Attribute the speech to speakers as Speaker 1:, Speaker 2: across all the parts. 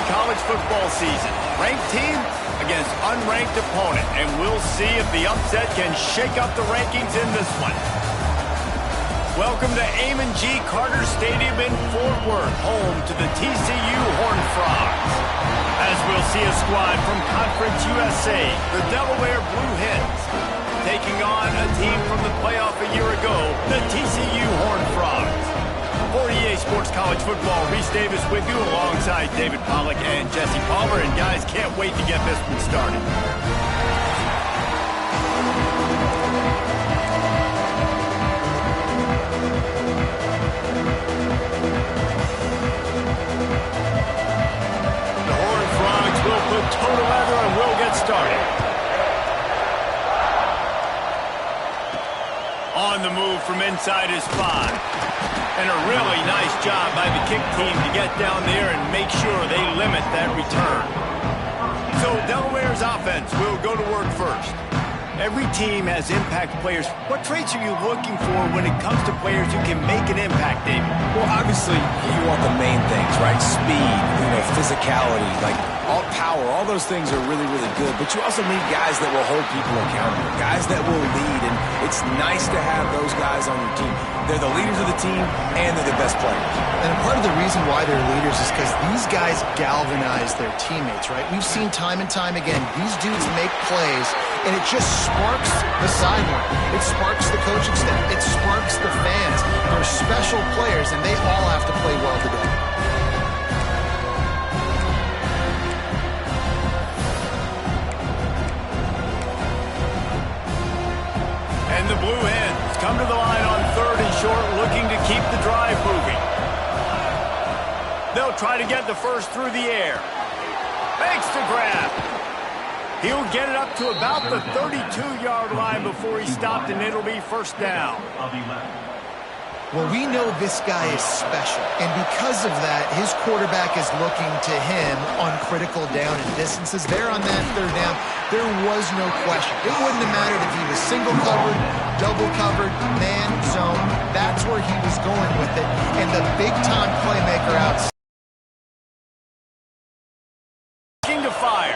Speaker 1: college football season. Ranked team against unranked opponent, and we'll see if the upset can shake up the rankings in this one. Welcome to Amon G. Carter Stadium in Fort Worth, home to the TCU Horned Frogs. As we'll see a squad from Conference USA, the Delaware Blue Hens, taking on a team from the playoff a year ago, the TCU Horned Frogs. 48 Sports College Football, Reese Davis with you alongside David Pollack and Jesse Palmer. And guys, can't wait to get this one started. The Horned Frogs will put toe to leather and we'll get started. On the move from inside his 5. And a really nice job by the kick team to get down there and make sure they limit that return. So Delaware's offense will go to work first. Every team has impact players. What traits are you looking for when it comes to players who can make an impact, David?
Speaker 2: Well, obviously, you want the main things, right? Speed, physicality, like all power, all those things are really, really good. But you also need guys that will hold people accountable, guys that will lead, and it's nice to have those guys on your team. They're the leaders of the team, and they're the best players.
Speaker 3: And part of the reason why they're leaders is because these guys galvanize their teammates, right? We've seen time and time again, these dudes make plays, and it just sparks the sideline. It sparks the coaching staff. It sparks the fans. They're special players, and they all have to play well together.
Speaker 1: And the Blue Hens come to the line on 3rd and short, looking to keep the drive moving. They'll try to get the first through the air. Makes the grab. He'll get it up to about the 32-yard line before he stopped, and it'll be first down.
Speaker 3: Well, we know this guy is special, and because of that, his quarterback is looking to him on critical down and distances. There on that 3rd down, there was no question. It wouldn't have mattered if he was single covered, double covered, man, zone. That's where he was going with it, and the big-time playmaker outside.
Speaker 1: To fire.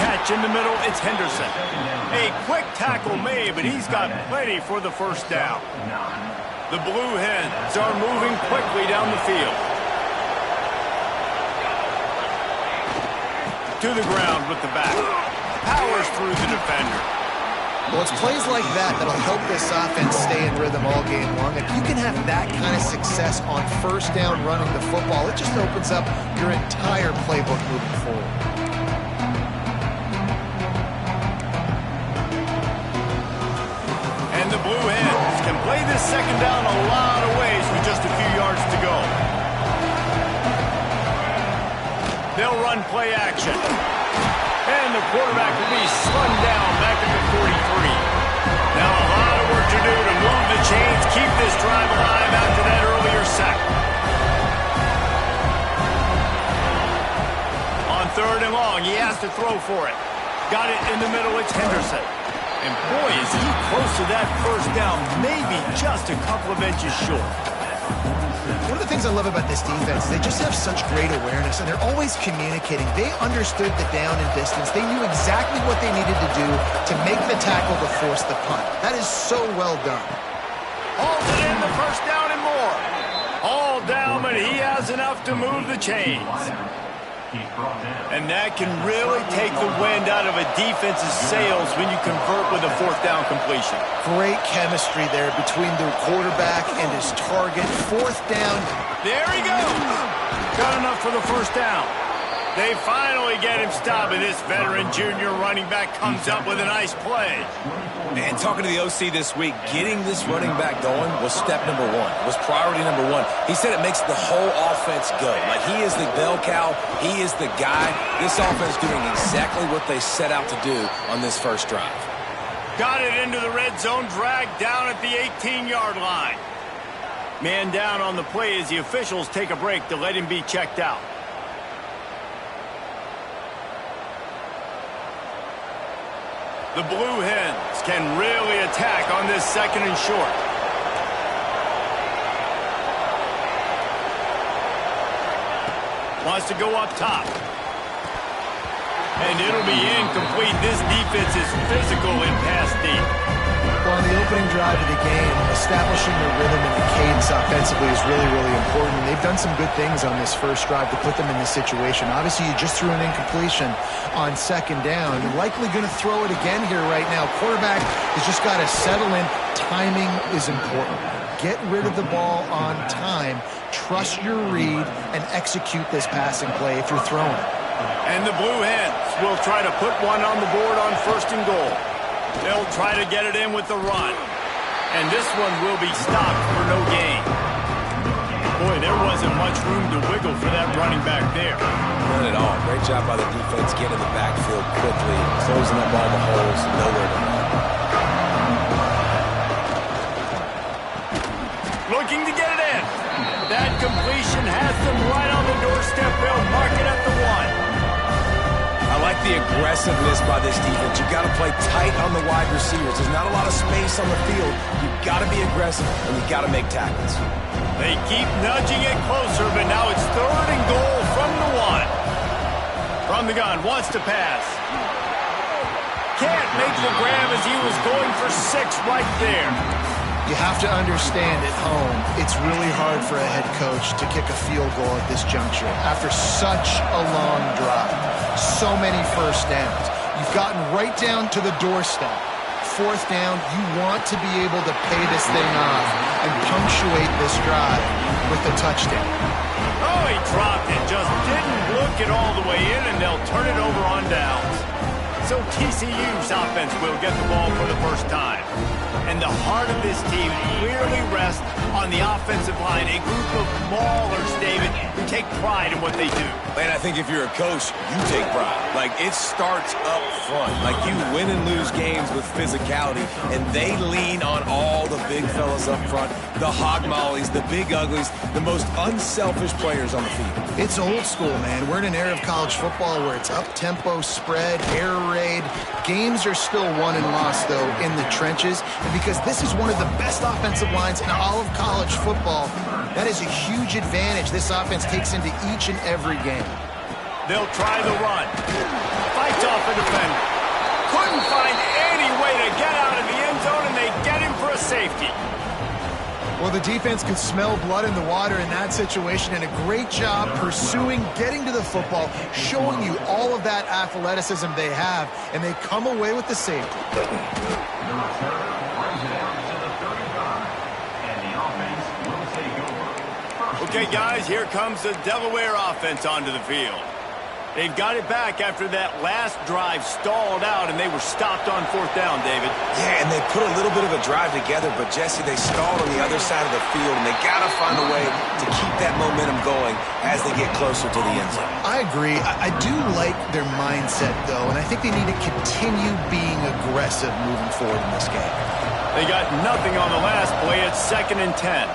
Speaker 1: Catch in the middle, it's Henderson. A quick tackle made, but he's got plenty for the first down. The Blue Hens are moving quickly down the field. To the ground with the back. Powers through the defender.
Speaker 3: Well, it's plays like that that'll help this offense stay in rhythm all game long. If you can have that kind of success on first down running the football, it just opens up your entire playbook moving forward.
Speaker 1: And the Blue Hens can play this second down a lot of ways with just a few yards to go. They'll run play action. And the quarterback will be slung down back at the 43. Now a lot of work to do to move the chains, keep this drive alive after that earlier sack. On 3rd and long, he has to throw for it. Got it in the middle, it's Henderson. And boy, is he close to that first down, maybe just a couple of inches short.
Speaker 3: One of the things I love about this defense is they just have such great awareness, and they're always communicating. They understood the down and distance. They knew exactly what they needed to do to make the tackle to force the punt. That is so well done.
Speaker 1: Holds it in, the first down and more. All down, but he has enough to move the chains. And that can really take the wind out of a defense's sails when you convert with a 4th down completion.
Speaker 3: Great chemistry there between the quarterback and his target. 4th down.
Speaker 1: There he goes. Got enough for the first down. They finally get him stopped, and this veteran junior running back comes up with a nice play.
Speaker 2: And talking to the OC this week, getting this running back going was step number 1, was priority number 1. He said it makes the whole offense go. Like, he is the bell cow. He is the guy. This offense doing exactly what they set out to do on this first drive.
Speaker 1: Got it into the red zone, dragged down at the 18-yard line. Man down on the play as the officials take a break to let him be checked out. The Blue Hens can really attack on this 2nd and short. Wants to go up top. And it'll be incomplete. This defense is physical in pass deep.
Speaker 3: Well, on the opening drive of the game, establishing the rhythm and the cadence offensively is really, really important. They've done some good things on this first drive to put them in this situation. Obviously, you just threw an incompletion on second down. You're likely going to throw it again here right now. Quarterback has just got to settle in. Timing is important. Get rid of the ball on time. Trust your read and execute this passing play if you're throwing it.
Speaker 1: And the Blue Hens will try to put one on the board on 1st and goal. They'll try to get it in with the run. And this one will be stopped for no gain. Boy, there wasn't much room to wiggle for that running back there.
Speaker 2: None at all. Great job by the defense getting in the backfield quickly, closing up all the holes, nowhere to run.
Speaker 1: Looking to get it in. That completion has them right on the doorstep. They'll mark it at the 1.
Speaker 2: I like the aggressiveness by this defense. You've got to play tight on the wide receivers. There's not a lot of space on the field. You've got to be aggressive, and you've got to make tackles.
Speaker 1: They keep nudging it closer, but now it's 3rd and goal from the 1. From the gun, wants to pass. Can't make the grab as he was going for 6 right there.
Speaker 3: You have to understand at home, it's really hard for a head coach to kick a field goal at this juncture after such a long drive. So many first downs. You've gotten right down to the doorstep. 4th down, you want to be able to pay this thing off and punctuate this drive with a touchdown.
Speaker 1: Oh, he dropped it. Just didn't look it all the way in, and they'll turn it over on downs. So TCU's offense will get the ball for the first time. And the heart of this team clearly rests on the offensive line, a group of maulers, David, who take pride in what they do.
Speaker 2: And I think if you're a coach, you take pride. Like, it starts up front. Like, you win and lose games with physicality, and they lean on all the big fellas up front, the hog mollies, the big uglies, the most unselfish players on the field.
Speaker 3: It's old school, man. We're in an era of college football where it's up-tempo, spread, air raid. Games are still won and lost, though, in the trenches. And because this is one of the best offensive lines in all of college football, that is a huge advantage this offense takes into each and every game.
Speaker 1: They'll try the run. Fights off a defender. Couldn't find any way to get out of the end zone, and they get him for a safety.
Speaker 3: Well, the defense could smell blood in the water in that situation, and a great job pursuing, getting to the football, showing you all of that athleticism they have, and they come away with the safety.
Speaker 1: Okay, guys, here comes the Delaware offense onto the field. They've got it back after that last drive stalled out, and they were stopped on 4th down, David.
Speaker 2: Yeah, and they put a little bit of a drive together, but, Jesse, they stalled on the other side of the field, and they got to find a way to keep that momentum going as they get closer to the end zone.
Speaker 3: I agree. I do like their mindset, though, and I think they need to continue being aggressive moving forward in this game.
Speaker 1: They got nothing on the last play. It's 2nd and 10.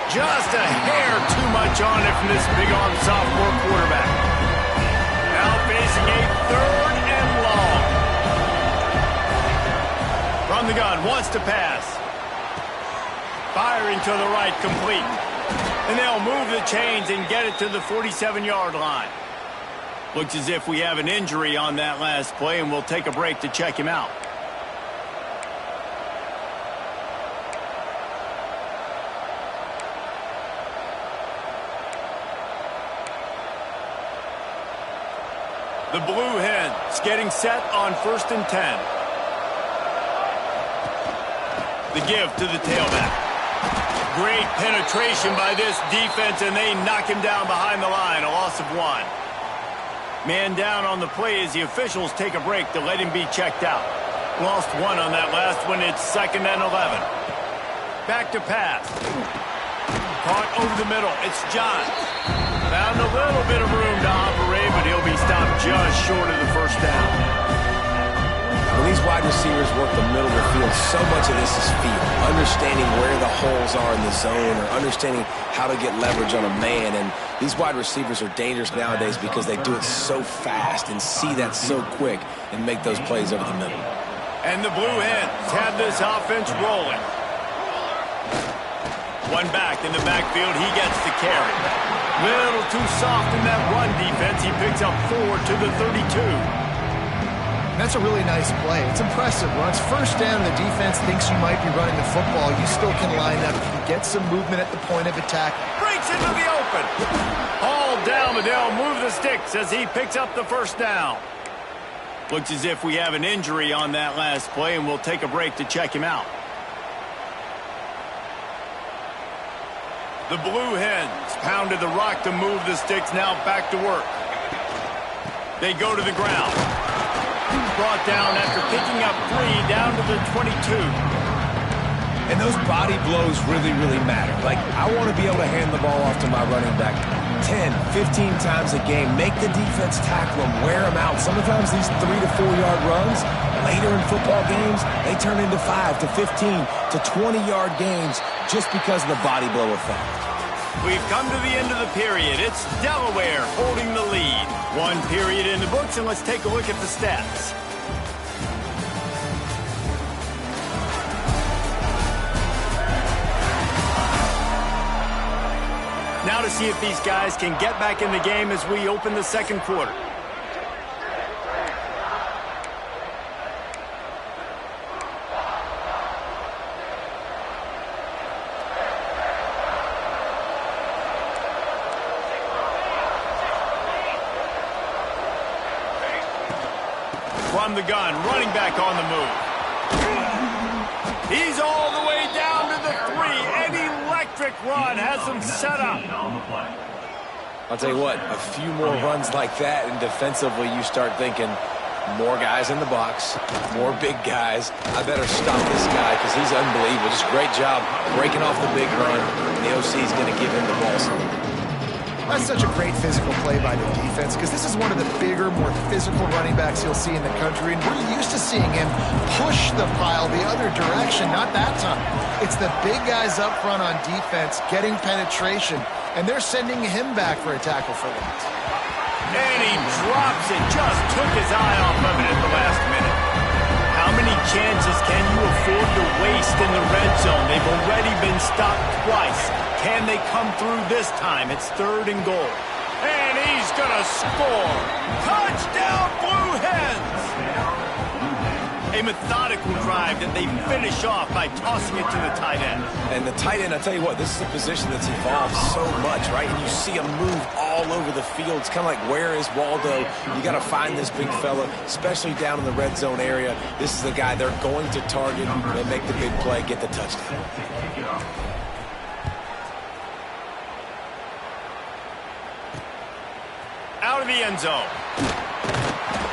Speaker 1: Just a hair too much on it from this big-arm sophomore quarterback. Now facing a 3rd and long. From the gun, wants to pass. Firing to the right, complete. And they'll move the chains and get it to the 47-yard line. Looks as if we have an injury on that last play, and we'll take a break to check him out. The Blue Hens getting set on 1st and 10. The give to the tailback. Great penetration by this defense, and they knock him down behind the line, a loss of 1. Man down on the play as the officials take a break to let him be checked out. Lost 1 on that last one. It's 2nd and 11. Back to pass. Caught over the middle. It's Johns. Found a little bit of room to operate, but he'll be stopped just short of the 1st down.
Speaker 2: When these wide receivers work the middle of the field, so much of this is feel. Understanding where the holes are in the zone, or understanding how to get leverage on a man. And these wide receivers are dangerous nowadays because they do it so fast and see that so quick and make those plays over the middle.
Speaker 1: And the Blue Hens have this offense rolling. One back in the backfield. He gets the carry. Little too soft in that run defense. He picks up 4 to the 32.
Speaker 3: That's a really nice play. It's impressive. When it's first down and the defense thinks you might be running the football, you still can line up. You can get some movement at the point of attack.
Speaker 1: Breaks into the open. All down, but they'll move the sticks as he picks up the first down. Looks as if we have an injury on that last play, and we'll take a break to check him out. The Blue Hens pounded the rock to move the sticks, now back to work. They go to the ground. Brought down after picking up 3 down to the 22.
Speaker 2: And those body blows really, really matter. Like, I want to be able to hand the ball off to my running back 10, 15 times a game. Make the defense tackle them, wear them out. Sometimes these 3 to 4 yard runs, later in football games, they turn into 5 to 15 to 20 yard gains just because of the body blow effect.
Speaker 1: We've come to the end of the period. It's Delaware holding the lead. 1 period in the books, and let's take a look at the stats. Now to see if these guys can get back in the game as we open the second quarter. From the gun, running back on the move. He's all the way down to the 3. An electric run has him set up.
Speaker 2: I'll tell you what, a few more runs like that, and defensively you start thinking, more guys in the box, more big guys. I better stop this guy because he's unbelievable. Just great job breaking off the big run. The OC is going to give him the ball.
Speaker 3: That's such a great physical play by the defense because this is one of the bigger, more physical running backs you'll see in the country, and we're used to seeing him push the pile the other direction. Not that time. It's the big guys up front on defense getting penetration, and they're sending him back for a tackle for loss.
Speaker 1: And he drops it. Just took his eye off of it at the last minute. How many chances can you afford to waste in the red zone? They've already been stopped twice. Can they come through this time? It's 3rd and goal. And he's going to score. Touchdown, Blue Hens! A methodical drive that they finish off by tossing it to the tight end.
Speaker 2: And the tight end, I tell you what, this is a position that's evolved so much, right? And you see him move all over the field. It's kind of like, where is Waldo? You got to find this big fella, especially down in the red zone area. This is the guy they're going to target. They make the big play, get the touchdown.
Speaker 1: Out of the end zone.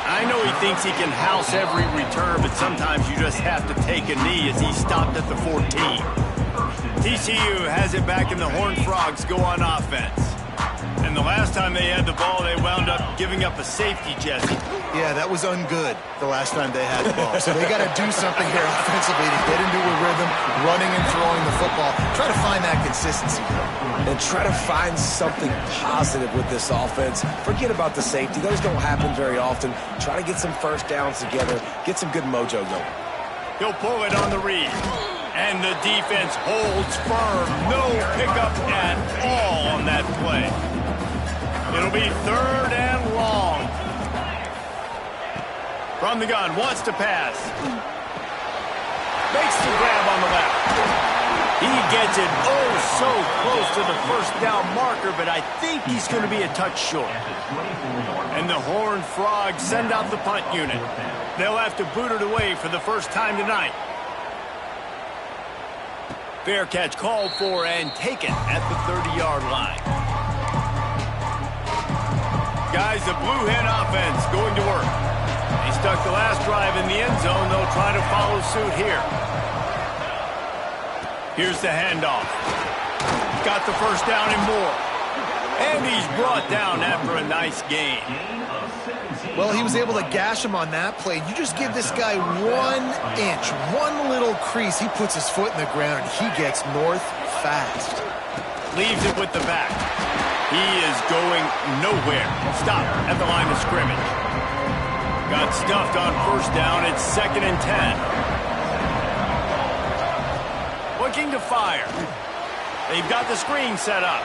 Speaker 1: I know he thinks he can house every return, but sometimes you just have to take a knee as he stopped at the 14. TCU has it back, and the Horned Frogs go on offense. And the last time they had the ball, they wound up giving up a safety, Jesse.
Speaker 3: Yeah, that was ungood the last time they had the ball. So they got to do something here offensively to get into a rhythm, running and throwing the football. Try to find that consistency.
Speaker 2: And try to find something positive with this offense. Forget about the safety. Those don't happen very often. Try to get some first downs together. Get some good mojo going.
Speaker 1: He'll pull it on the read. And the defense holds firm. No pickup at all on that play. It'll be 3rd and long. From the gun, wants to pass. Makes the grab on the left. He gets it so close to the first down marker, but I think he's going to be a touch short. And the Horned Frogs send out the punt unit. They'll have to boot it away for the first time tonight. Fair catch called for and taken at the 30-yard line. Guys, the Blue Hen offense going to work. They stuck the last drive in the end zone. They'll try to follow suit here. Here's the handoff. Got the first down and more. And he's brought down after a nice gain.
Speaker 3: Well, he was able to gash him on that play. You just give this guy 1 inch, one little crease. He puts his foot in the ground, and he gets north fast.
Speaker 1: Leaves it with the back. He is going nowhere. Stop at the line of scrimmage. Got stuffed on first down. It's 2nd and 10. Looking to fire. They've got the screen set up.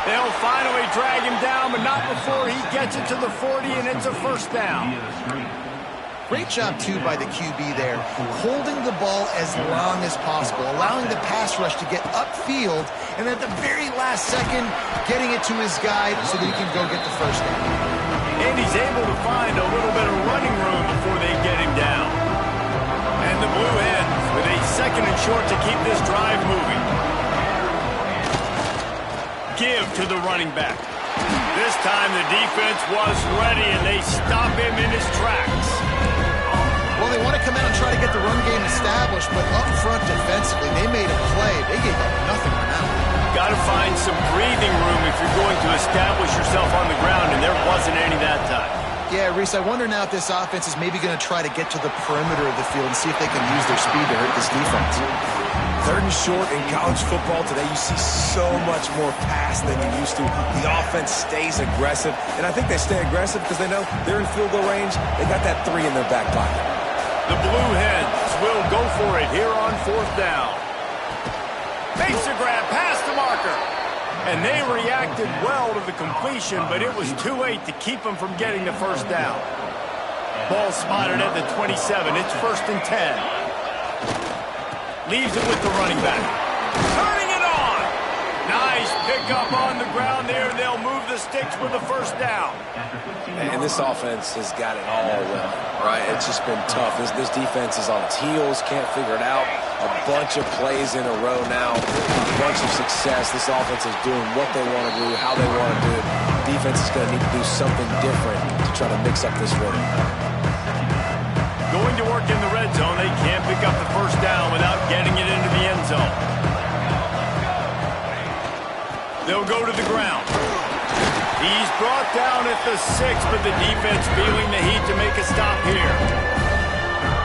Speaker 1: They'll finally drag him down, but not before he gets it to the 40, and it's a first down.
Speaker 3: Great job, too, by the QB there, holding the ball as long as possible, allowing the pass rush to get upfield, and at the very last second, getting it to his guy so that he can go get the first down.
Speaker 1: And he's able to find a little bit of running room before they get him down. And the Blue Hens with a second and short to keep this drive moving. Give to the running back. This time the defense was ready, and they stop him in his tracks.
Speaker 3: Well, they want to come out and try to get the run game established, but up front defensively, they made a play. They gave up nothing on that one.
Speaker 1: Got to find some breathing room if you're going to establish yourself on the ground, and there wasn't any that time.
Speaker 3: Yeah, Reese, I wonder now if this offense is maybe going to try to get to the perimeter of the field and see if they can use their speed to hurt this defense.
Speaker 2: Third and short in college football today, you see so much more pass than you used to. The offense stays aggressive, and I think they stay aggressive because they know they're in field goal range. They got that 3 in their back pocket.
Speaker 1: The Blue Hens will go for it here on fourth down. Makes a grab past the marker. And they reacted well to the completion, but it was too late to keep them from getting the first down. Ball spotted at the 27. It's first and 10. Leaves it with the running back. Turning it on. Nice pickup on the ground there. They'll move the sticks with the first down.
Speaker 2: And this offense has got it all well, right? It's just been tough. This defense is on its heels, can't figure it out. A bunch of plays in a row now, a bunch of success. This offense is doing what they want to do, how they want to do it. Defense is going to need to do something different to try to mix up this rhythm.
Speaker 1: Going to work in the red zone. They can't pick up the first down without getting it into the end zone. They'll go to the ground. He's brought down at the 6, but the defense feeling the heat to make a stop here.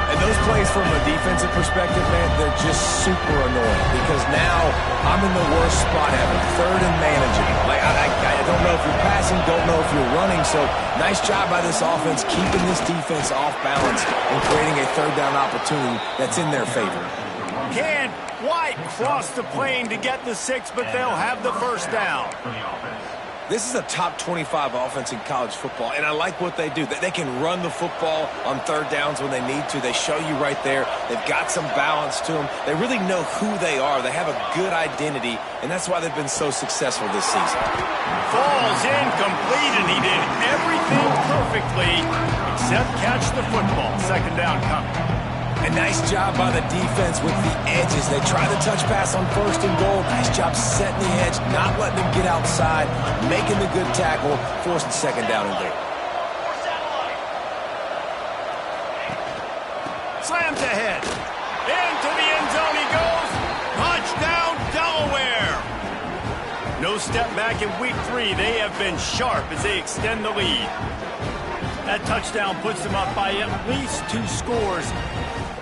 Speaker 2: And those plays from a defensive perspective, man, they're just super annoying because now I'm in the worst spot ever, third and managing. Like, I don't know if you're passing, don't know if you're running, so nice job by this offense keeping this defense off balance and creating a third down opportunity that's in their favor.
Speaker 1: Can't quite cross the plane to get the 6, but they'll have the first down.
Speaker 2: This is a top 25 offense in college football, and I like what they do. They can run the football on third downs when they need to. They show you right there. They've got some balance to them. They really know who they are. They have a good identity, and that's why they've been so successful this season.
Speaker 1: Falls incomplete, and he did everything perfectly except catch the football. Second down coming.
Speaker 2: A nice job by the defense with the edges. They try the touch pass on first and goal. Nice job setting the edge, not letting them get outside, making the good tackle, forcing second down and goal.
Speaker 1: Slams ahead. Into the end zone he goes. Touchdown, Delaware. No step back in week 3. They have been sharp as they extend the lead. That touchdown puts them up by at least 2 scores.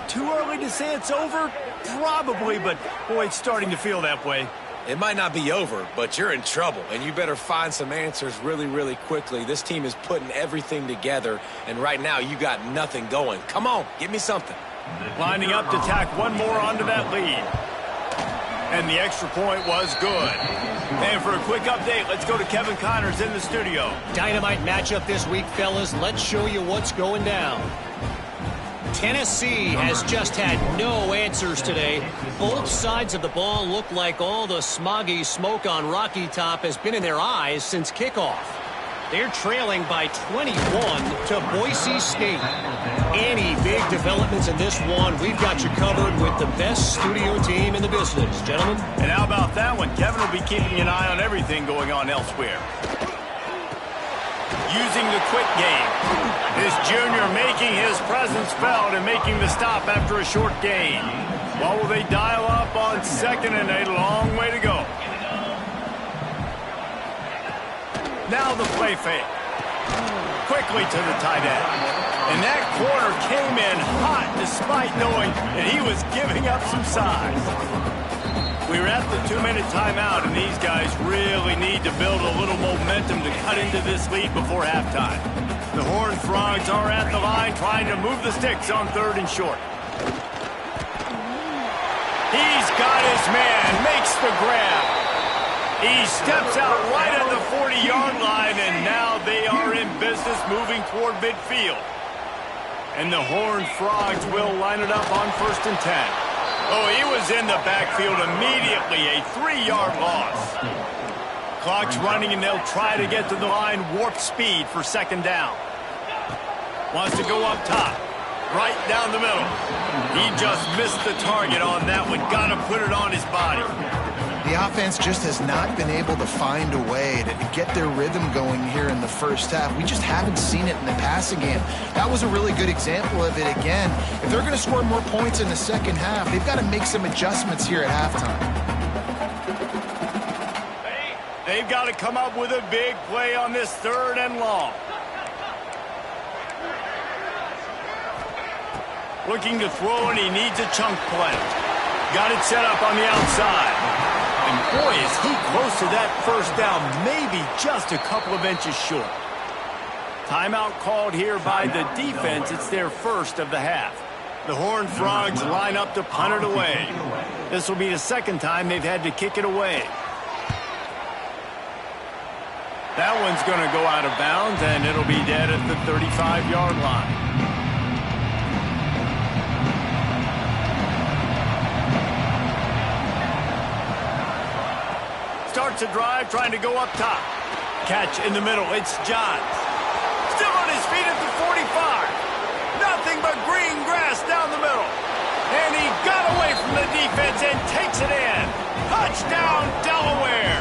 Speaker 1: Too early to say it's over? Probably, but boy, it's starting to feel that way.
Speaker 2: It might not be over, but you're in trouble, and you better find some answers really, really quickly. This team is putting everything together, and right now you got nothing going. Come on, give me something.
Speaker 1: Lining up to tack one more onto that lead. And the extra point was good. And for a quick update, let's go to Kevin Connors in the studio.
Speaker 4: Dynamite matchup this week, fellas. Let's show you what's going down. Tennessee has just had no answers today. Both sides of the ball look like all the smoggy smoke on Rocky Top has been in their eyes since kickoff. They're trailing by 21 to Boise State. Any big developments in this one, we've got you covered with the best studio team in the business, gentlemen.
Speaker 1: And how about that one? Kevin will be keeping an eye on everything going on elsewhere. Using the quick game. This junior making his presence felt and making the stop after a short gain. What will they dial up on second and a long way to go? Now the play fake. Quickly to the tight end. And that corner came in hot despite knowing that he was giving up some size. We're at the 2-minute timeout, and these guys really need to build a little momentum to cut into this lead before halftime. The Horned Frogs are at the line trying to move the sticks on third and short. He's got his man, makes the grab. He steps out right at the 40-yard line, and now they are in business moving toward midfield. And the Horned Frogs will line it up on 1st and 10. Oh, he was in the backfield immediately, a 3-yard loss. Clock's running, and they'll try to get to the line, warp speed for 2nd down. Wants to go up top, right down the middle. He just missed the target on that one. Got to put it on his body.
Speaker 3: The offense just has not been able to find a way to get their rhythm going here in the first half. We just haven't seen it in the passing game. That was a really good example of it again. If they're going to score more points in the second half, they've got to make some adjustments here at halftime.
Speaker 1: They've got to come up with a big play on this 3rd and long. Looking to throw, and he needs a chunk play. Got it set up on the outside. And boy, is he close to that 1st down, maybe just a couple of inches short. Timeout called here by the defense. It's their 1st of the half. The Horned Frogs line up to punt it away. This will be the 2nd time they've had to kick it away. That one's going to go out of bounds, and it'll be dead at the 35-yard line. Starts a drive, trying to go up top. Catch in the middle. It's Johns. Still on his feet at the 45. Nothing but green grass down the middle. And he got away from the defense and takes it in. Touchdown, Delaware.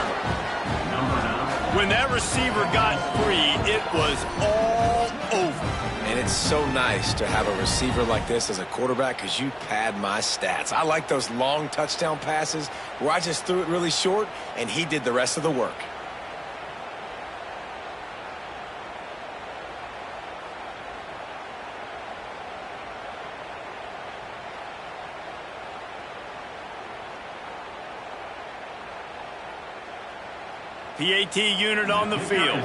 Speaker 1: When that receiver got free, it was all over.
Speaker 2: And it's so nice to have a receiver like this as a quarterback because you pad my stats. I like those long touchdown passes where I just threw it really short and he did the rest of the work.
Speaker 1: PAT unit on the field.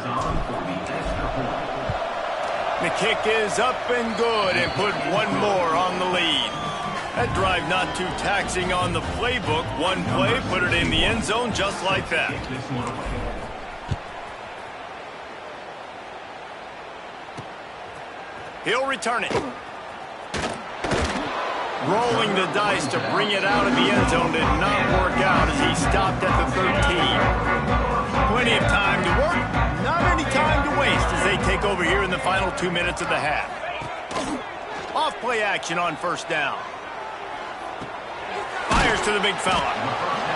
Speaker 1: The kick is up and good, and put one more on the lead. That drive not too taxing on the playbook. One play, put it in the end zone just like that. He'll return it. Rolling the dice to bring it out of the end zone did not work out as he stopped at the 13. Plenty of time to work, not any time to waste as they take over here in the final 2 minutes of the half. Off play action on 1st down. Fires to the big fella.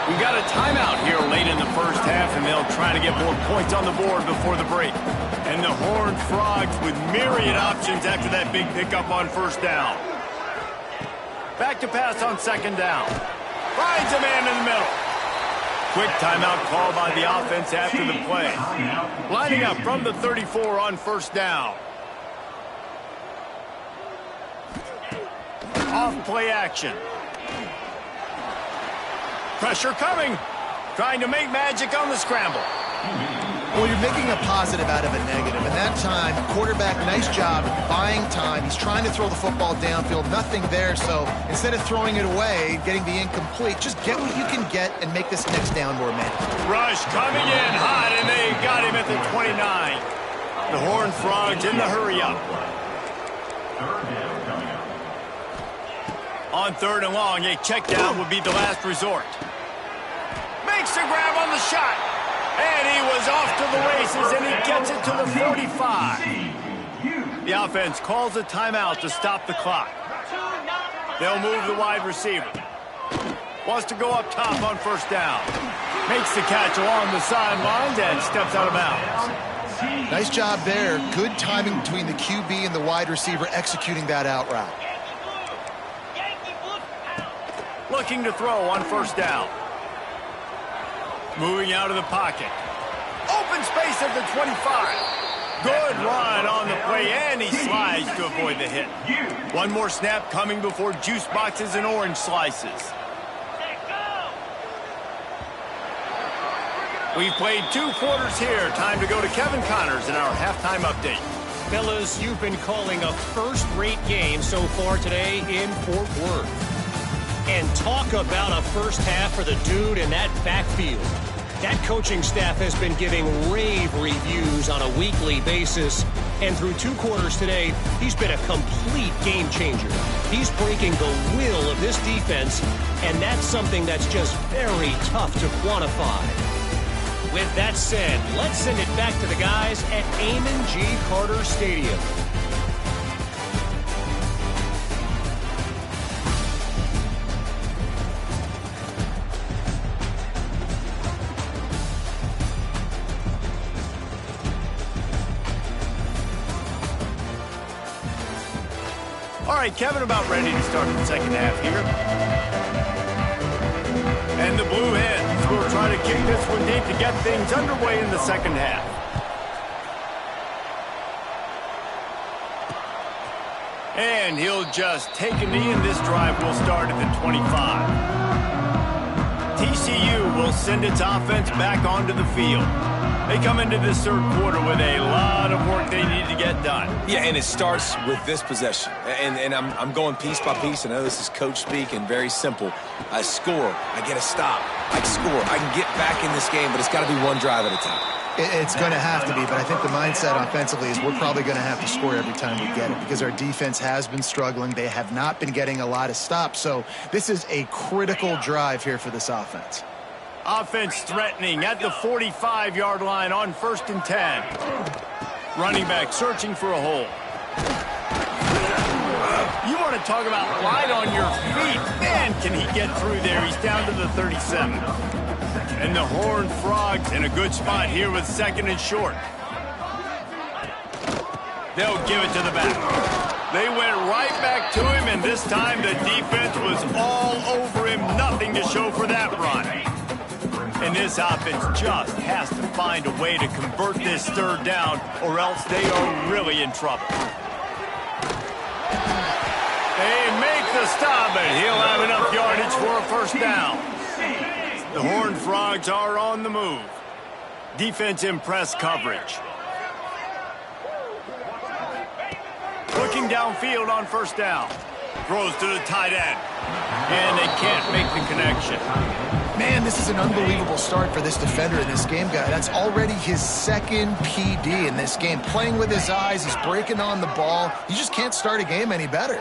Speaker 1: We've got a timeout here late in the first half, and they'll try to get more points on the board before the break. And the Horned Frogs with myriad options after that big pickup on 1st down. Back to pass on 2nd down. Finds a man in the middle. Quick timeout call by the offense after the play. Lining up from the 34 on 1st down. Off play action. Pressure coming. Trying to make magic on the scramble.
Speaker 3: Well, you're making a positive out of a negative. And that time, quarterback, nice job buying time. He's trying to throw the football downfield. Nothing there. So instead of throwing it away, getting the incomplete, just get what you can get and make this next down more manageable.
Speaker 1: Rush coming in hot, and they got him at the 29. The Horned Frogs in the hurry up. On 3rd and long, a check down would be the last resort. Makes the grab on the shot. And he was off to the races, and he gets it to the 45. The offense calls a timeout to stop the clock. They'll move the wide receiver. Wants to go up top on 1st down. Makes the catch along the sidelines and steps out of bounds.
Speaker 3: Nice job there. Good timing between the QB and the wide receiver executing that out route.
Speaker 1: Looking to throw on 1st down. Moving out of the pocket. Open space at the 25. Good run on the play, and he slides to avoid the hit. One more snap coming before juice boxes and orange slices. We've played 2 quarters here. Time to go to Kevin Connors in our halftime update.
Speaker 4: Fellas, you've been calling a first-rate game so far today in Fort Worth. And talk about a first half for the dude in that backfield. That coaching staff has been giving rave reviews on a weekly basis. And through 2 quarters today, he's been a complete game changer. He's breaking the will of this defense, and that's something that's just very tough to quantify. With that said, let's send it back to the guys at Amon G. Carter Stadium.
Speaker 1: All right, Kevin, about ready to start the second half here. And the Blue Hens will try to kick this one deep to get things underway in the second half. And he'll just take a knee, and this drive will start at the 25. TCU will send its offense back onto the field. They come into this third quarter with a lot of work they need to get done.
Speaker 2: Yeah, and it starts with this possession. And I'm going piece by piece. I know this is coach speak and very simple. I score. I get a stop. I score. I can get back in this game, but it's got to be one drive at a time.
Speaker 3: It's going to have to be, but I think the mindset offensively is we're probably going to have to score every time we get it because our defense has been struggling. They have not been getting a lot of stops. So this is a critical drive here for this offense.
Speaker 1: Offense threatening at the 45-yard line on 1st and 10. Running back searching for a hole. You want to talk about light on your feet. Man, can he get through there. He's down to the 37. And the Horned Frogs in a good spot here with 2nd and short. They'll give it to the back. They went right back to him, and this time the defense was all over him. Nothing to show for that run. And this offense just has to find a way to convert this 3rd down, or else they are really in trouble. They make the stop, and he'll have enough yardage for a 1st down. The Horned Frogs are on the move. Defense in press coverage. Looking downfield on 1st down. Throws to the tight end. And they can't make the connection.
Speaker 3: Man, this is an unbelievable start for this defender in this game, guy. That's already his 2nd PD in this game. Playing with his eyes, he's breaking on the ball. You just can't start a game any better.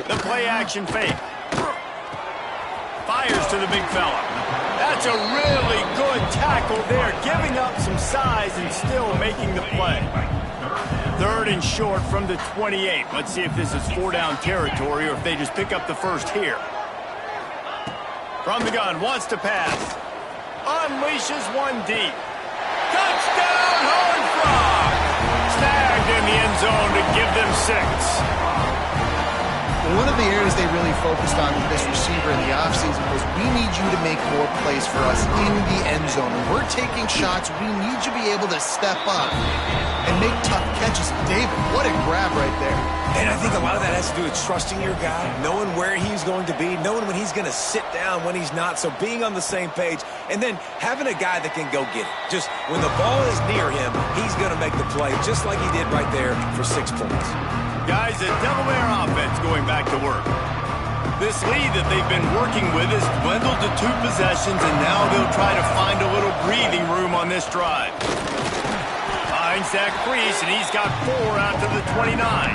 Speaker 1: The play-action fake. Fires to the big fella. That's a really good tackle there, giving up some size and still making the play. 3rd and short from the 28. Let's see if this is 4-down territory or if they just pick up the 1st here. From the gun, wants to pass. Unleashes one deep. Touchdown, Horned Frog! Snagged in the end zone to give them 6.
Speaker 3: One of the areas they really focused on with this receiver in the offseason was we need you to make more plays for us in the end zone. When we're taking shots, we need you to be able to step up and make tough catches. David, what a grab right there.
Speaker 2: And I think a lot of that has to do with trusting your guy, knowing where he's going to be, knowing when he's going to sit down, when he's not. So being on the same page, and then having a guy that can go get it. Just when the ball is near him, he's going to make the play, just like he did right there for 6 points.
Speaker 1: Guys, the Delaware offense going back to work. This lead that they've been working with is dwindled to 2 possessions, and now they'll try to find a little breathing room on this drive. Finds Zach Priest, and he's got 4 out to the 29.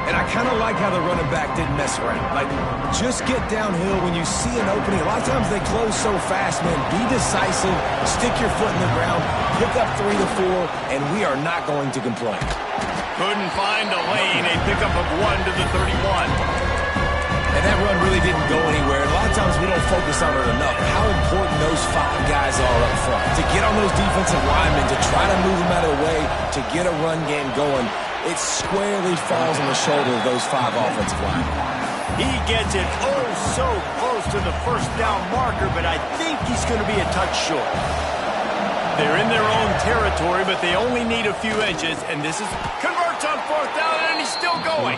Speaker 2: And I kind of like how the running back didn't mess around. Like, just get downhill when you see an opening. A lot of times they close so fast, man. Be decisive, stick your foot in the ground, pick up 3 to 4, and we are not going to complain.
Speaker 1: Couldn't find a lane. A pickup of 1 to the 31.
Speaker 2: And that run really didn't go anywhere. And a lot of times we don't focus on it enough. How important those 5 guys are up front. To get on those defensive linemen, to try to move them out of the way, to get a run game going, it squarely falls on the shoulder of those 5 offensive linemen.
Speaker 1: He gets it oh so close to the 1st down marker, but I think he's going to be a touch short. They're in their own territory, but they only need a few inches, and this is converts on 4th down, and he's still going.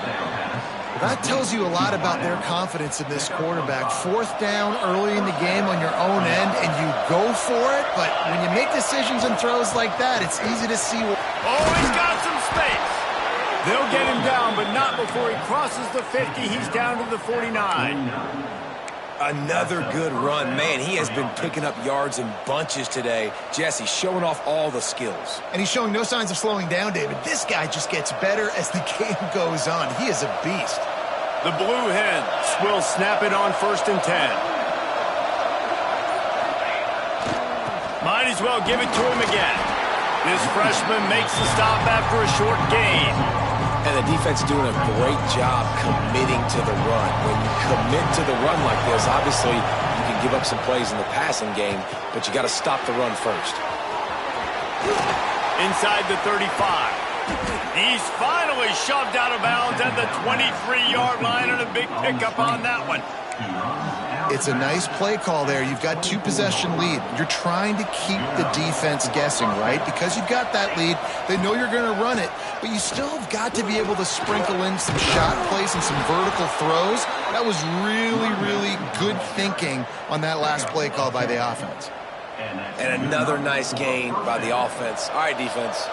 Speaker 3: That tells you a lot about their confidence in this quarterback. 4th down early in the game on your own end, and you go for it, but when you make decisions and throws like that, it's easy to see.
Speaker 1: Oh, he's got some space. They'll get him down, but not before he crosses the 50. He's down to the 49.
Speaker 2: Another good run. Man, he has been picking up yards in bunches today. Jesse showing off all the skills.
Speaker 3: And he's showing no signs of slowing down, David. This guy just gets better as the game goes on. He is a beast.
Speaker 1: The Blue Hens will snap it on 1st and 10. Might as well give it to him again. This freshman makes the stop after a short gain.
Speaker 2: And the defense doing a great job committing to the run. When you commit to the run like this, obviously you can give up some plays in the passing game, but you got to stop the run first.
Speaker 1: Inside the 35. He's finally shoved out of bounds at the 23-yard line, and a big pickup on that one.
Speaker 3: It's a nice play call there. You've got 2-possession lead. You're trying to keep the defense guessing, right? Because you've got that lead, they know you're going to run it, but you still have got to be able to sprinkle in some shot plays and some vertical throws. That was really, really good thinking on that last play call by the offense.
Speaker 2: And another nice gain by the offense. All right, defense,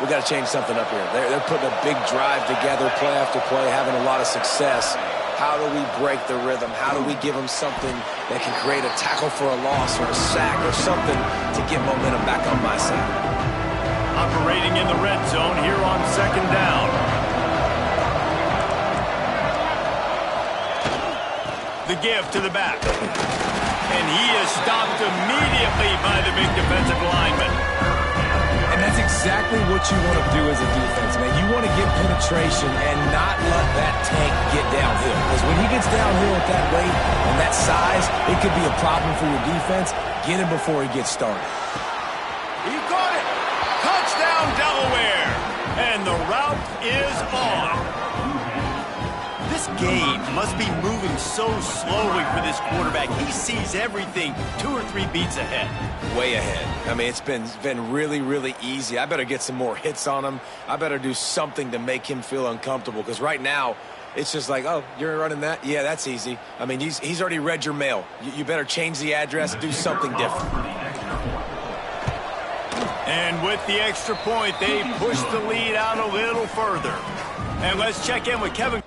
Speaker 2: we got to change something up here. They're putting a big drive together, play after play, having a lot of success. How do we break the rhythm? How do we give them something that can create a tackle for a loss or a sack or something to get momentum back on my side?
Speaker 1: Operating in the red zone here on 2nd down. The give to the back. And he is stopped immediately by the big defensive lineman.
Speaker 2: And that's exactly what you want to do as a defense, man. You want to get penetration and not let that tank get downhill. Because when he gets downhill at that weight and that size, it could be a problem for your defense. Get him before he gets started.
Speaker 1: He caught it! Touchdown, Delaware! And the route is on. This game must be moving so slowly for this quarterback. He sees everything 2 or 3 beats ahead.
Speaker 2: Way ahead. I mean, it's been really, really easy. I better get some more hits on him. I better do something to make him feel uncomfortable, because right now it's just like, oh, you're running that? Yeah, that's easy. I mean, he's already read your mail. You better change the address, do something different.
Speaker 1: And with the extra point, they push the lead out a little further. And let's check in with Kevin.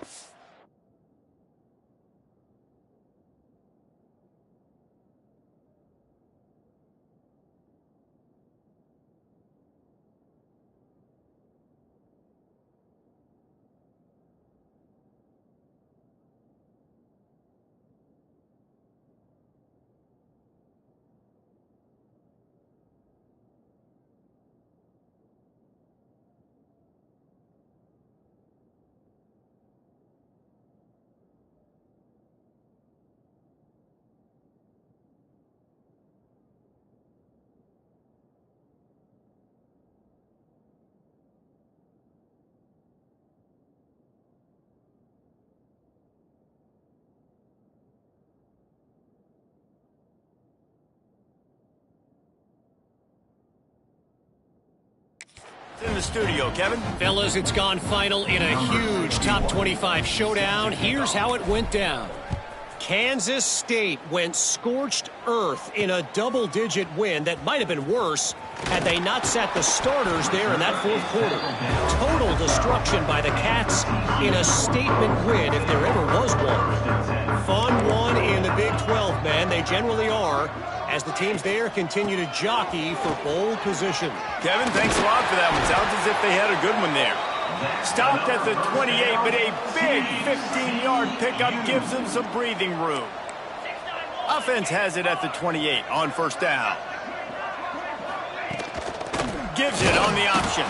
Speaker 1: In the studio, Kevin.
Speaker 4: Fellas, it's gone final in a huge top 25 showdown. Here's how it went down. Kansas State went scorched earth in a double-digit win that might have been worse had they not sat the starters there in that 4th quarter. Total destruction by the Cats in a statement win, if there ever was one. Fun one in the Big 12, man. They generally are, as the teams there continue to jockey for bowl position.
Speaker 1: Kevin, thanks a lot for that one. Sounds as if they had a good one there. Stopped at the 28, but a big 15-yard pickup gives them some breathing room. Offense has it at the 28 on 1st down. Gives it on the option.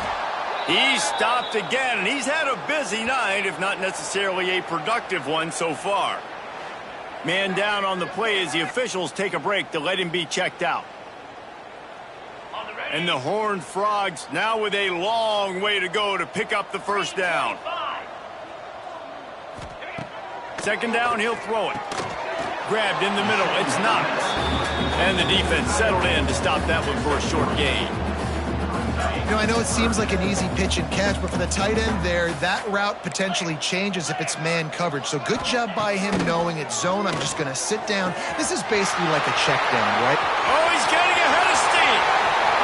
Speaker 1: He's stopped again, and he's had a busy night, if not necessarily a productive one so far. Man down on the play as the officials take a break to let him be checked out. And the Horned Frogs now with a long way to go to pick up the 1st down. 2nd down, he'll throw it. Grabbed in the middle, it's not. And the defense settled in to stop that one for a short gain.
Speaker 3: You know, I know it seems like an easy pitch and catch, but for the tight end there, that route potentially changes if it's man coverage. So good job by him knowing it's zone. I'm just going to sit down. This is basically like a check down, right?
Speaker 1: Oh, he's getting ahead of steam.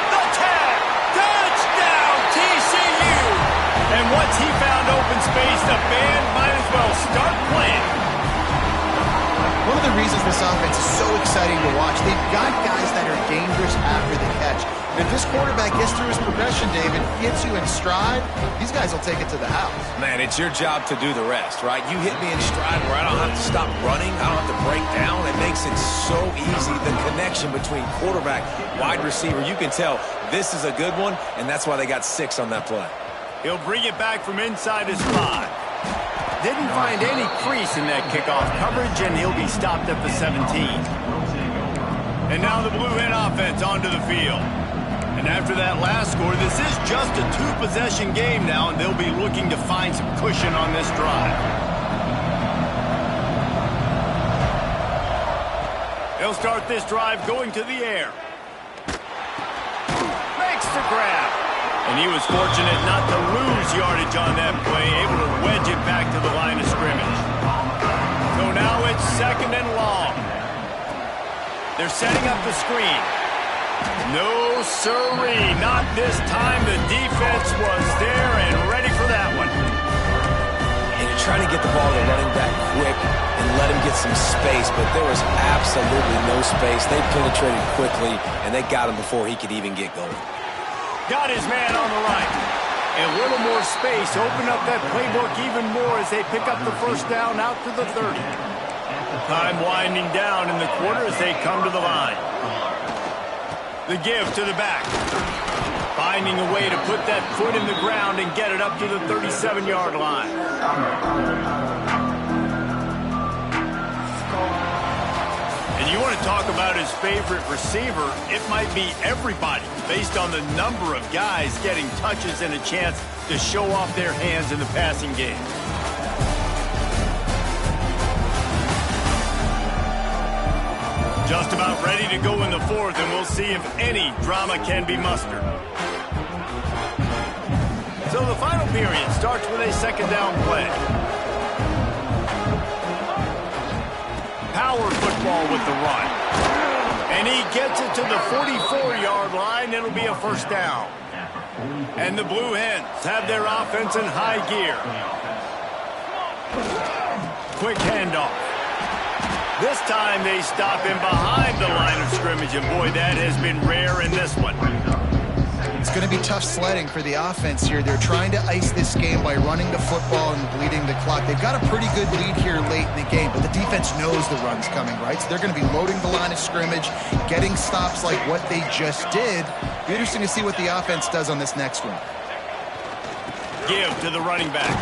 Speaker 1: The tag. Touchdown, TCU. And once he found open space, the band might as well start playing.
Speaker 3: One of the the reasons this offense is so exciting to watch. They've got guys that are dangerous after the catch. And if this quarterback gets through his progression, David, gets you in stride, these guys will take it to the house.
Speaker 2: Man, it's your job to do the rest, right? You hit me in stride where I don't have to stop running. I don't have to break down. It makes it so easy. The connection between quarterback, wide receiver, you can tell this is a good one, and that's why they got 6 on that play.
Speaker 1: He'll bring it back from inside his 5. Didn't find any crease in that kickoff coverage, and he'll be stopped at the 17. And now the Blue Hen offense onto the field. And after that last score, this is just a 2-possession game now, and they'll be looking to find some cushion on this drive. They'll start this drive going to the air. Makes the grab. And he was fortunate not to lose yardage on that play, able to wedge it back to the line of scrimmage. So now it's 2nd and long. They're setting up the screen. No sirree, not this time. The defense was there and ready for that one.
Speaker 2: And you're trying to get the ball to the running back quick and let him get some space, but there was absolutely no space. They penetrated quickly, and they got him before he could even get going.
Speaker 1: Got his man on the right. And a little more space. Open up that playbook even more as they pick up the first down out to the 30. Time winding down in the quarter as they come to the line. The give to the back. Finding a way to put that foot in the ground and get it up to the 37-yard line. And you want to talk about his favorite receiver, it might be everybody based on the number of guys getting touches and a chance to show off their hands in the passing game. Just about ready to go in the 4th, and we'll see if any drama can be mustered. So the final period starts with a 2nd down play. Power football with the run. And he gets it to the 44-yard line. It'll be a 1st down. And the Blue Hens have their offense in high gear. Quick handoff. This time they stop him behind the line of scrimmage, and boy, that has been rare in this one.
Speaker 3: It's going to be tough sledding for the offense here. They're trying to ice this game by running the football and bleeding the clock. They've got a pretty good lead here late in the game, but the defense knows the run's coming, right? So they're going to be loading the line of scrimmage, getting stops like what they just did. Be interesting to see what the offense does on this next one.
Speaker 1: Give to the running back.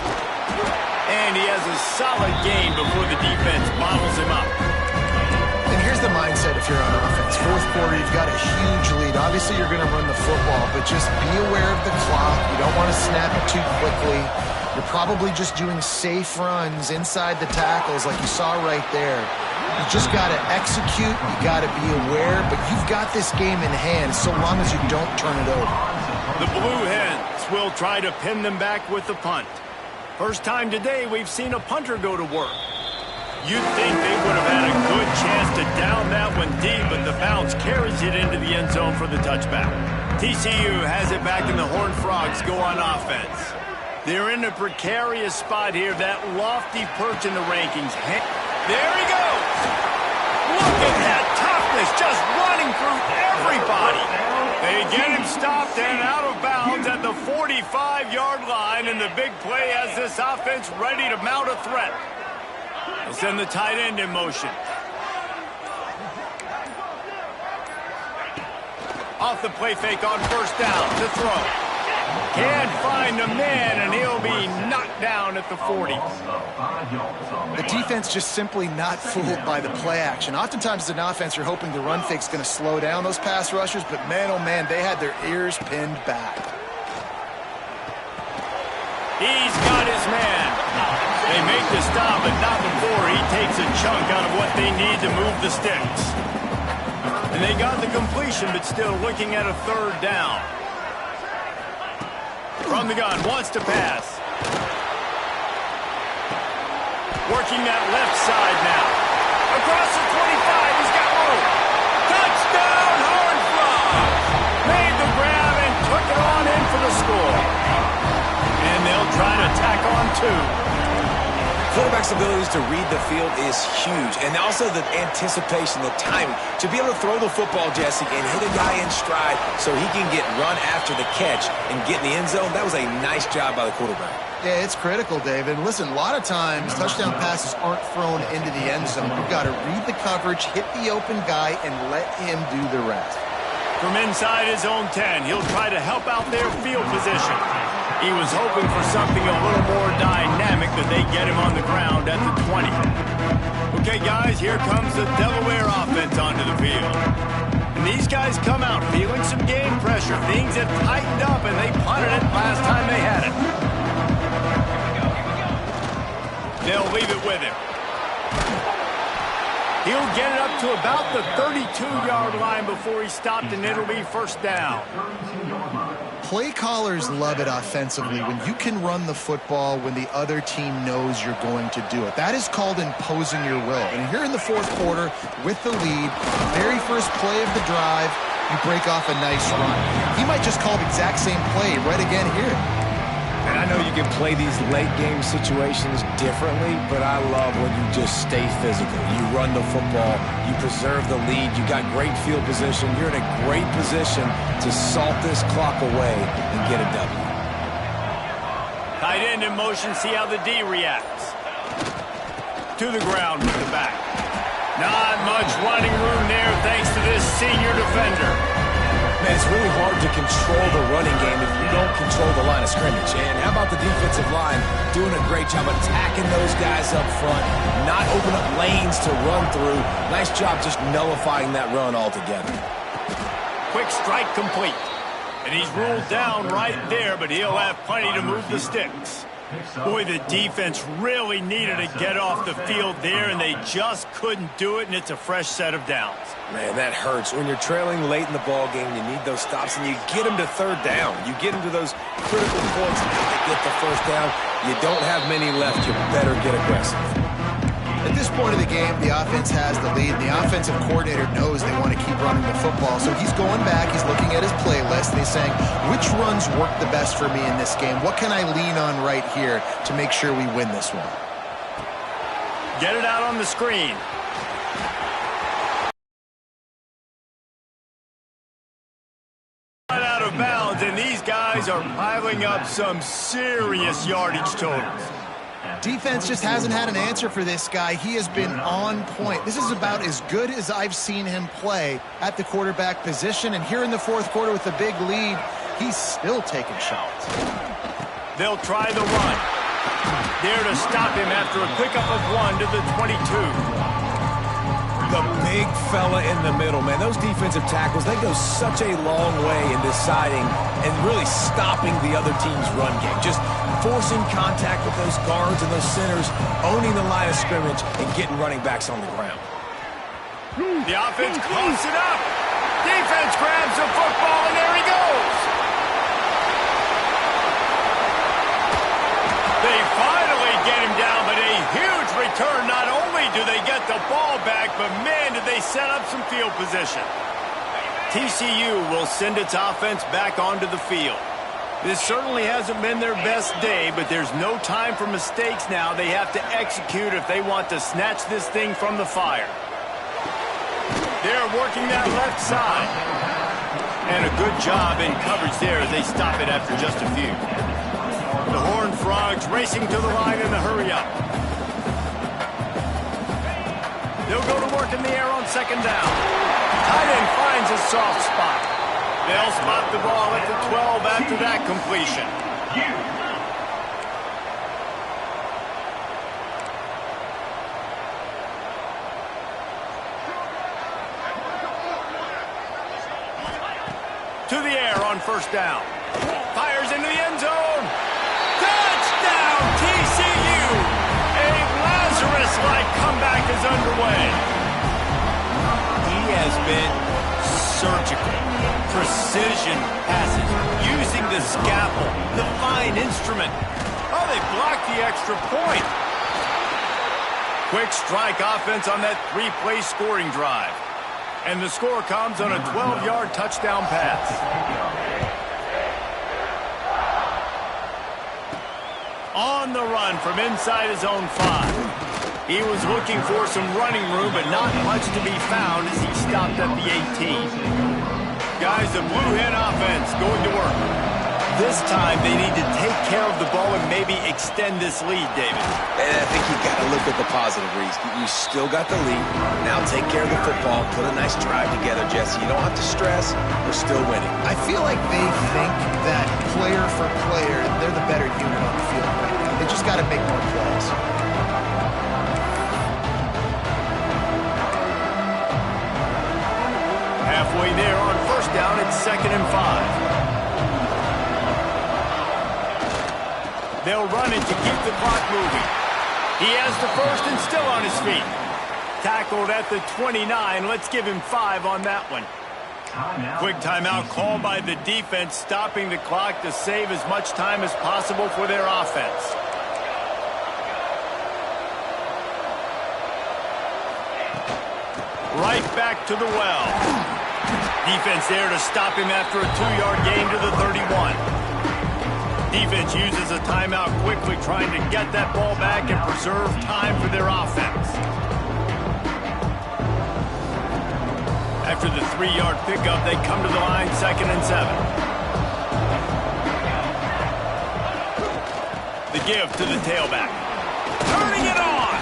Speaker 1: And he has a solid game before the defense bottles him up.
Speaker 3: And here's the mindset if you're on offense. 4th quarter, you've got a huge lead. Obviously, you're going to run the football, but just be aware of the clock. You don't want to snap it too quickly. You're probably just doing safe runs inside the tackles like you saw right there. You just got to execute. You got to be aware, but you've got this game in hand so long as you don't turn it over.
Speaker 1: The Blue Hens will try to pin them back with the punt. First time today we've seen a punter go to work. You'd think they would have had a good chance to down that one deep, but the bounce carries it into the end zone for the touchback. TCU has it back, and the Horned Frogs go on offense. They're in a precarious spot here, that lofty perch in the rankings. There he goes! Look at that toughness, just running through everybody. They get him stopped and out of bounds at the 45-yard line, and the big play has this offense ready to mount a threat. They send the tight end in motion. Off the play fake on 1st down to throw. Can't find a man, and he'll be knocked down at the 40.
Speaker 3: The defense just simply not fooled by the play action. Oftentimes as an offense, you're hoping the run fake's going to slow down those pass rushers, but man, oh man, they had their ears pinned back.
Speaker 1: He's got his man. They make the stop, but not before he takes a chunk out of what they need to move the sticks. And they got the completion, but still looking at a 3rd down. From the gun, wants to pass. Working that left side now. Across the 25, he's got room. Touchdown, Horned Frogs! Made the grab and took it on in for the score. And they'll try to tack on 2.
Speaker 2: quarterback's abilities to read the field is huge. And also the anticipation, the timing. To be able to throw the football, Jesse, and hit a guy in stride so he can get run after the catch and get in the end zone, that was a nice job by the quarterback.
Speaker 3: Yeah, it's critical, David. Listen, a lot of times touchdown passes aren't thrown into the end zone. You've got to read the coverage, hit the open guy, and let him do the rest.
Speaker 1: From inside his own 10, he'll try to help out their field position. He was hoping for something a little more dynamic, but they get him on the ground at the 20. Okay, guys, here comes the Delaware offense onto the field. And these guys come out feeling some game pressure. Things have tightened up, and they punted it last time they had it. They'll leave it with him. He'll get it up to about the 32-yard line before he stopped, and it'll be first down.
Speaker 3: Play callers love it offensively when you can run the football when the other team knows you're going to do it. That is called imposing your will. And here in the fourth quarter with the lead, very first play of the drive, you break off a nice run. He might just call the exact same play right again here.
Speaker 2: And I know you can play these late game situations differently, but I love when you just stay physical. You run the football, you preserve the lead, you got great field position. You're in a great position to salt this clock away and get a W.
Speaker 1: Tight end in motion, see how the D reacts. To the ground with the back. Not much running room there thanks to this senior defender.
Speaker 2: Man, it's really hard to control the running game if you don't control the line of scrimmage. And how about the defensive line doing a great job attacking those guys up front, not open up lanes to run through. Nice job just nullifying that run altogether.
Speaker 1: Quick strike complete. And he's ruled down right there, but he'll have plenty to move the sticks. Boy, the defense really needed to get off the field there, and they just couldn't do it, and it's a fresh set of downs.
Speaker 2: Man, that hurts. When you're trailing late in the ball game, you need those stops, and you get them to third down. You get them to those critical points to get the first down. You don't have many left. You better get aggressive.
Speaker 3: At this point of the game, the offense has the lead. The offensive coordinator knows they want to keep running the football. So he's going back, he's looking at his playlist, and he's saying, which runs work the best for me in this game? What can I lean on right here to make sure we win this one?
Speaker 1: Get it out on the screen. Out of bounds, and these guys are piling up some serious yardage totals.
Speaker 3: Defense just hasn't had an answer for this guy. He has been on point. This is about as good as I've seen him play at the quarterback position. And here in the fourth quarter with a big lead, he's still taking shots.
Speaker 1: They'll try the run. There to stop him after a pickup of 1 to the 22.
Speaker 2: The big fella in the middle, man. Those defensive tackles, they go such a long way in deciding and really stopping the other team's run game. Just forcing contact with those guards and those centers, owning the line of scrimmage, and getting running backs on the ground.
Speaker 1: The offense coughs it up. Defense grabs the football, and there he goes. They finally get him down, but a huge return. Not only do they get the ball back, but man, did they set up some field position. TCU will send its offense back onto the field. This certainly hasn't been their best day, but there's no time for mistakes now. They have to execute if they want to snatch this thing from the fire. They're working that left side. And a good job in coverage there as they stop it after just a few. The Horned Frogs racing to the line in the hurry-up. They'll go to work in the air on second down. Tight end finds a soft spot. They'll spot the ball at the 12 after that completion. To the air on first down. Fires into the end zone. Touchdown, TCU! A Lazarus-like comeback is underway. He has been surgical. Precision passes, using the scalpel, the fine instrument. Oh, they blocked the extra point. Quick strike offense on that three-play scoring drive. And the score comes on a 12-yard touchdown pass. On the run from inside his own 5. He was looking for some running room, but not much to be found as he stopped at the 18. Guys, the Blue Hen offense going to work. This time they need to take care of the ball and maybe extend this lead, David.
Speaker 2: And I think you got to look at the positive, Reese. You still got the lead. Now take care of the football. Put a nice drive together, Jesse. You don't have to stress. We're still winning.
Speaker 3: I feel like they think that player for player, they're the better unit on the field right now. They just got to make more plays.
Speaker 1: Halfway there on first down, it's 2nd and 5. They'll run it to keep the clock moving. He has the first and still on his feet. Tackled at the 29. Let's give him 5 on that one. Quick timeout called by the defense, stopping the clock to save as much time as possible for their offense. Right back to the well. Defense there to stop him after a 2-yard gain to the 31. Defense uses a timeout quickly, trying to get that ball back and preserve time for their offense. After the 3-yard pickup, they come to the line, 2nd and 7. The give to the tailback. Turning it on!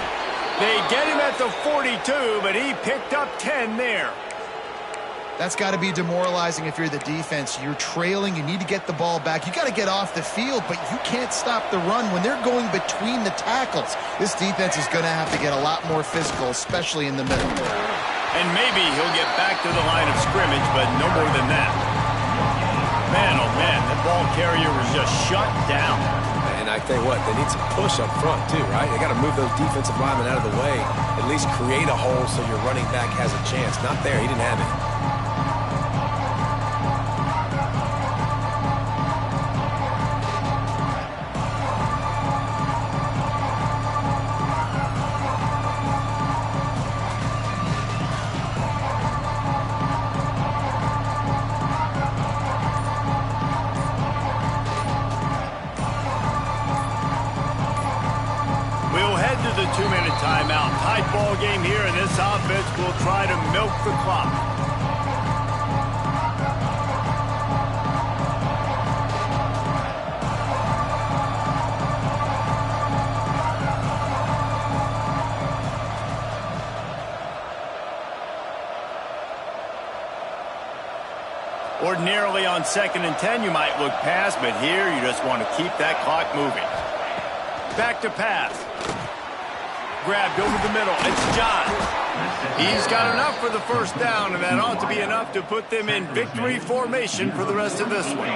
Speaker 1: They get him at the 42, but he picked up 10 there.
Speaker 3: That's got to be demoralizing if you're the defense. You're trailing. You need to get the ball back. You got to get off the field, but you can't stop the run when they're going between the tackles. This defense is going to have to get a lot more physical, especially in the middle.
Speaker 1: And maybe he'll get back to the line of scrimmage, but no more than that. Man, oh man, the ball carrier was just shut down.
Speaker 2: And I tell you what, they need some push up front too, right? They got to move those defensive linemen out of the way, at least create a hole so your running back has a chance. Not there, he didn't have it.
Speaker 1: Timeout. Tight ball game here, and this offense will try to milk the clock. Ordinarily on 2nd and 10, you might look past, but here you just want to keep that clock moving. Back to pass. Grabbed over the middle. It's John. He's got enough for the first down, and that ought to be enough to put them in victory formation for the rest of this one.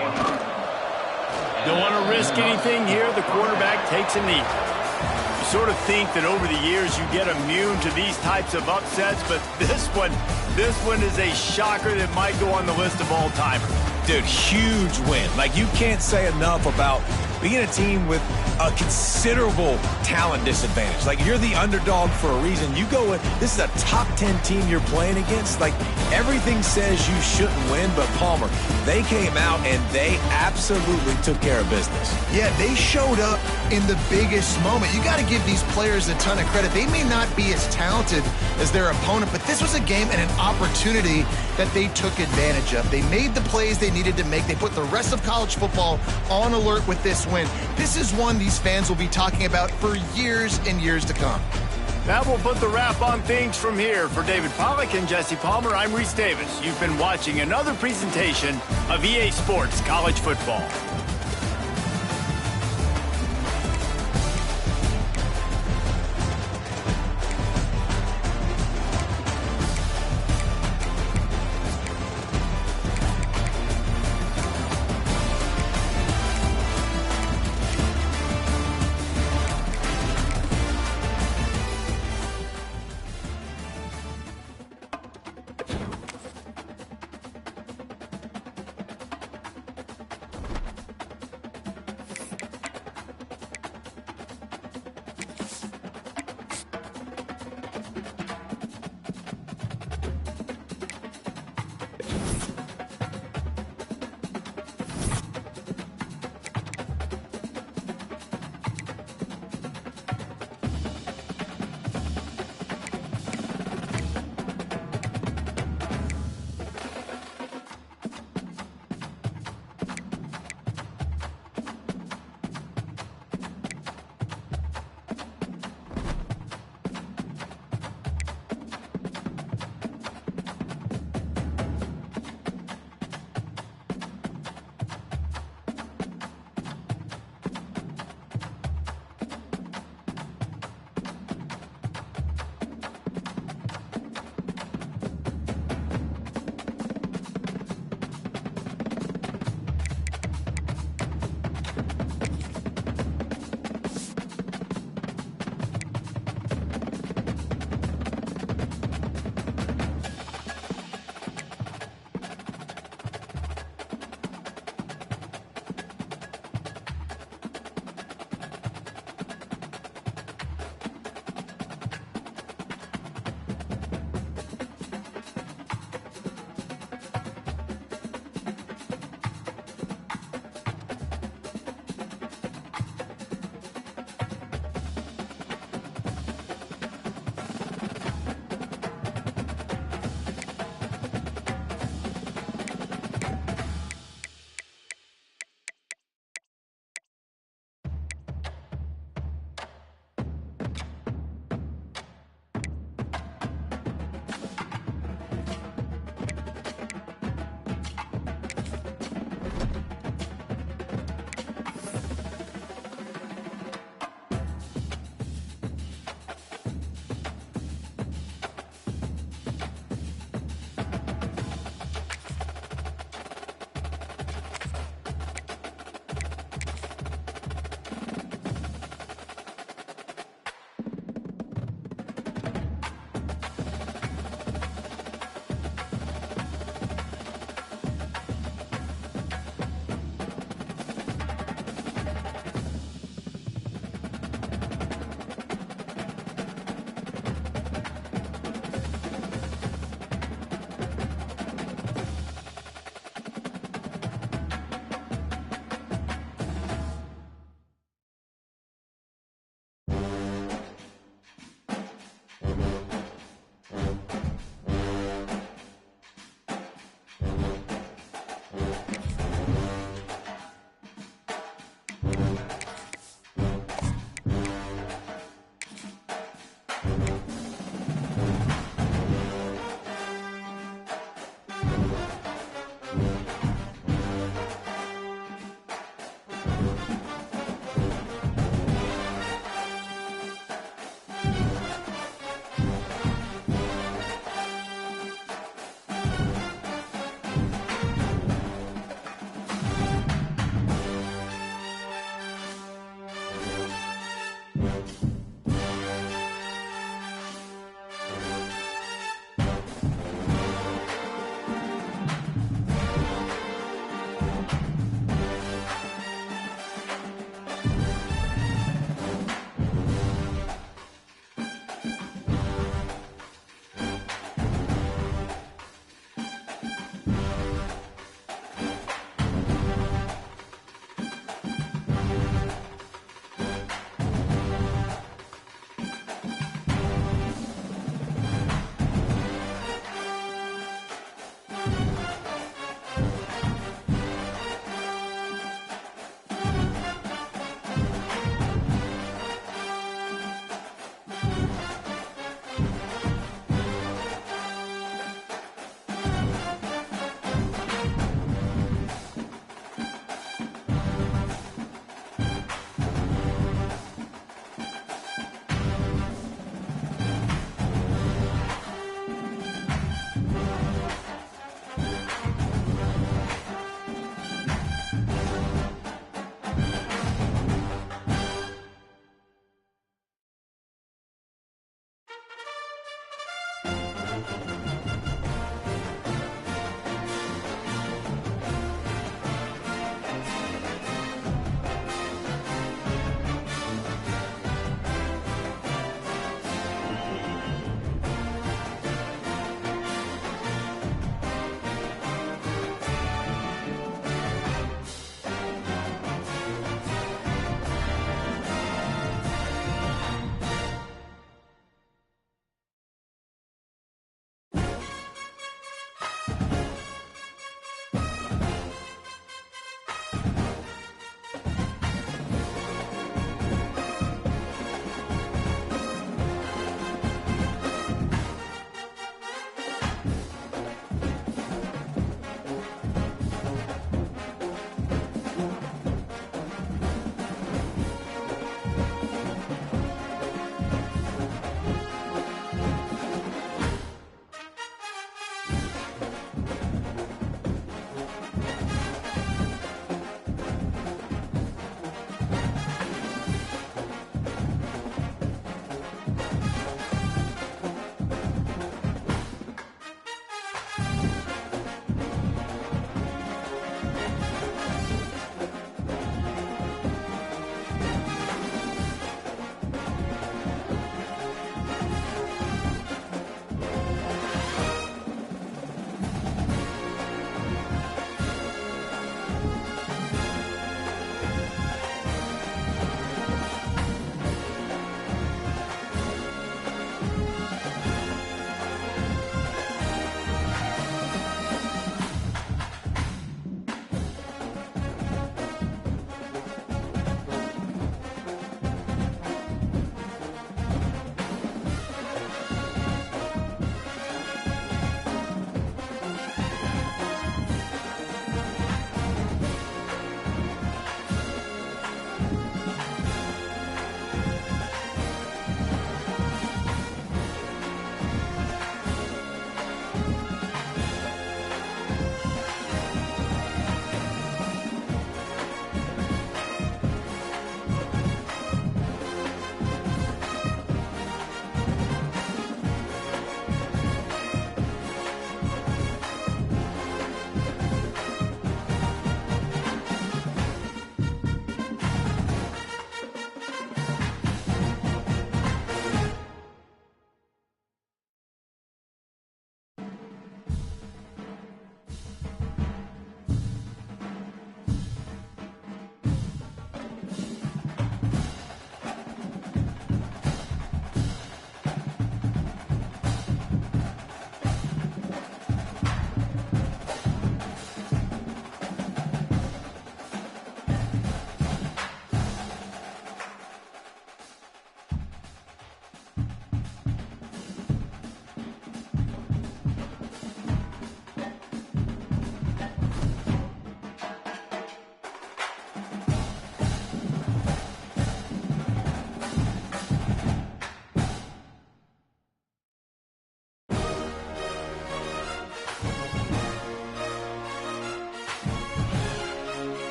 Speaker 1: Don't want to risk anything here. The quarterback takes a knee. You sort of think that over the years you get immune to these types of upsets, but this one is a shocker that might go on the list of all-timers.
Speaker 2: Dude, huge win. Like, you can't say enough about being a team with a considerable talent disadvantage. Like, you're the underdog for a reason. You go in, this is a top 10 team you're playing against. Like, everything says you shouldn't win, but Palmer, they came out and they absolutely took care of business.
Speaker 3: Yeah, they showed up in the biggest moment. You got to give these players a ton of credit. They may not be as talented as their opponent, but this was a game and an opportunity that they took advantage of. They made the plays they needed to make. They put the rest of college football on alert with this win. This is one these fans will be talking about for years and years to come.
Speaker 1: That will put the wrap on things from here. For David Pollack and Jesse Palmer, I'm Reese Davis. You've been watching another presentation of EA Sports College Football.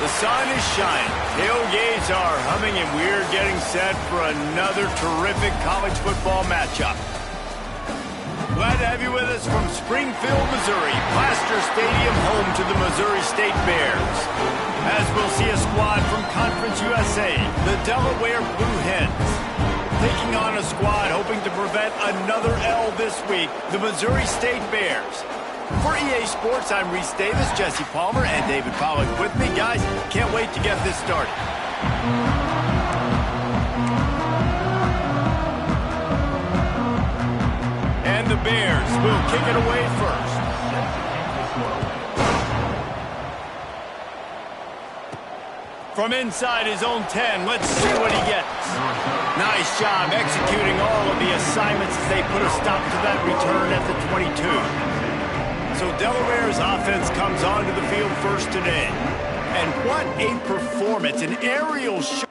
Speaker 1: The sun is shining, tailgates are humming, and we're getting set for another terrific college football matchup. Glad to have you with us from Springfield, Missouri, Plaster Stadium, home to the Missouri State Bears. As we'll see a squad from Conference USA, the Delaware Blue Hens, taking on a squad hoping to prevent another L this week, the Missouri State Bears. For EA Sports, I'm Reese Davis, Jesse Palmer, and David Pollack with me. Guys, can't wait to get this started. And the Bears will kick it away first. From inside his own 10, let's see what he gets. Nice job executing all of the assignments as they put a stop to that return at the 22. So Delaware's offense comes onto the field first today. And what a performance, an aerial shot.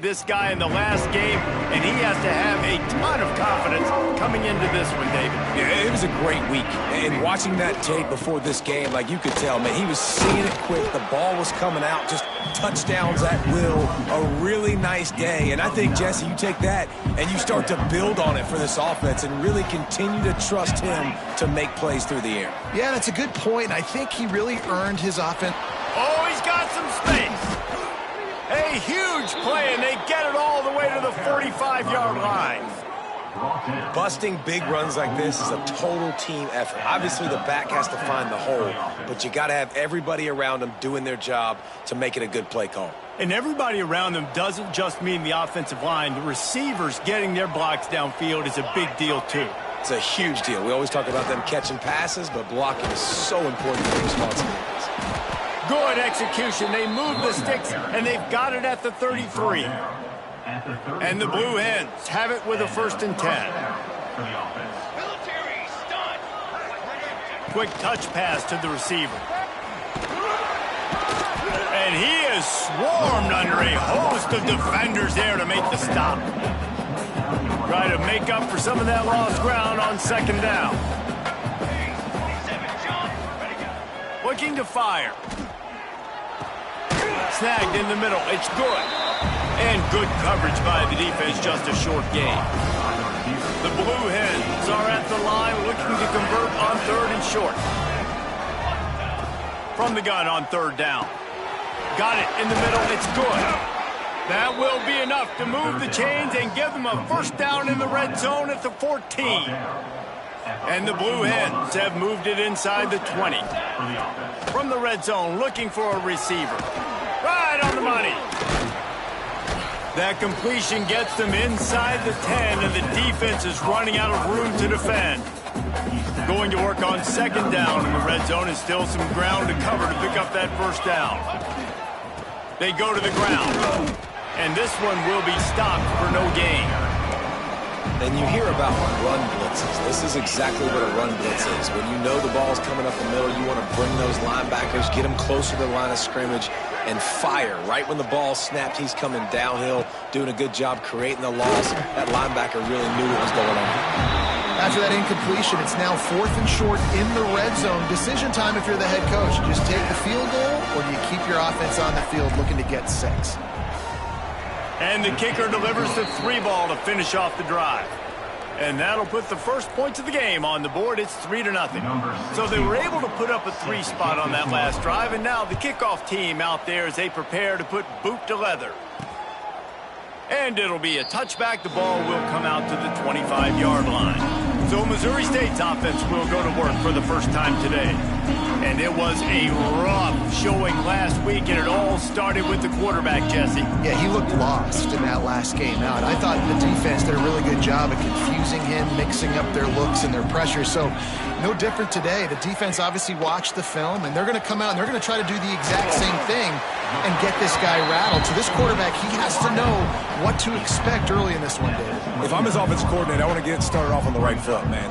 Speaker 1: this guy in the last game, and he has to have a ton of confidence coming into this one, David.
Speaker 2: Yeah, it was a great week. And watching that tape before this game, like you could tell, man, he was seeing it quick. The ball was coming out, just touchdowns at will. A really nice day. And I think, Jesse, you take that and you start to build on it for this offense and really continue to trust him to make plays through the air.
Speaker 3: Yeah, that's a good point. I think he really earned his offense.
Speaker 1: Oh, he's got some space. A huge play, and they get it all the way to the 45-yard line.
Speaker 2: Busting big runs like this is a total team effort. Obviously, the back has to find the hole, but you got to have everybody around them doing their job to make it a good play call.
Speaker 1: And everybody around them doesn't just mean the offensive line. The receivers getting their blocks downfield is a big deal, too.
Speaker 2: It's a huge deal. We always talk about them catching passes, but blocking is so important for responsibilities.
Speaker 1: Good execution. They move the sticks, and they've got it at the 33. And the Blue Hens have it with a 1st and 10. Quick touch pass to the receiver. And he is swarmed under a host of defenders there to make the stop. Try to make up for some of that lost ground on 2nd down. Looking to fire. Snagged in the middle. It's good. And good coverage by the defense, just a short gain. The Blue Hens are at the line looking to convert on 3rd and short. From the gun on 3rd down. Got it in the middle. It's good. That will be enough to move the chains and give them a 1st down in the red zone at the 14. And the Blue Hens have moved it inside the 20. From the red zone, looking for a receiver. Right on the money. That completion gets them inside the 10, and the defense is running out of room to defend. Going to work on 2nd down in the red zone, and still some ground to cover to pick up that 1st down. They go to the ground, and this one will be stopped for no gain.
Speaker 2: And you hear about run blitzes. This is exactly what a run blitz is. When you know the ball's coming up the middle, you want to bring those linebackers, get them closer to the line of scrimmage, and fire. Right when the ball snapped, he's coming downhill, doing a good job creating the loss. That linebacker really knew what was going on.
Speaker 3: After that incompletion, it's now 4th and short in the red zone. Decision time if you're the head coach. You just take the field goal, or do you keep your offense on the field looking to get 6?
Speaker 1: And the kicker delivers the 3 ball to finish off the drive. And that'll put the first points of the game on the board. It's 3-0. So they were able to put up a 3 spot on that last drive, and now the kickoff team out there as they prepare to put boot to leather. And it'll be a touchback. The ball will come out to the 25-yard line. So Missouri State's offense will go to work for the first time today. And it was a rough showing last week, and it all started with the quarterback, Jesse.
Speaker 3: Yeah, he looked lost in that last game out. I thought the defense did a really good job of confusing him, mixing up their looks and their pressure. So no different today. The defense obviously watched the film, and they're going to come out and they're going to try to do the exact same thing and get this guy rattled. So this quarterback, he has to know what to expect early in this one, David.
Speaker 2: If I'm his offensive coordinator, I want to get started off on the right foot, man.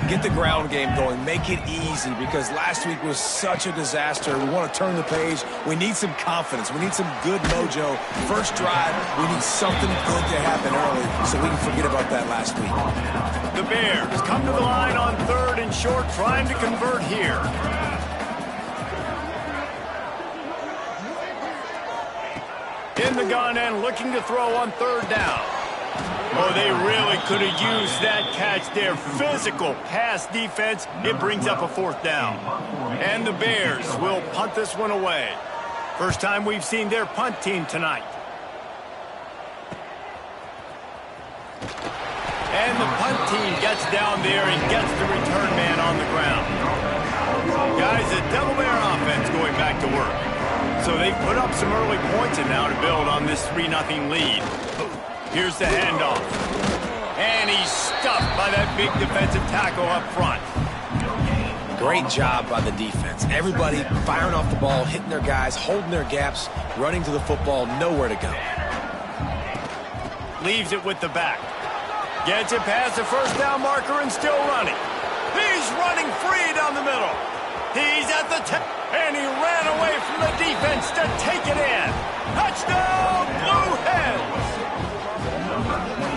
Speaker 2: Get the ground game going. Make it easy, because last week was such a disaster. We want to turn the page. We need some confidence. We need some good mojo. First drive, we need something good to happen early so we can forget about that last week.
Speaker 1: The Bears come to the line on 3rd and short, trying to convert here. In the gun and looking to throw on 3rd down. Oh, they really could have used that catch there. Physical pass defense. It brings up a 4th down. And the Bears will punt this one away. First time we've seen their punt team tonight. And the punt team gets down there and gets the return man on the ground. Guys, the Delaware offense going back to work. So they've put up some early points and now to build on this 3-0 lead. Here's the handoff. And he's stuffed by that big defensive tackle up front.
Speaker 2: Great job by the defense. Everybody firing off the ball, hitting their guys, holding their gaps, running to the football, nowhere to go.
Speaker 1: Leaves it with the back. Gets it past the 1st down marker and still running. He's running free down the middle. He's at the 10, and he ran away from the defense to take it in. Touchdown, Blue Hens!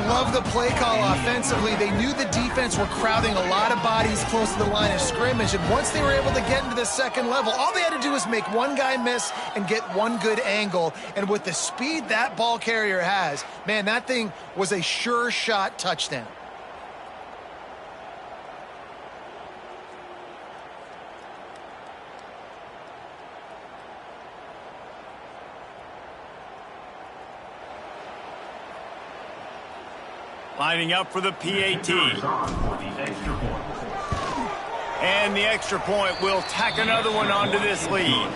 Speaker 3: Love the play call offensively. They knew the defense were crowding a lot of bodies close to the line of scrimmage, and once they were able to get into the second level, all they had to do was make one guy miss and get one good angle. And with the speed that ball carrier has, man, that thing was a sure shot touchdown.
Speaker 1: Lining up for the PAT. And the extra point will tack another one onto this lead.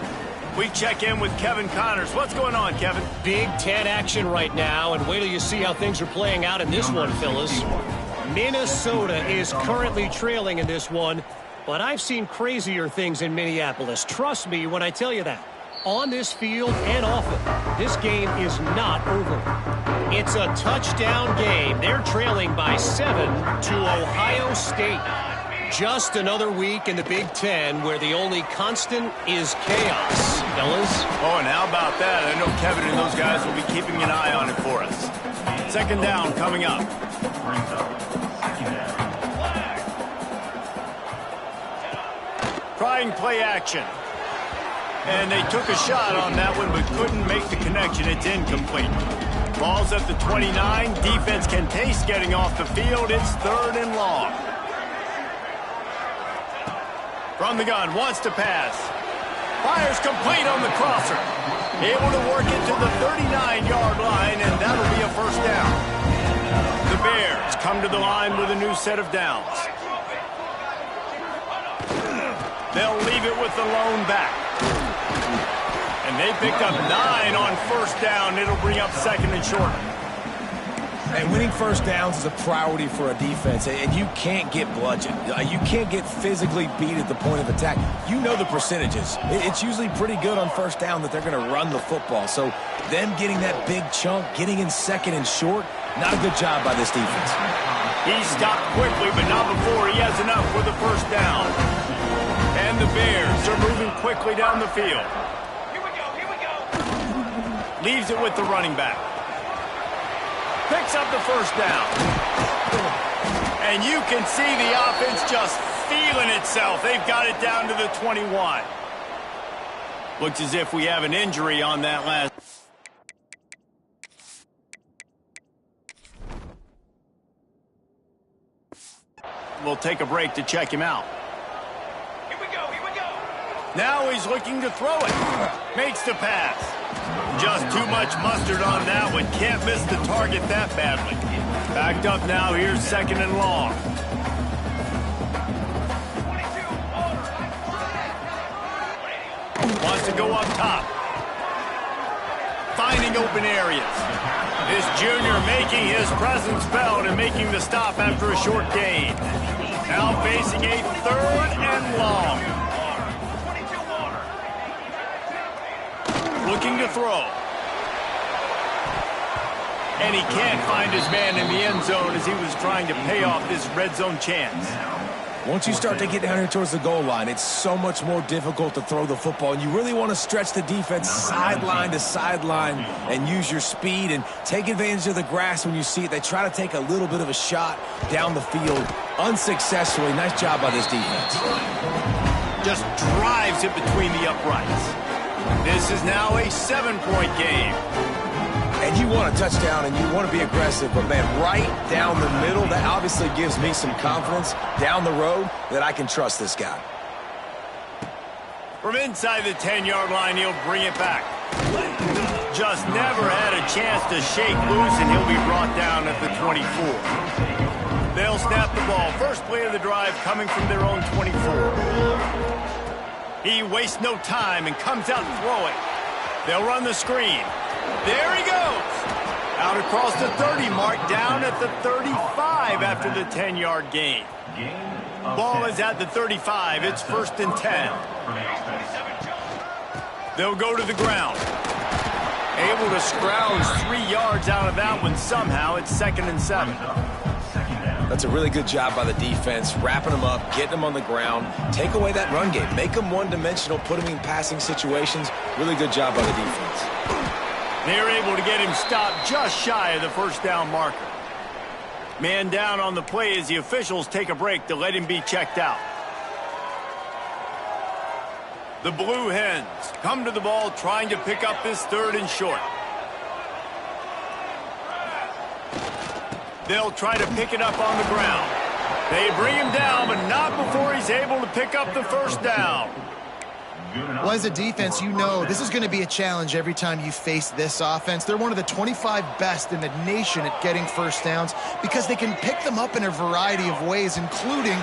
Speaker 1: We check in with Kevin Connors. What's going on, Kevin?
Speaker 4: Big Ten action right now, and wait till you see how things are playing out in this one, Phyllis. Minnesota is currently trailing in this one, but I've seen crazier things in Minneapolis. Trust me when I tell you that. On this field and off it, this game is not over. It's a touchdown game. They're trailing by 7 to Ohio State. Just another week in the Big Ten where the only constant is chaos, fellas.
Speaker 1: Oh, and how about that? I know Kevin and those guys will be keeping an eye on it for us. Second down coming up. Trying play action. And they took a shot on that one but couldn't make the connection. It's incomplete. Ball's at the 29. Defense can taste getting off the field. It's 3rd and long. From the gun, wants to pass. Fires complete on the crosser. Able to work it to the 39-yard line, and that'll be a first down. The Bears come to the line with a new set of downs. They'll leave it with the lone back. And they picked up 9 on first down. It'll bring up 2nd and short.
Speaker 2: And winning first downs is a priority for a defense, and you can't get bludgeoned. You can't get physically beat at the point of attack. You know the percentages. It's usually pretty good on first down that they're going to run the football. So them getting that big chunk, getting in 2nd and short, not a good job by this defense.
Speaker 1: He stopped quickly, but not before he has enough for the first down. And the Bears are moving quickly down the field. Leaves it with the running back. Picks up the first down. And you can see the offense just feeling itself. They've got it down to the 21. Looks as if we have an injury on that last. We'll take a break to check him out. Here we go. Now he's looking to throw it. Makes the pass. Just too much mustard on that one. Can't miss the target that badly. Backed up now. Here's 2nd and long. Wants to go up top. Finding open areas. This junior making his presence felt and making the stop after a short gain. Now facing a 3rd and long. Looking to throw. And he can't find his man in the end zone as he was trying to pay off this red zone chance.
Speaker 2: Once you start to get down here towards the goal line, it's so much more difficult to throw the football. And you really want to stretch the defense sideline to sideline and use your speed and take advantage of the grass when you see it. They try to take a little bit of a shot down the field unsuccessfully. Nice job by this defense.
Speaker 1: Just drives it between the uprights. This is now a 7-point game.
Speaker 2: And you want a touchdown and you want to be aggressive, but man, right down the middle, that obviously gives me some confidence down the road that I can trust this guy.
Speaker 1: From inside the 10-yard line, he'll bring it back. Just never had a chance to shake loose, and he'll be brought down at the 24. They'll snap the ball. First play of the drive coming from their own 24. He wastes no time and comes out throwing. They'll run the screen. There he goes. Out across the 30 mark, down at the 35 after the 10-yard gain. Ball is at the 35. It's 1st and 10. They'll go to the ground. Able to scrounge 3 yards out of that one somehow. It's 2nd and 7.
Speaker 2: Now That's a really good job by the defense, wrapping them up, getting them on the ground, take away that run game, make them one-dimensional, put them in passing situations. Really good job by the defense.
Speaker 1: They're able to get him stopped just shy of the first down marker. Man down on the play as the officials take a break to let him be checked out. The Blue Hens come to the ball trying to pick up this 3rd and short. They'll try to pick it up on the ground. They bring him down, but not before he's able to pick up the first down.
Speaker 3: Well, as a defense, you know this is going to be a challenge every time you face this offense. They're one of the 25 best in the nation at getting first downs because they can pick them up in a variety of ways, including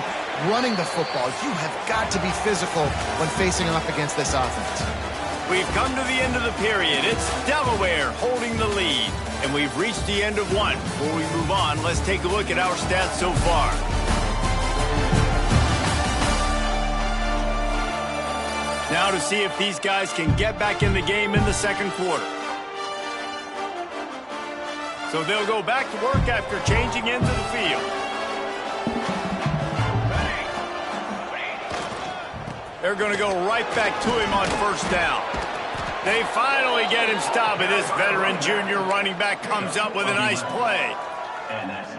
Speaker 3: running the football. You have got to be physical when facing off against this offense.
Speaker 1: We've come to the end of the period. It's Delaware holding the lead, and we've reached the end of one. Before we move on, let's take a look at our stats so far. Now to see if these guys can get back in the game in the second quarter. So they'll go back to work after changing into the field. They're going to go right back to him on first down. They finally get him stopped, and this veteran junior running back comes up with a nice play.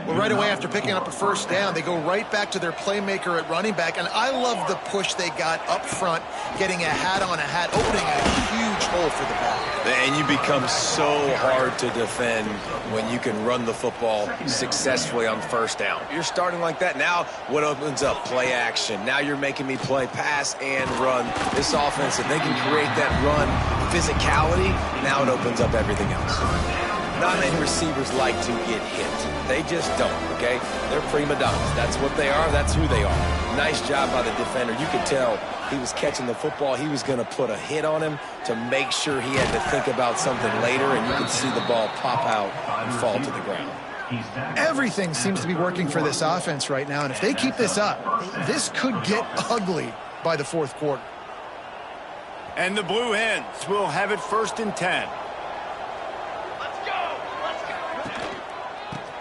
Speaker 3: Well, right away after picking up a first down, they go right back to their playmaker at running back, and I love the push they got up front, getting a hat on a hat, opening a huge hole for the back.
Speaker 2: And you become so hard to defend when you can run the football successfully on first down. You're starting like that. Now what opens up? Play action. Now you're making me play pass and run. This offense, if they can create that run physicality, now it opens up everything else. Not many receivers like to get hit. They just don't, okay? They're prima donnas. That's what they are. That's who they are. Nice job by the defender. You could tell he was catching the football. He was going to put a hit on him to make sure he had to think about something later, and you could see the ball pop out and fall to the ground.
Speaker 3: Everything seems to be working for this offense right now, and if they keep this up, this could get ugly by the fourth quarter.
Speaker 1: And the Blue Hens will have it 1st and 10.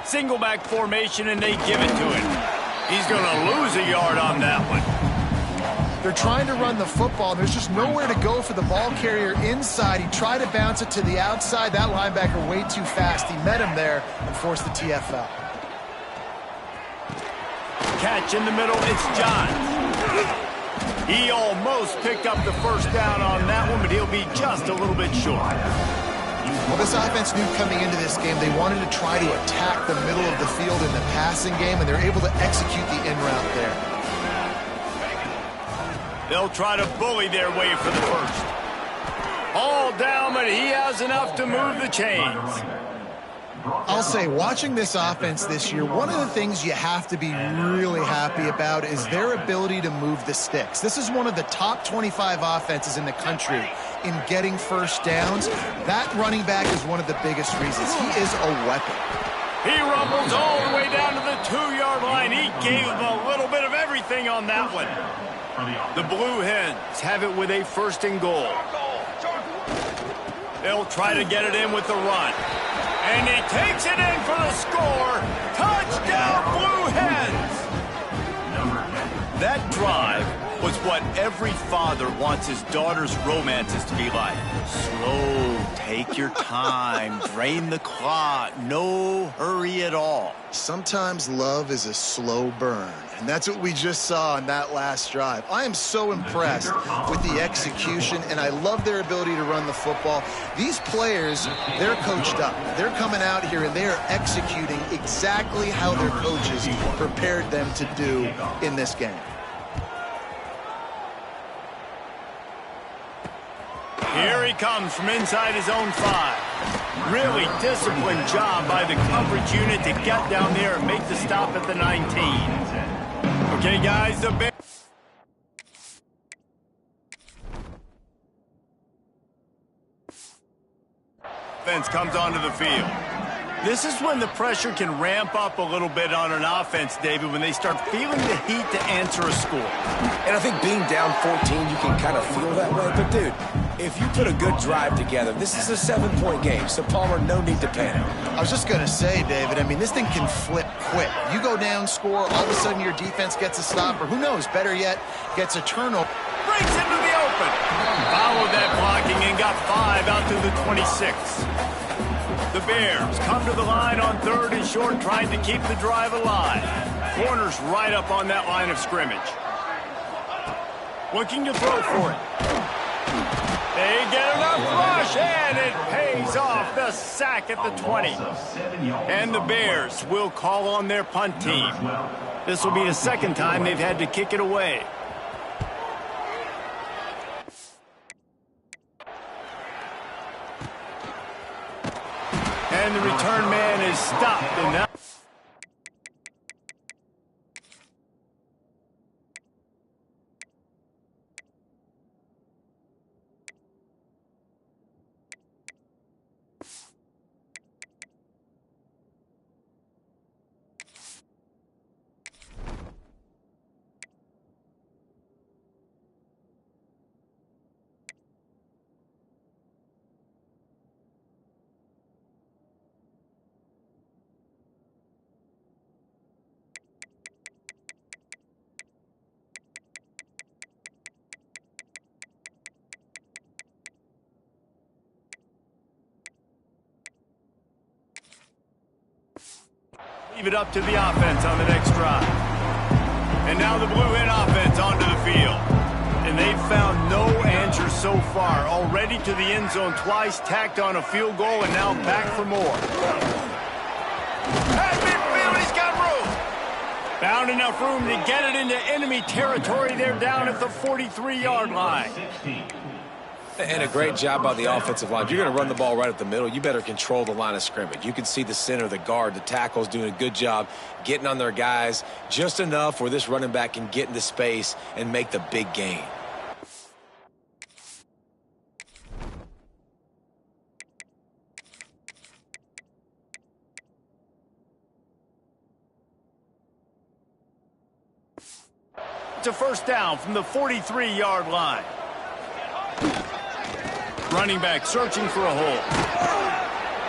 Speaker 1: Single back formation, and they give it to him. He's going to lose a yard on that one.
Speaker 3: They're trying to run the football. There's just nowhere to go for the ball carrier inside. He tried to bounce it to the outside. That linebacker way too fast. He met him there and forced the TFL.
Speaker 1: Catch in the middle. It's John. He almost picked up the first down on that one, but he'll be just a little bit short.
Speaker 3: Well, this offense knew coming into this game they wanted to try to attack the middle of the field in the passing game, and they're able to execute the in route there.
Speaker 1: They'll try to bully their way for the first. All down, but he has enough to move the chains.
Speaker 3: I'll say, watching this offense this year, one of the things you have to be really happy about is their ability to move the sticks. This is one of the top 25 offenses in the country in getting first downs. That running back is one of the biggest reasons. He is a weapon.
Speaker 1: He rumbles all the way down to the 2-yard line. He gave him a little bit of everything on that one. The Blue Hens have it with a 1st and goal. They'll try to get it in with the run. And he takes it in for the score. Touchdown, Blue Hens! That drive was what every father wants his daughter's romances to be like. Slow, take your time, drain the clock, no hurry at all.
Speaker 3: Sometimes love is a slow burn, and that's what we just saw on that last drive. I am so impressed with the execution, and I love their ability to run the football. These players, they're coached up. They're coming out here, and they are executing exactly how their coaches prepared them to do in this game.
Speaker 1: Here he comes from inside his own 5. Really disciplined job by the coverage unit to get down there and make the stop at the 19. Okay, guys, the big offense comes onto the field. This is when the pressure can ramp up a little bit on an offense, David, when they start feeling the heat to answer a score.
Speaker 2: And I think being down 14, you can kind of feel that way. But, dude, If you put a good drive together, this is a 7-point game, so Palmer, no need to panic.
Speaker 3: I was just going to say, David, I mean, this thing can flip quick. You go down, score, all of a sudden your defense gets a stop, or who knows, better yet, gets a turnover.
Speaker 1: Breaks into the open. Followed that blocking and got 5 out to the 26. The Bears come to the line on 3rd and short, trying to keep the drive alive. Corners right up on that line of scrimmage. Looking to throw for it. They get enough rush, and it pays off. The sack at the 20. And the Bears will call on their punt team. This will be the second time they've had to kick it away. And the return man is stopped. And now leave it up to the offense on the next drive. And now the Blue Hen offense onto the field. And they've found no answer so far. Already to the end zone twice, tacked on a field goal, and now back for more. At midfield, he's got room. Found enough room to get it into enemy territory. They're down at the 43-yard line.
Speaker 2: And a great job by the offensive line. If you're going to run the ball right up the middle, you better control the line of scrimmage. You can see the center, the guard, the tackles doing a good job getting on their guys just enough where this running back can get into space and make the big gain.
Speaker 1: It's a first down from the 43-yard line. Running back searching for a hole.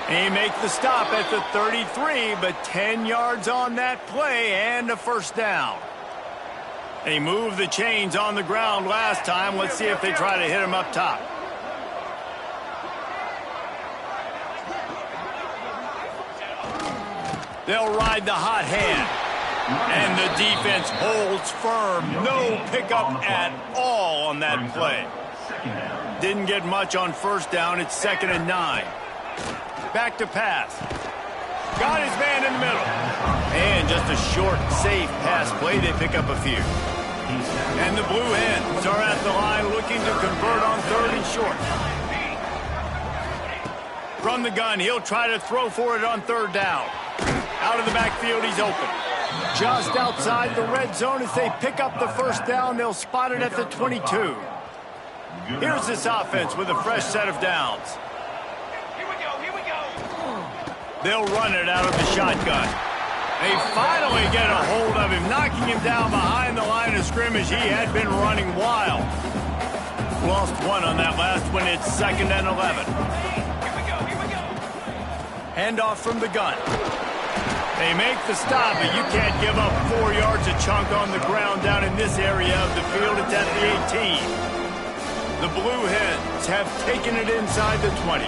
Speaker 1: He makes the stop at the 33, but 10 yards on that play and a first down. They moved the chains on the ground last time. Let's see if they try to hit him up top. They'll ride the hot hand. And the defense holds firm. No pickup at all on that play. Didn't get much on first down. It's 2nd and 9. Back to pass. Got his man in the middle. And just a short, safe pass play. They pick up a few. And the Blue Hens are at the line looking to convert on 3rd and short. From the gun, he'll try to throw for it on 3rd down. Out of the backfield, he's open. Just outside the red zone as they pick up the first down. They'll spot it at the 22. Here's this offense with a fresh set of downs.
Speaker 5: Here we go.
Speaker 1: They'll run it out of the shotgun. They finally get a hold of him, knocking him down behind the line of scrimmage. He had been running wild. Lost one on that last one. It's 2nd and 11.
Speaker 5: Here we go.
Speaker 1: Handoff from the gun. They make the stop, but you can't give up 4 yards a chunk on the ground down in this area of the field. It's at the 18. The Blue Hens have taken it inside the 20.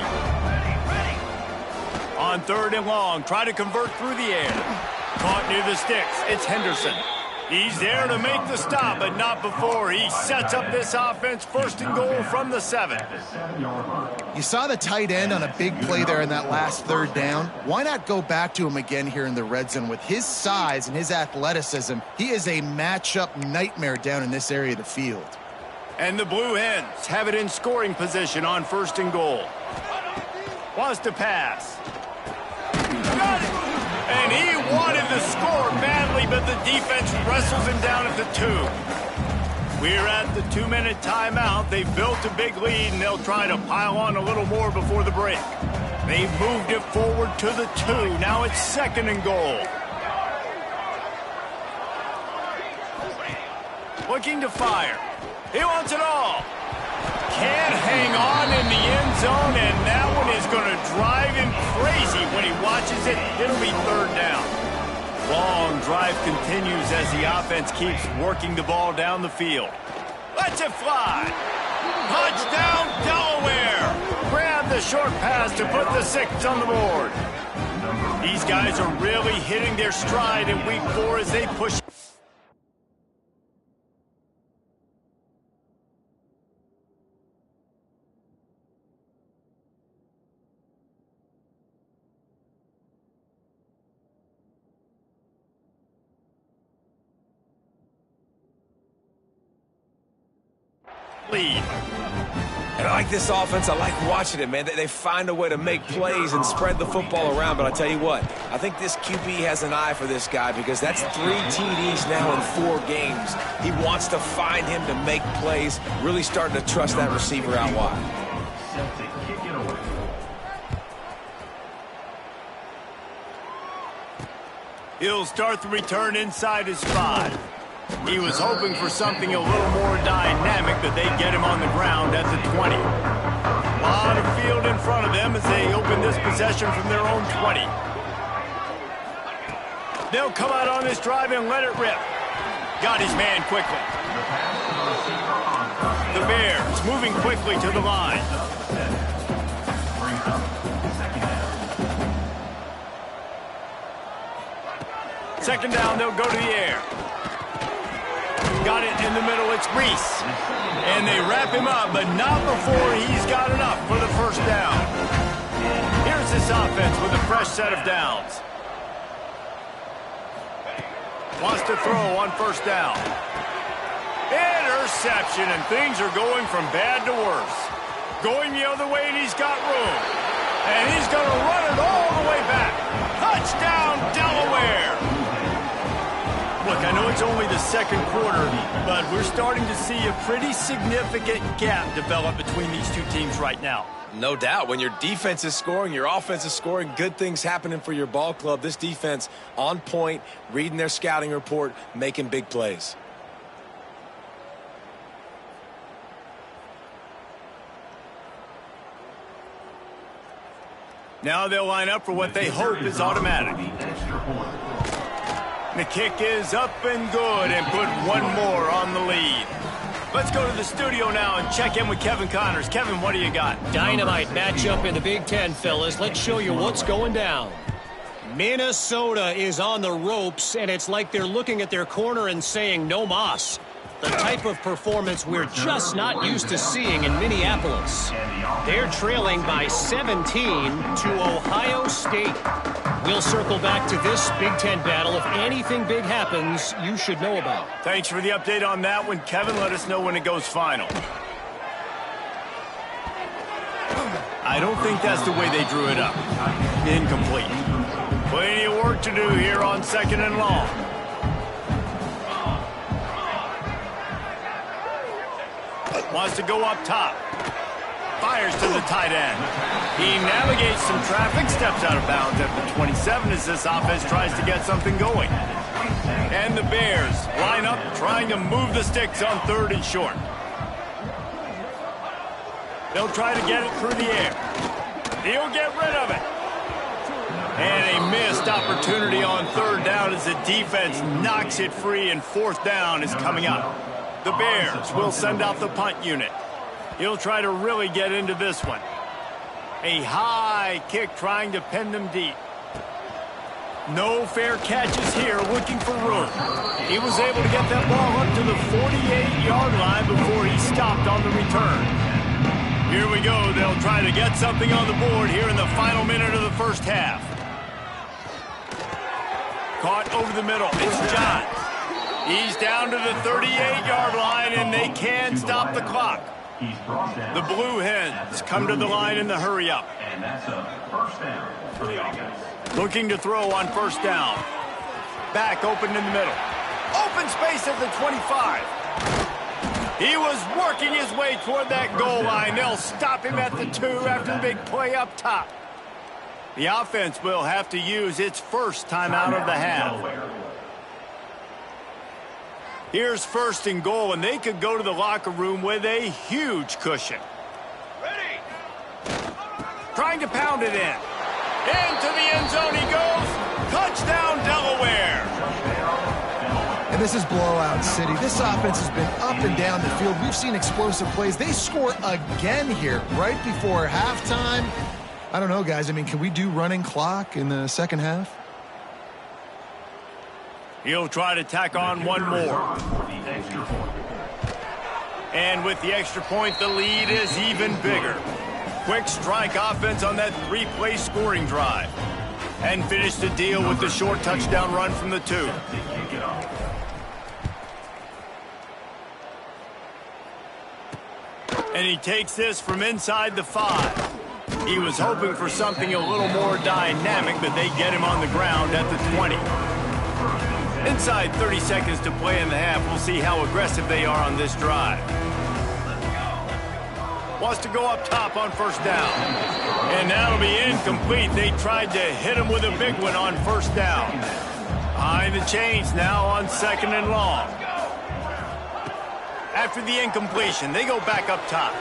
Speaker 1: On 3rd and long, try to convert through the air. Caught near the sticks. It's Henderson. He's there to make the stop, but not before. He sets up this offense 1st and goal from the 7.
Speaker 3: You saw the tight end on a big play there in that last 3rd down. Why not go back to him again here in the red zone? With his size and his athleticism, he is a matchup nightmare down in this area of the field.
Speaker 1: And the Blue Hens have it in scoring position on 1st and goal. Wants to pass. Got it! And he wanted to score badly, but the defense wrestles him down at the 2. We're at the 2-minute timeout. They've built a big lead, and they'll try to pile on a little more before the break. They've moved it forward to the 2. Now it's 2nd and goal. Looking to fire. He wants it all. can't hang on in the end zone, and that one is going to drive him crazy when he watches it. It'll be third down. Long drive continues as the offense keeps working the ball down the field. Let's it fly. Touchdown, Delaware. Grab the short pass to put the 6 on the board. These guys are really hitting their stride in week 4 as they push. Lead.
Speaker 2: And I like this offense. I like watching it, man. They find a way to make plays and spread the football around. But I tell you what, I think this QB has an eye for this guy because that's 3 TDs now in 4 games. He wants to find him to make plays, really starting to trust that receiver out wide.
Speaker 1: He'll start the return inside his 5. He was hoping for something a little more dynamic, but they get him on the ground at the 20. A lot of field in front of them as they open this possession from their own 20. They'll come out on this drive and let it rip. Got his man quickly. The Bears moving quickly to the line. Second down, they'll go to the air. Got it in the middle, it's Reese. And they wrap him up, but not before he's got enough for the first down. Here's this offense with a fresh set of downs. Wants to throw on first down. Interception, and things are going from bad to worse. Going the other way, and he's got room. And he's going to run it all the way back. Touchdown, Delaware! Look, I know it's only the second quarter, but we're starting to see a pretty significant gap develop between these two teams right now.
Speaker 2: No doubt. When your defense is scoring, your offense is scoring, good things happening for your ball club. This defense on point, reading their scouting report, making big plays.
Speaker 1: Now they'll line up for what they hope is automatic. The kick is up and good and put one more on the lead. Let's go to the studio now and check in with Kevin Connors. Kevin, what do you got?
Speaker 4: Dynamite matchup in the Big Ten, fellas. Let's show you what's going down. Minnesota is on the ropes, and it's like they're looking at their corner and saying, no mas. The type of performance we're just not used to seeing in Minneapolis. They're trailing by 17 to Ohio State. We'll circle back to this Big Ten battle. If anything big happens, you should know about.
Speaker 1: Thanks for the update on that one, Kevin. Let us know when it goes final. I don't think that's the way they drew it up. Incomplete. Plenty of work to do here on second and long. Wants to go up top. Fires to the tight end. He navigates some traffic, steps out of bounds at the 27 as this offense tries to get something going. And the Bears line up trying to move the sticks on third and short. They'll try to get it through the air. He'll get rid of it. And a missed opportunity on third down as the defense knocks it free, and fourth down is coming up. The Bears will send out the punt unit. He'll try to really get into this one. A high kick trying to pin them deep. No fair catches here, looking for room. He was able to get that ball up to the 48-yard line before he stopped on the return. Here we go. They'll try to get something on the board here in the final minute of the first half. Caught over the middle. It's Johns. He's down to the 38-yard line, and they can stop the clock. The Blue Hens come to the line in the hurry-up.
Speaker 6: And that's a first down for the offense.
Speaker 1: Looking to throw on first down. Back open in the middle. Open space at the 25. He was working his way toward that goal line. They'll stop him at the 2 after the big play up top. The offense will have to use its first timeout of the half. Here's first and goal, and they could go to the locker room with a huge cushion.
Speaker 5: Ready!
Speaker 1: Trying to pound it in. Into the end zone he goes. Touchdown, Delaware.
Speaker 3: And this is blowout city. This offense has been up and down the field. We've seen explosive plays. They score again here right before halftime. I don't know, guys. I mean, can we do running clock in the second half?
Speaker 1: He'll try to tack on one more. And with the extra point, the lead is even bigger. Quick strike offense on that three-play scoring drive. And finish the deal with the short touchdown run from the 2. And he takes this from inside the 5. He was hoping for something a little more dynamic, but they get him on the ground at the 20. Inside 30 seconds to play in the half. We'll see how aggressive they are on this drive. Wants to go up top on first down. And that'll be incomplete. They tried to hit him with a big one on first down. Behind the chains now on second and long. After the incompletion, they go back up top.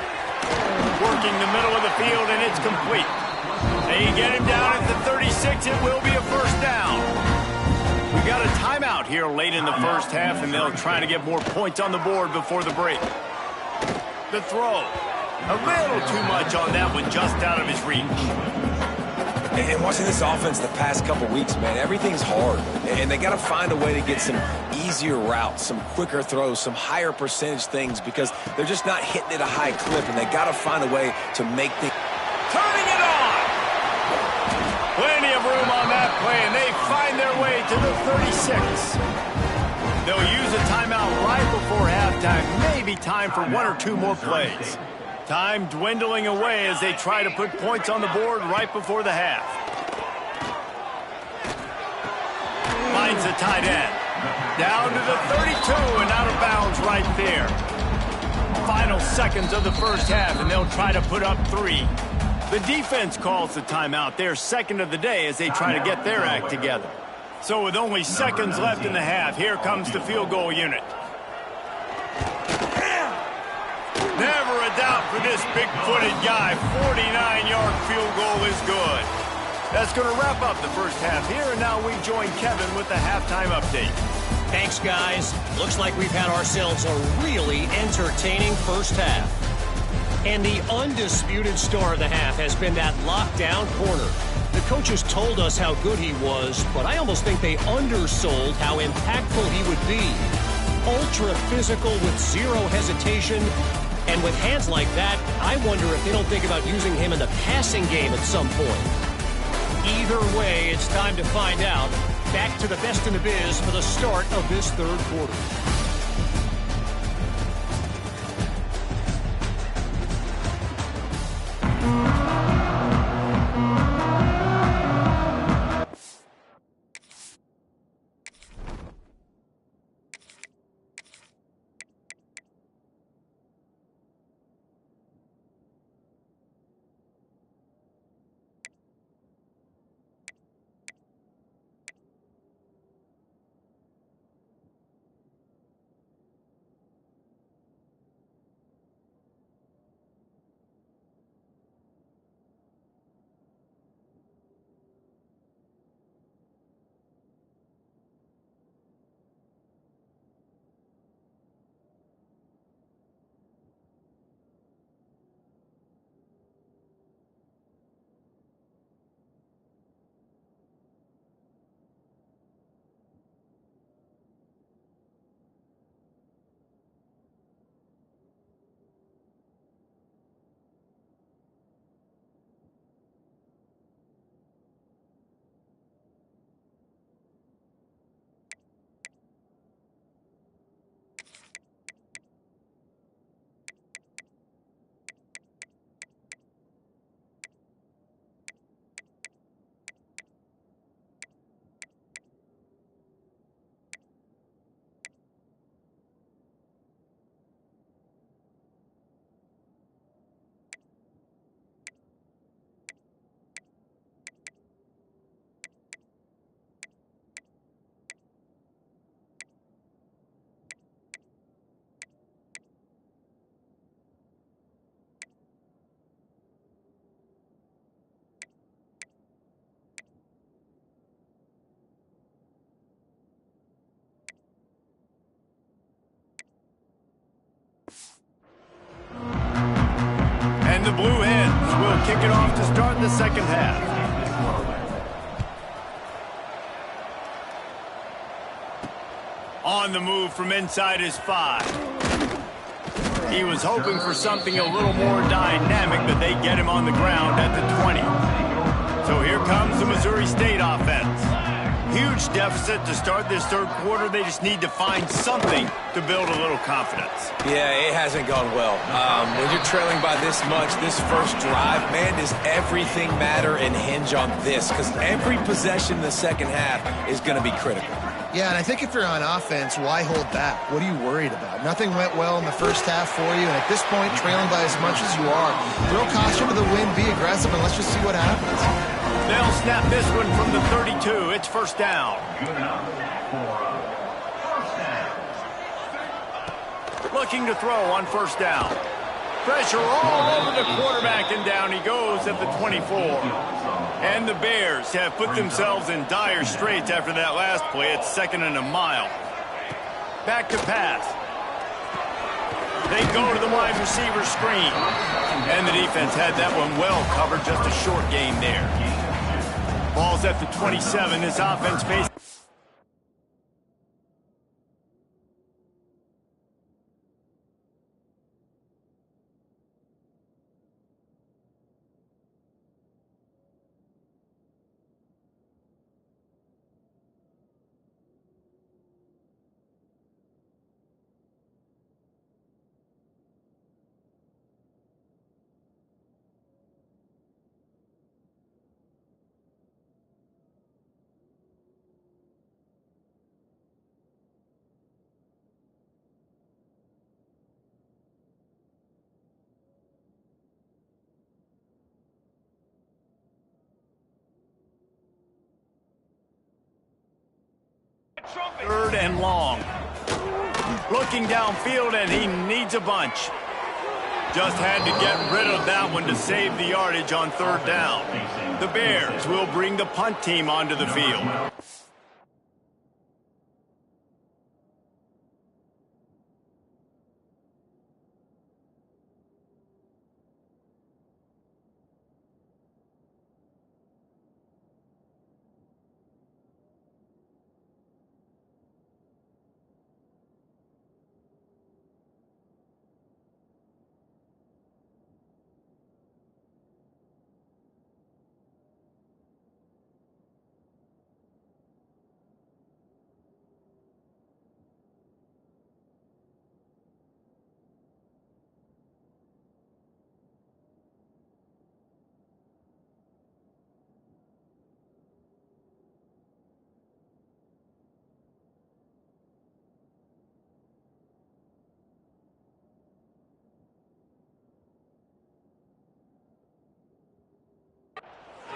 Speaker 1: Working the middle of the field, and it's complete. They get him down at the 36. It will be a first down. We got a timeout here late in the first half, and they'll try to get more points on the board before the break. The throw. A little too much on that one, just out of his reach.
Speaker 2: And watching this offense the past couple weeks, man, everything's hard. And they got to find a way to get some easier routes, some quicker throws, some higher percentage things because they're just not hitting at a high clip, and they got to find a way to make things.
Speaker 1: Turning it on! Plenty of room on that play, and they find their way to the 36. They'll use a timeout right before halftime. Maybe time for one or two more plays. Time dwindling away as they try to put points on the board right before the half. Finds the tight end. Down to the 32 and out of bounds right there. Final seconds of the first half, and they'll try to put up 3. The defense calls the timeout, their second of the day, as they try to get their act together. So with only seconds left in the half, here comes the field goal unit. Never a doubt for this big-footed guy. 49-yard field goal is good. That's going to wrap up the first half here, and now we join Kevin with the halftime update.
Speaker 4: Thanks, guys. Looks like we've had ourselves a really entertaining first half. And the undisputed star of the half has been that lockdown corner. The coaches told us how good he was, but I almost think they undersold how impactful he would be. Ultra physical with zero hesitation. And with hands like that, I wonder if they don't think about using him in the passing game at some point. Either way, it's time to find out. Back to the best in the biz for the start of this third quarter.
Speaker 1: And the Blue Hens will kick it off to start the second half. On the move from inside his 5. He was hoping for something a little more dynamic, but they get him on the ground at the 20. So here comes the Missouri State offense. Huge deficit to start this third quarter. They just need to find something to build a little confidence.
Speaker 2: Yeah, it hasn't gone well. When you're trailing by this much, this first drive, man, does everything matter and hinge on this? Because every possession in the second half is going to be critical.
Speaker 3: Yeah, and I think if you're on offense, why hold back? What are you worried about? Nothing went well in the first half for you, and at this point, trailing by as much as you are, throw caution to the wind, be aggressive, and let's just see what happens.
Speaker 1: They'll snap this one from the 32. It's first down.
Speaker 6: Good enough for first down.
Speaker 1: Looking to throw on first down. Pressure all over the quarterback, and down he goes at the 24. And the Bears have put themselves in dire straits after that last play. It's 2nd and a mile. Back to pass. They go to the wide receiver screen. And the defense had that one well covered. Just a short gain there. Ball's at the 27. This offense faces. Third and long. Looking downfield, and he needs a bunch. Just had to get rid of that one to save the yardage on third down. The Bears will bring the punt team onto the field.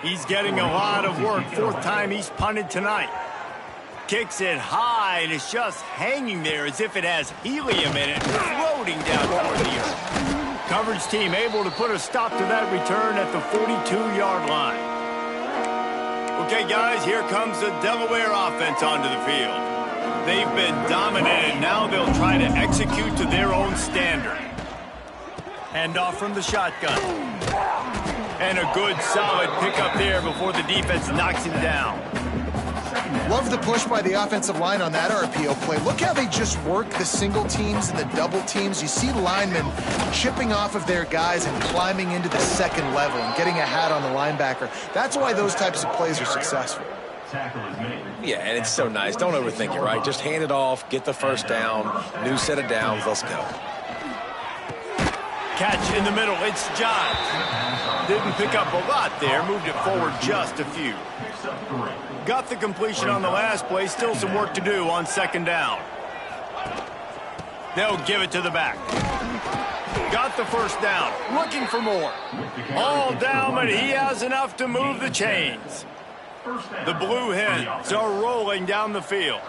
Speaker 1: He's getting a lot of work. 4th time he's punted tonight. Kicks it high, and it's just hanging there as if it has helium in it, floating down toward the earth. Coverage team able to put a stop to that return at the 42-yard line. Okay, guys, here comes the Delaware offense onto the field. They've been dominated. Now they'll try to execute to their own standard. Handoff from the shotgun. And a good, solid pickup there before the defense knocks him down.
Speaker 3: Love the push by the offensive line on that RPO play. Look how they just work the single teams and the double teams. You see linemen chipping off of their guys and climbing into the second level and getting a hat on the linebacker. That's why those types of plays are successful.
Speaker 2: Yeah, and it's so nice. Don't overthink it, right? Just hand it off, get the first down, new set of downs, let's go.
Speaker 1: Catch in the middle, it's John. Didn't pick up a lot there, moved it forward just a few. Got the completion on the last play, still some work to do on second down. They'll give it to the back. Got the first down, looking for more. All down, but he has enough to move the chains. The Blue Hens are rolling down the field.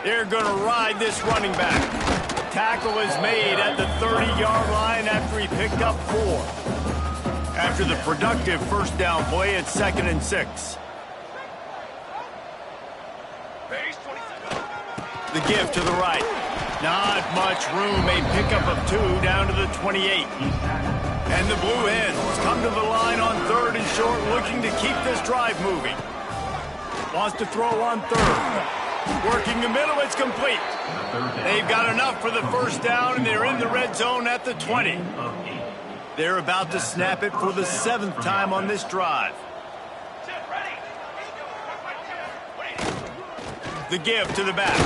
Speaker 1: They're going to ride this running back. Tackle is made at the 30-yard line after he picked up 4. After the productive first down play, it's 2nd and 6. The give to the right. Not much room. A pickup of 2 down to the 28. And the Blue Hens come to the line on 3rd and short, looking to keep this drive moving. Wants to throw on 3rd. Working the middle, it's complete. They've got enough for the first down, and they're in the red zone at the 20. They're about to snap it for the 7th time on this drive. The give to the back.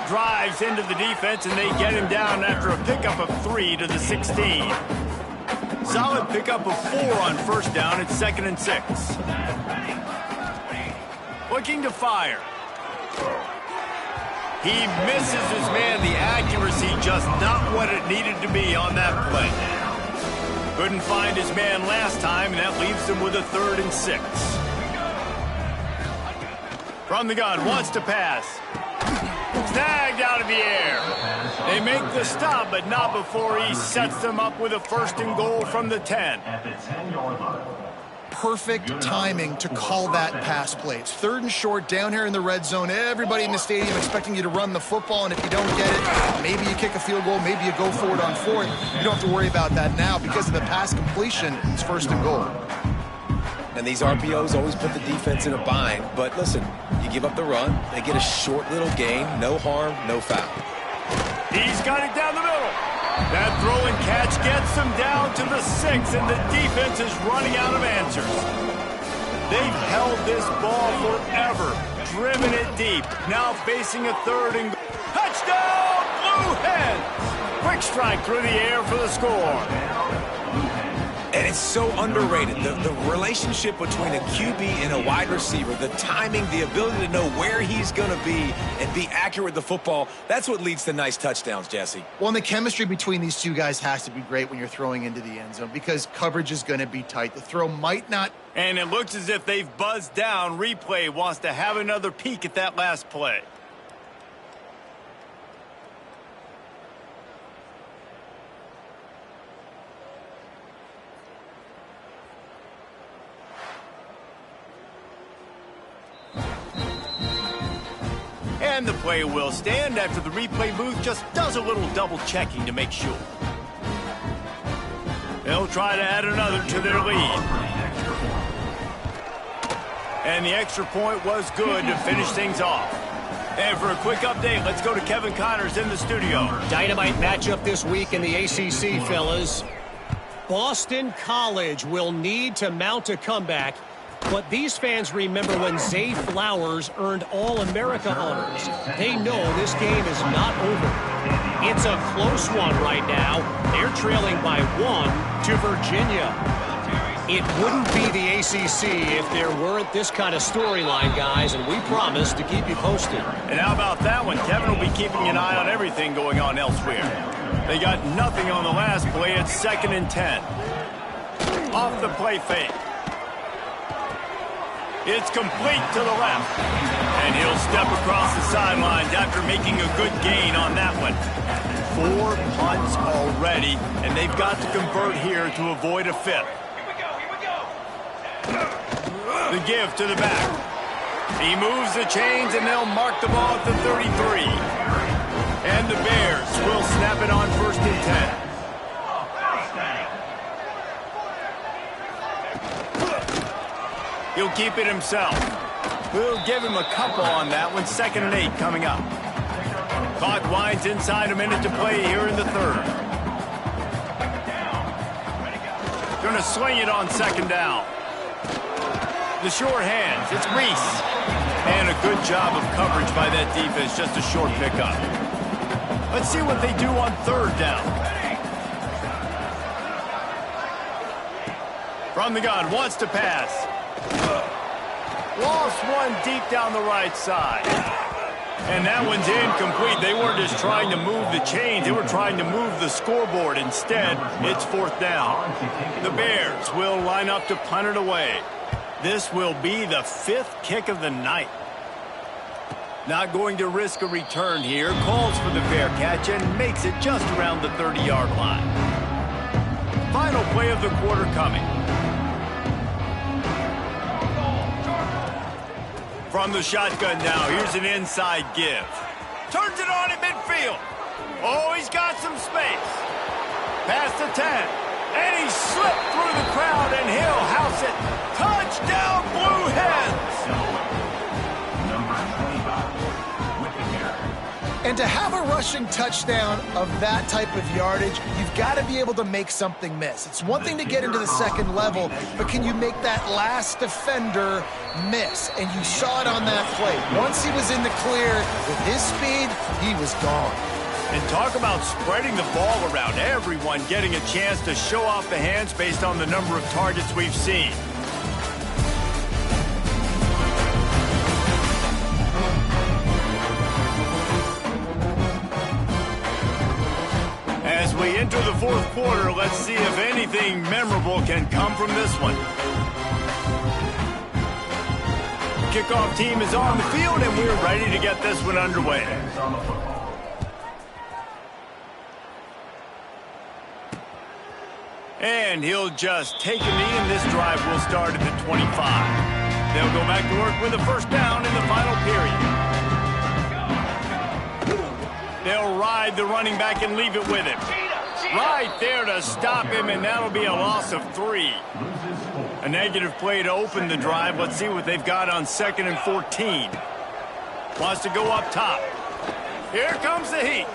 Speaker 1: Drives into the defense, and they get him down after a pickup of 3 to the 16. Solid pickup of 4 on first down. It's 2nd and 6. Looking to fire. He misses his man. The accuracy just not what it needed to be on that play. Couldn't find his man last time, and that leaves him with a 3rd and 6. From the gun, wants to pass. Snagged out of the air. They make the stop, but not before he sets them up with a 1st and goal from the 10.
Speaker 6: At the 10-yard line.
Speaker 3: Perfect timing to call that pass play. It's 3rd and short down here in the red zone. Everybody in the stadium expecting you to run the football, and if you don't get it, maybe you kick a field goal, maybe you go for it on 4th. You don't have to worry about that now because of the pass completion. It's 1st and goal.
Speaker 2: And these RPOs always put the defense in a bind. But listen, you give up the run, they get a short little gain, no harm, no foul.
Speaker 1: He's got it down the middle. That throw and catch gets them down to the 6, and the defense is running out of answers. They've held this ball forever, driven it deep. Now facing a 3rd and goal. Touchdown, Blue Hens! Quick strike through the air for the score.
Speaker 2: And it's so underrated. The relationship between a QB and a wide receiver, the timing, the ability to know where he's going to be and be accurate with the football, that's what leads to nice touchdowns, Jesse.
Speaker 3: Well, and the chemistry between these two guys has to be great when you're throwing into the end zone because coverage is going to be tight. The throw might not.
Speaker 1: And it looks as if they've buzzed down. Replay wants to have another peek at that last play. And the play will stand after the replay booth just does a little double checking to make sure. They'll try to add another to their lead. And the extra point was good to finish things off. And for a quick update, let's go to Kevin Connors in the studio.
Speaker 4: Dynamite matchup this week in the ACC, fellas. Boston College will need to mount a comeback. But these fans remember when Zay Flowers earned All-America honors. They know this game is not over. It's a close one right now. They're trailing by 1 to Virginia. It wouldn't be the ACC if there weren't this kind of storyline, guys, and we promise to keep you posted.
Speaker 1: And how about that one? Kevin will be keeping an eye on everything going on elsewhere. They got nothing on the last play. It's 2nd and 10. Off the play fake. It's complete to the left. And he'll step across the sidelines after making a good gain on that one. 4 punts already, and they've got to convert here to avoid a 5th. The give to the back. He moves the chains, and they'll mark the ball at the 33. And the Bears will snap it on 1st and 10. He'll keep it himself. We'll give him a couple on that one. 2nd and 8 coming up. Clock winds inside a minute to play here in the 3rd. Going to sling it on 2nd down. The short hands. It's Reese. And a good job of coverage by that defense. Just a short pickup. Let's see what they do on 3rd down. From the gun. Wants to pass. Lost one deep down the right side. And that one's incomplete. They weren't just trying to move the chains. They were trying to move the scoreboard. Instead, it's 4th down. The Bears will line up to punt it away. This will be the 5th kick of the night. Not going to risk a return here. Calls for the fair catch and makes it just around the 30-yard line. Final play of the quarter coming. From the shotgun now, here's an inside give. Turns it on at midfield. Oh, he's got some space. Past the 10. And he slipped through the crowd, and he'll house it. Touchdown, Blue Hens!
Speaker 6: Number 25, Whittaker.
Speaker 3: And to have a rushing touchdown of that type of yardage, you've got to be able to make something miss. It's one thing to get into the second level, but can you make that last defender miss? And you saw it on that play. Once he was in the clear, with his speed, he was gone.
Speaker 1: And talk about spreading the ball around, everyone getting a chance to show off the hands based on the number of targets we've seen. As we enter the fourth quarter, let's see if anything memorable can come from this one. Kickoff team is on the field, and we're ready to get this one underway. And he'll just take a knee, and this drive will start at the 25. They'll go back to work with a first down in the final period. They'll ride the running back and leave it with him. Right there to stop him, and that'll be a loss of 3. A negative play to open the drive. Let's see what they've got on 2nd and 14. Wants to go up top. Here comes the heat.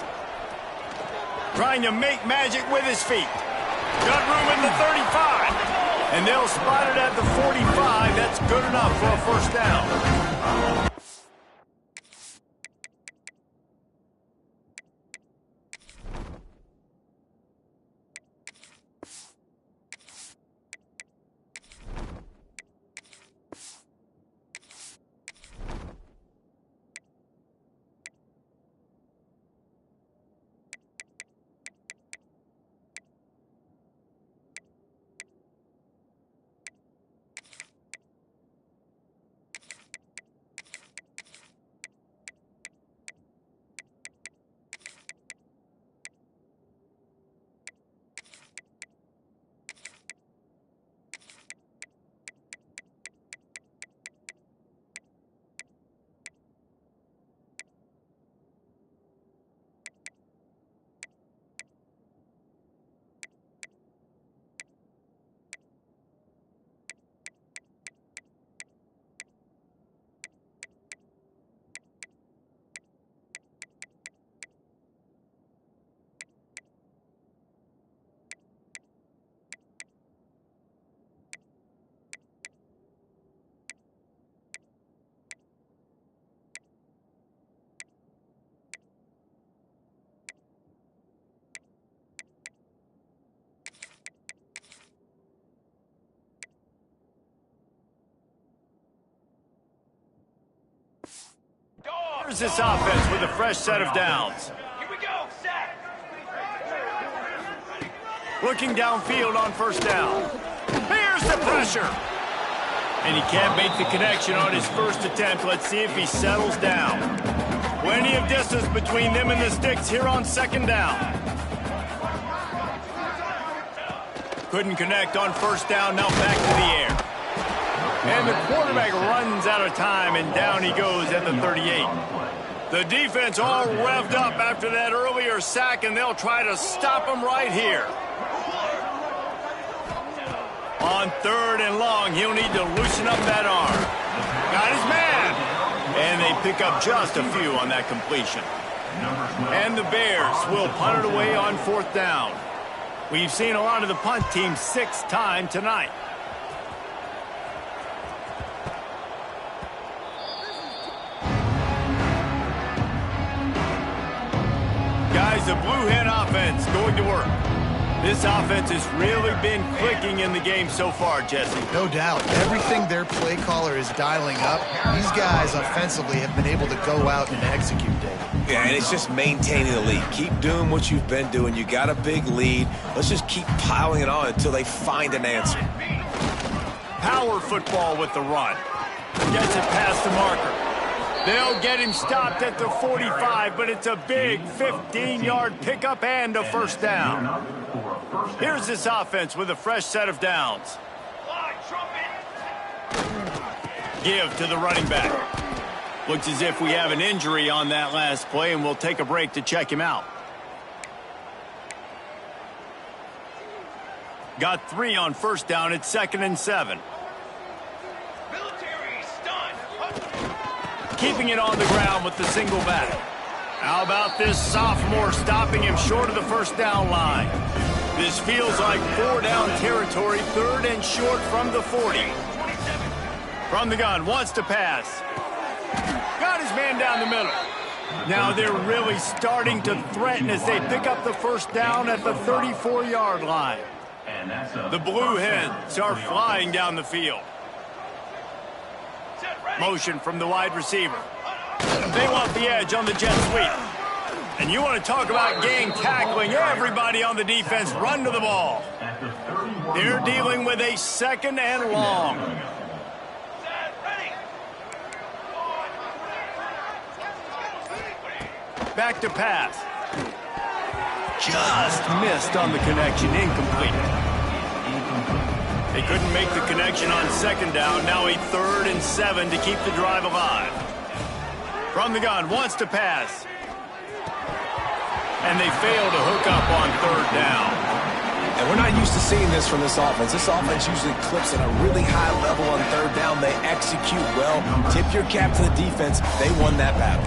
Speaker 1: Trying to make magic with his feet. Got room in the 35. And they'll spot it at the 45. That's good enough for a first down. Here's this offense with a fresh set of downs.
Speaker 5: Here we go, set.
Speaker 1: Looking downfield on first down. Here's the pressure. And he can't make the connection on his first attempt. Let's see if he settles down. Plenty of distance between them and the sticks here on 2nd down. Couldn't connect on first down. Now back to the air. And the quarterback runs out of time, and down he goes at the 38. The defense all revved up after that earlier sack, and they'll try to stop him right here. On 3rd and long, he'll need to loosen up that arm. Got his man. And they pick up just a few on that completion. And the Bears will punt it away on 4th down. We've seen a lot of the punt team 6 times tonight. Guys, the Blue Hen offense going to work. This offense has really been clicking in the game so far, Jesse.
Speaker 3: No doubt. Everything their play caller is dialing up, these guys offensively have been able to go out and execute, Dave.
Speaker 2: Yeah, and it's just maintaining the lead. Keep doing what you've been doing. You got a big lead. Let's just keep piling it on until they find an answer.
Speaker 1: Power football with the run. Gets it past the marker. They'll get him stopped at the 45, but it's a big 15-yard pickup and a first down. Here's this offense with a fresh set of downs. Give to the running back. Looks as if we have an injury on that last play, and we'll take a break to check him out. Got 3 on first down. It's 2nd and 7.
Speaker 5: Military stun.
Speaker 1: Keeping it on the ground with the single back. How about this sophomore stopping him short of the first down line? This feels like 4-down territory, 3rd and short from the 40. From the gun, wants to pass. Got his man down the middle. Now they're really starting to threaten as they pick up the first down at the 34-yard line. The Blue Hens are flying down the field. Motion from the wide receiver. They want the edge on the jet sweep. And you want to talk about gang tackling. Everybody on the defense run to the ball. They're dealing with a 2nd and long. Back to pass. Just missed on the connection. Incomplete. They couldn't make the connection on 2nd down. Now a 3rd and 7 to keep the drive alive. From the gun, wants to pass. And they fail to hook up on 3rd down.
Speaker 2: And we're not used to seeing this from this offense. This offense usually clips at a really high level on 3rd down. They execute well. Tip your cap to the defense. They won that battle.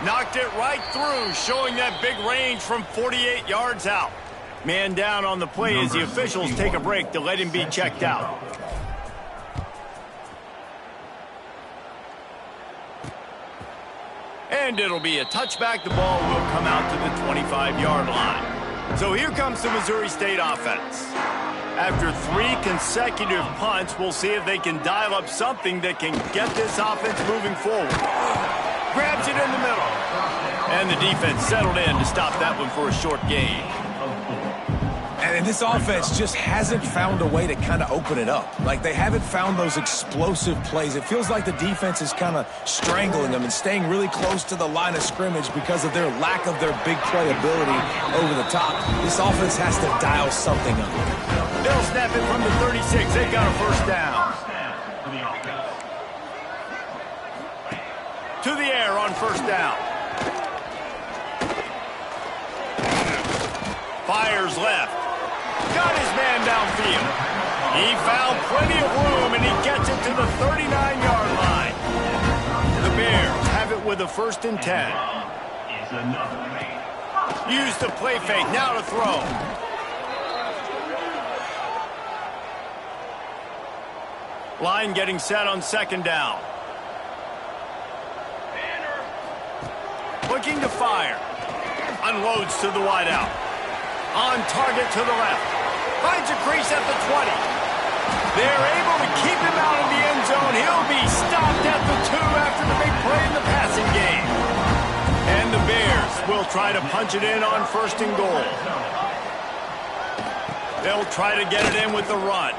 Speaker 1: Knocked it right through, showing that big range from 48 yards out. Man down on the play as the officials take a break to let him be checked out. And it'll be a touchback. The ball will come out to the 25-yard line. So here comes the Missouri State offense. After 3 consecutive punts, we'll see if they can dial up something that can get this offense moving forward. Grabs it in the middle. And the defense settled in to stop that one for a short gain.
Speaker 2: And this offense just hasn't found a way to kind of open it up. Like, they haven't found those explosive plays. It feels like the defense is kind of strangling them and staying really close to the line of scrimmage because of their lack of their big play ability over the top. This offense has to dial something up.
Speaker 1: They'll snap it from the 36. They've got a first down. To the air on first down. Fires left. Got his man downfield. He found plenty of room, and he gets it to the 39-yard line. The Bears have it with a 1st and 10. Use the play fake. Now to throw. Line getting set on 2nd down. Looking to fire. Unloads to the wideout. On target to the left. Finds a crease at the 20. They're able to keep him out of the end zone. He'll be stopped at the 2 after the big play in the passing game. And the Bears will try to punch it in on 1st and goal. They'll try to get it in with the run.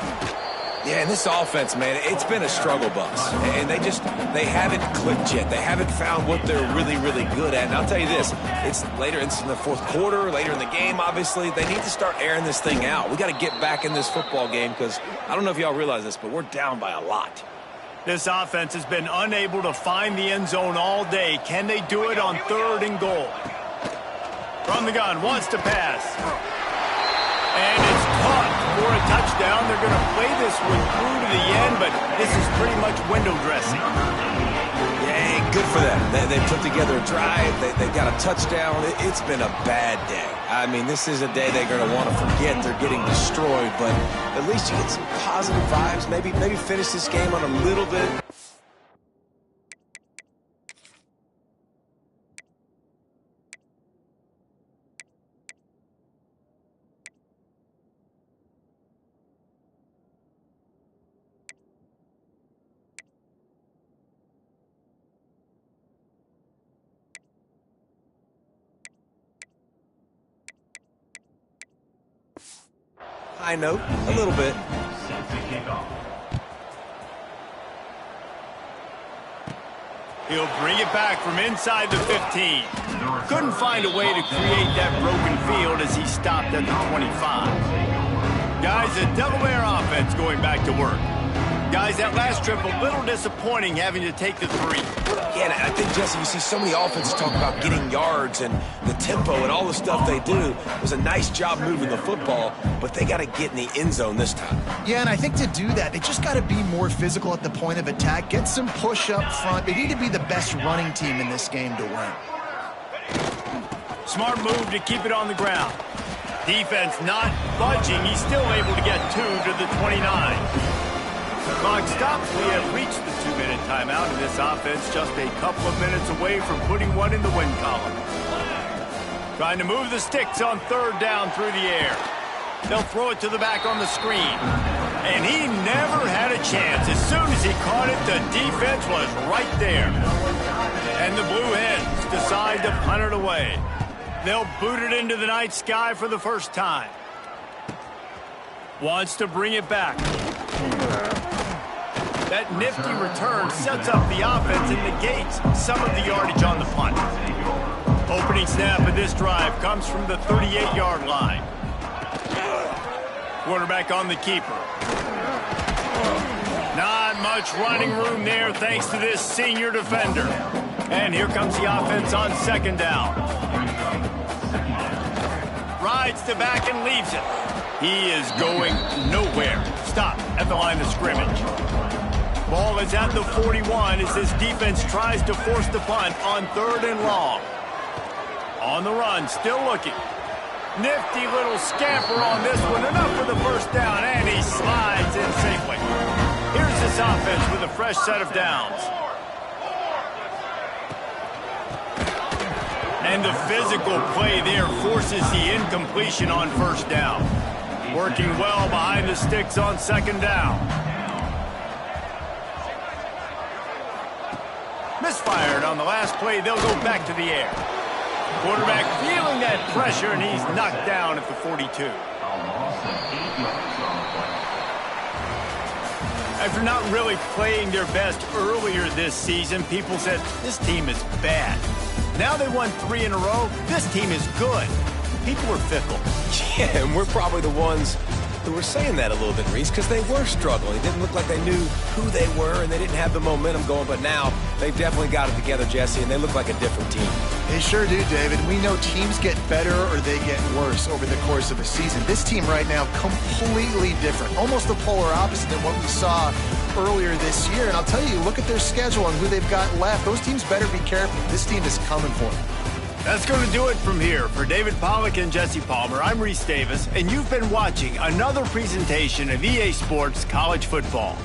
Speaker 2: Yeah, and this offense, man, it's been a struggle bus. And they haven't clicked yet. They haven't found what they're really, really good at. And I'll tell you this, it's later in the 4th quarter, later in the game, obviously. They need to start airing this thing out. We got to get back in this football game because I don't know if y'all realize this, but we're down by a lot.
Speaker 1: This offense has been unable to find the end zone all day. Can they do it on 3rd and goal? From the gun, wants to pass. And it's caught for a touchdown. They're going to play this one through to the end, but this is pretty much window dressing.
Speaker 2: Yeah, good for them. They put together a drive. They got a touchdown. It's been a bad day. I mean, this is a day they're going to want to forget. They're getting destroyed, but at least you get some positive vibes. Maybe finish this game on a little bit. High note, a little bit.
Speaker 1: He'll bring it back from inside the 15. Couldn't find a way to create that broken field as he stopped at the 25. Guys, the Delaware offense going back to work. Guys, that last trip, a little disappointing having to take the 3.
Speaker 2: Yeah, and I think, Jesse, you see so many offenses talk about getting yards and the tempo and all the stuff they do. It was a nice job moving the football, but they got to get in the end zone this time.
Speaker 3: Yeah, and I think to do that, they just got to be more physical at the point of attack, get some push up front. They need to be the best running team in this game to win.
Speaker 1: Smart move to keep it on the ground. Defense not budging. He's still able to get 2 to the 29. Clock stops. We have reached the 2-minute timeout, and this offense just a couple of minutes away from putting one in the win column. Trying to move the sticks on 3rd down through the air. They'll throw it to the back on the screen. And he never had a chance. As soon as he caught it, the defense was right there. And the Blue Hens decide to punt it away. They'll boot it into the night sky for the first time. Wants to bring it back. That nifty return sets up the offense and negates some of the yardage on the punt. Opening snap of this drive comes from the 38-yard line. Quarterback on the keeper. Not much running room there thanks to this senior defender. And here comes the offense on 2nd down. Rides to back and leaves it. He is going nowhere. Stop at the line of scrimmage. Ball is at the 41 as this defense tries to force the punt on 3rd and long. On the run, still looking. Nifty little scamper on this one. Enough for the first down, and he slides in safely. Here's this offense with a fresh set of downs. And the physical play there forces the incompletion on 1st down. Working well behind the sticks on 2nd down. Misfired on the last play. They'll go back to the air. Quarterback feeling that pressure, and he's knocked down at the 42. After not really playing their best earlier this season, people said, this team is bad. Now they won 3 in a row. This team is good. People are fickle.
Speaker 2: Yeah, and we're probably the ones who were saying that a little bit, Reese, because they were struggling. It didn't look like they knew who they were, and they didn't have the momentum going. But now they've definitely got it together, Jesse, and they look like a different team.
Speaker 3: They sure do, David. We know teams get better or they get worse over the course of a season. This team right now, completely different. Almost the polar opposite than what we saw earlier this year. And I'll tell you, look at their schedule and who they've got left. Those teams better be careful. This team is coming for them.
Speaker 1: That's going to do it from here. For David Pollack and Jesse Palmer, I'm Reese Davis, and you've been watching another presentation of EA Sports College Football.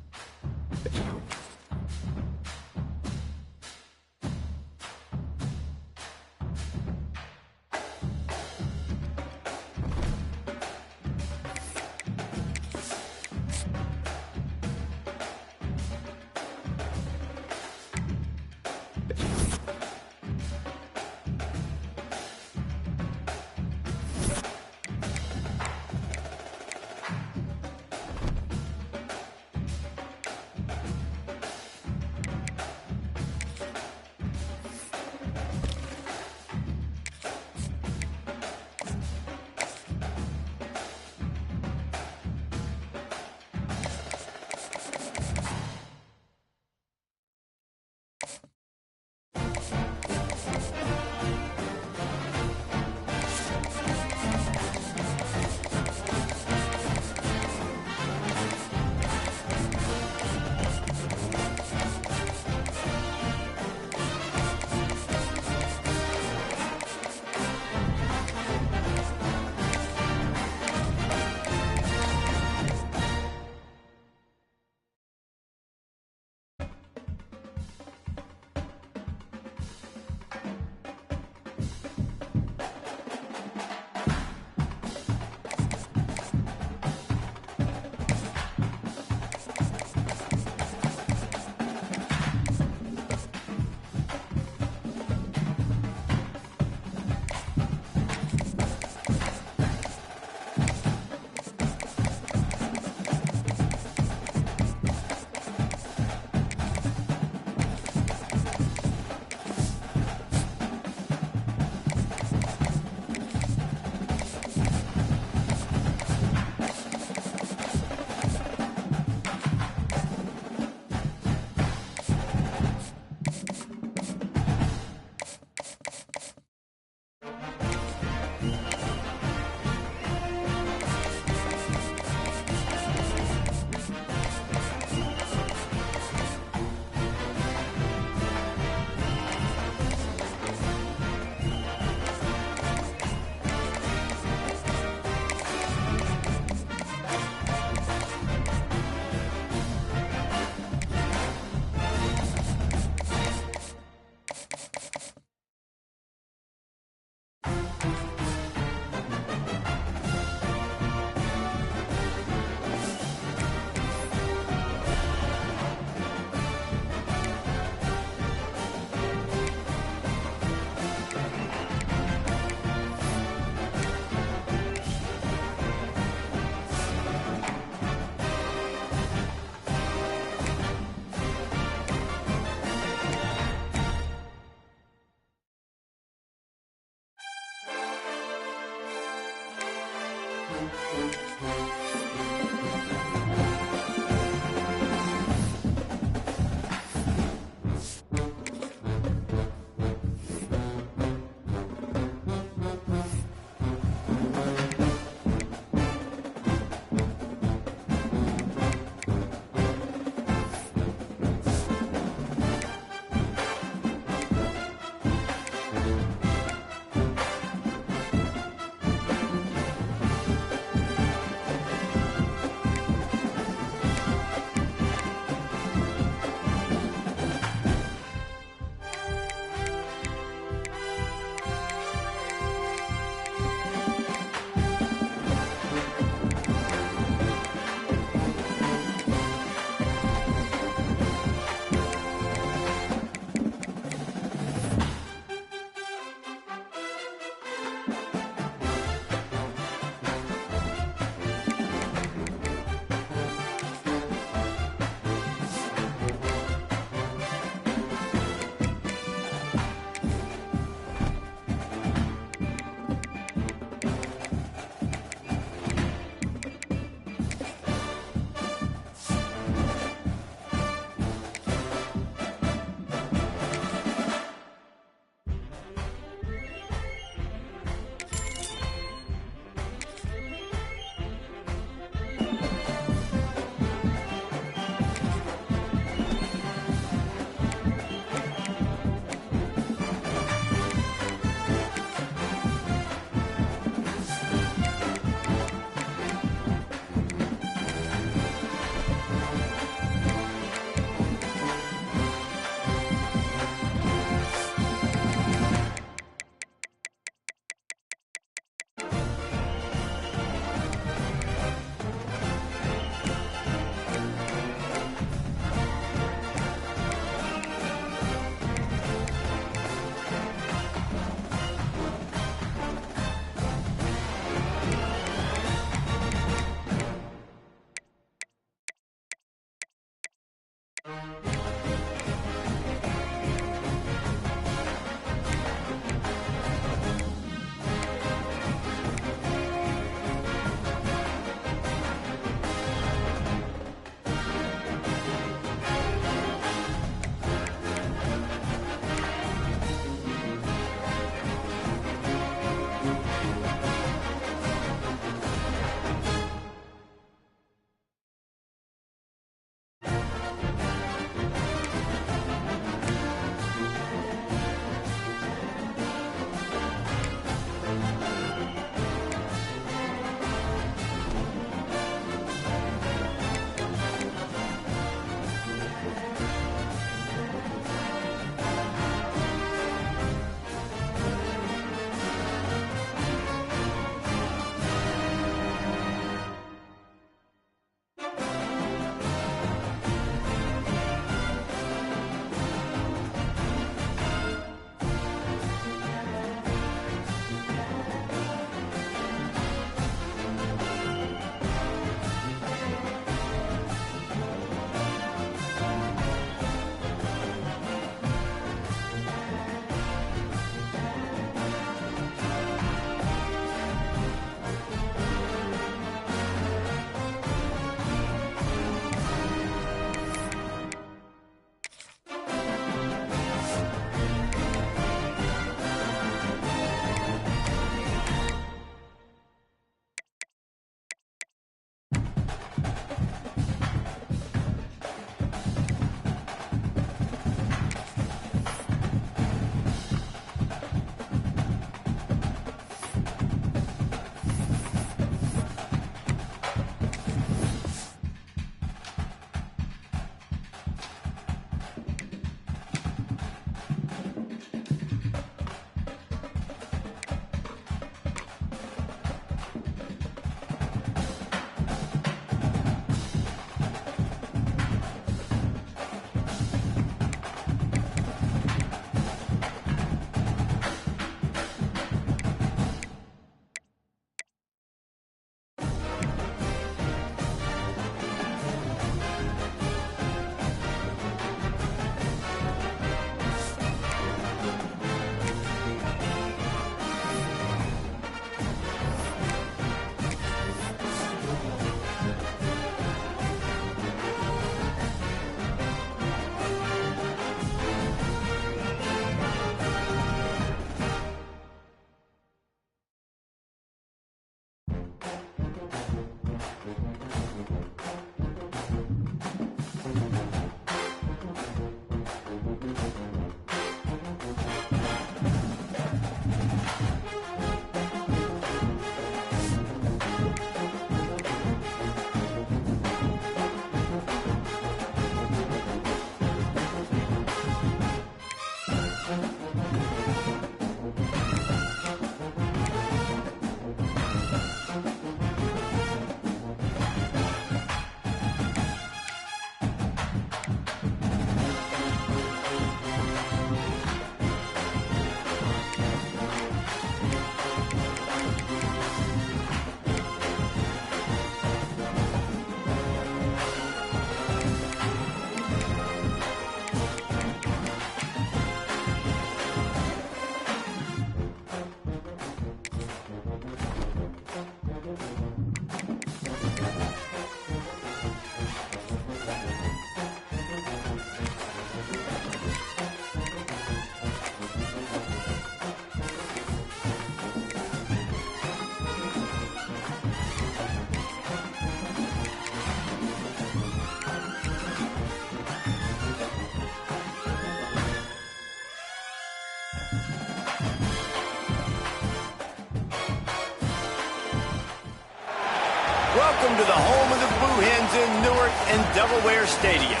Speaker 1: Welcome to the home of the Blue Hens in Newark and Delaware Stadium.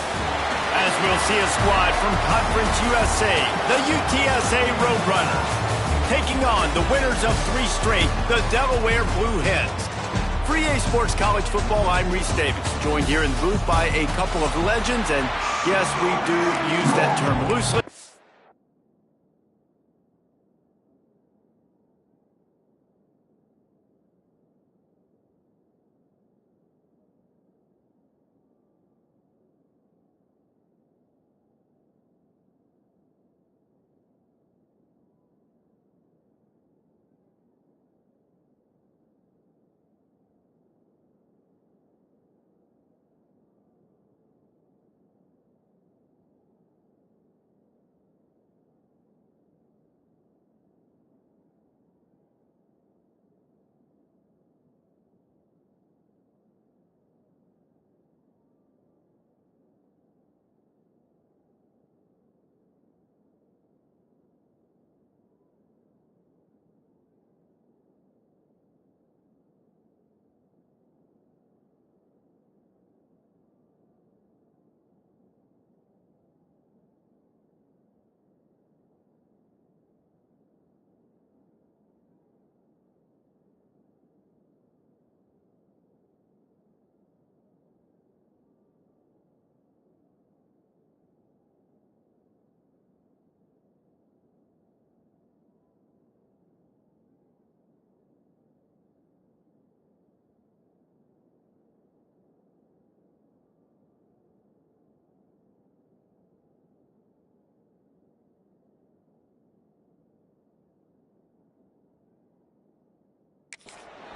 Speaker 1: As we'll see a squad from Conference USA, the UTSA Roadrunners, taking on the winners of 3 straight, the Delaware Blue Hens. For EA Sports College Football, I'm Reese Davis, joined here in the booth by a couple of legends, and yes, we do use that term loosely.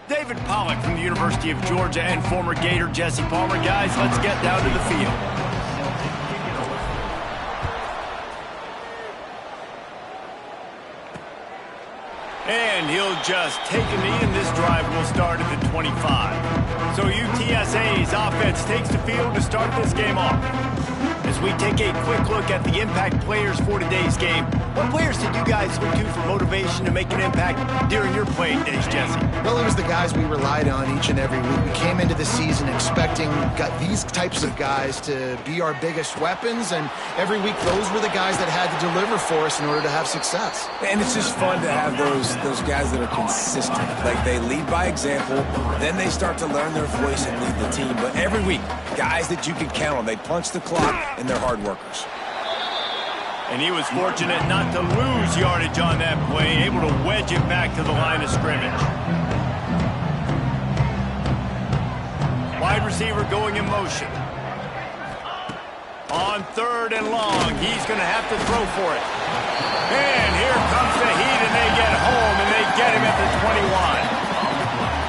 Speaker 1: David Pollack from the University of Georgia and former Gator Jesse Palmer. Guys, let's get down to the field. And he'll just take a knee, and this drive will start at the 25. So UTSA's offense takes the field to start this game off. As we take a quick look at the impact players for today's game, what players did you guys look to for motivation to make an impact during your playing days, Jesse?
Speaker 3: Well, it was the guys we relied on each and every week. We came into the season expecting these types of guys to be our biggest weapons, and every week those were the guys that had to deliver for us in order to have success.
Speaker 2: And it's just fun to have those guys that are consistent. Like, they lead by example, then they start to learn their voice and lead the team. But every week, guys that you can count on. They punch the clock, and they're hard workers.
Speaker 1: And he was fortunate not to lose yardage on that play, able to wedge it back to the line of scrimmage. Wide receiver going in motion. On 3rd and long, he's going to have to throw for it. And here comes the heat, and they get home, and they get him at the 21.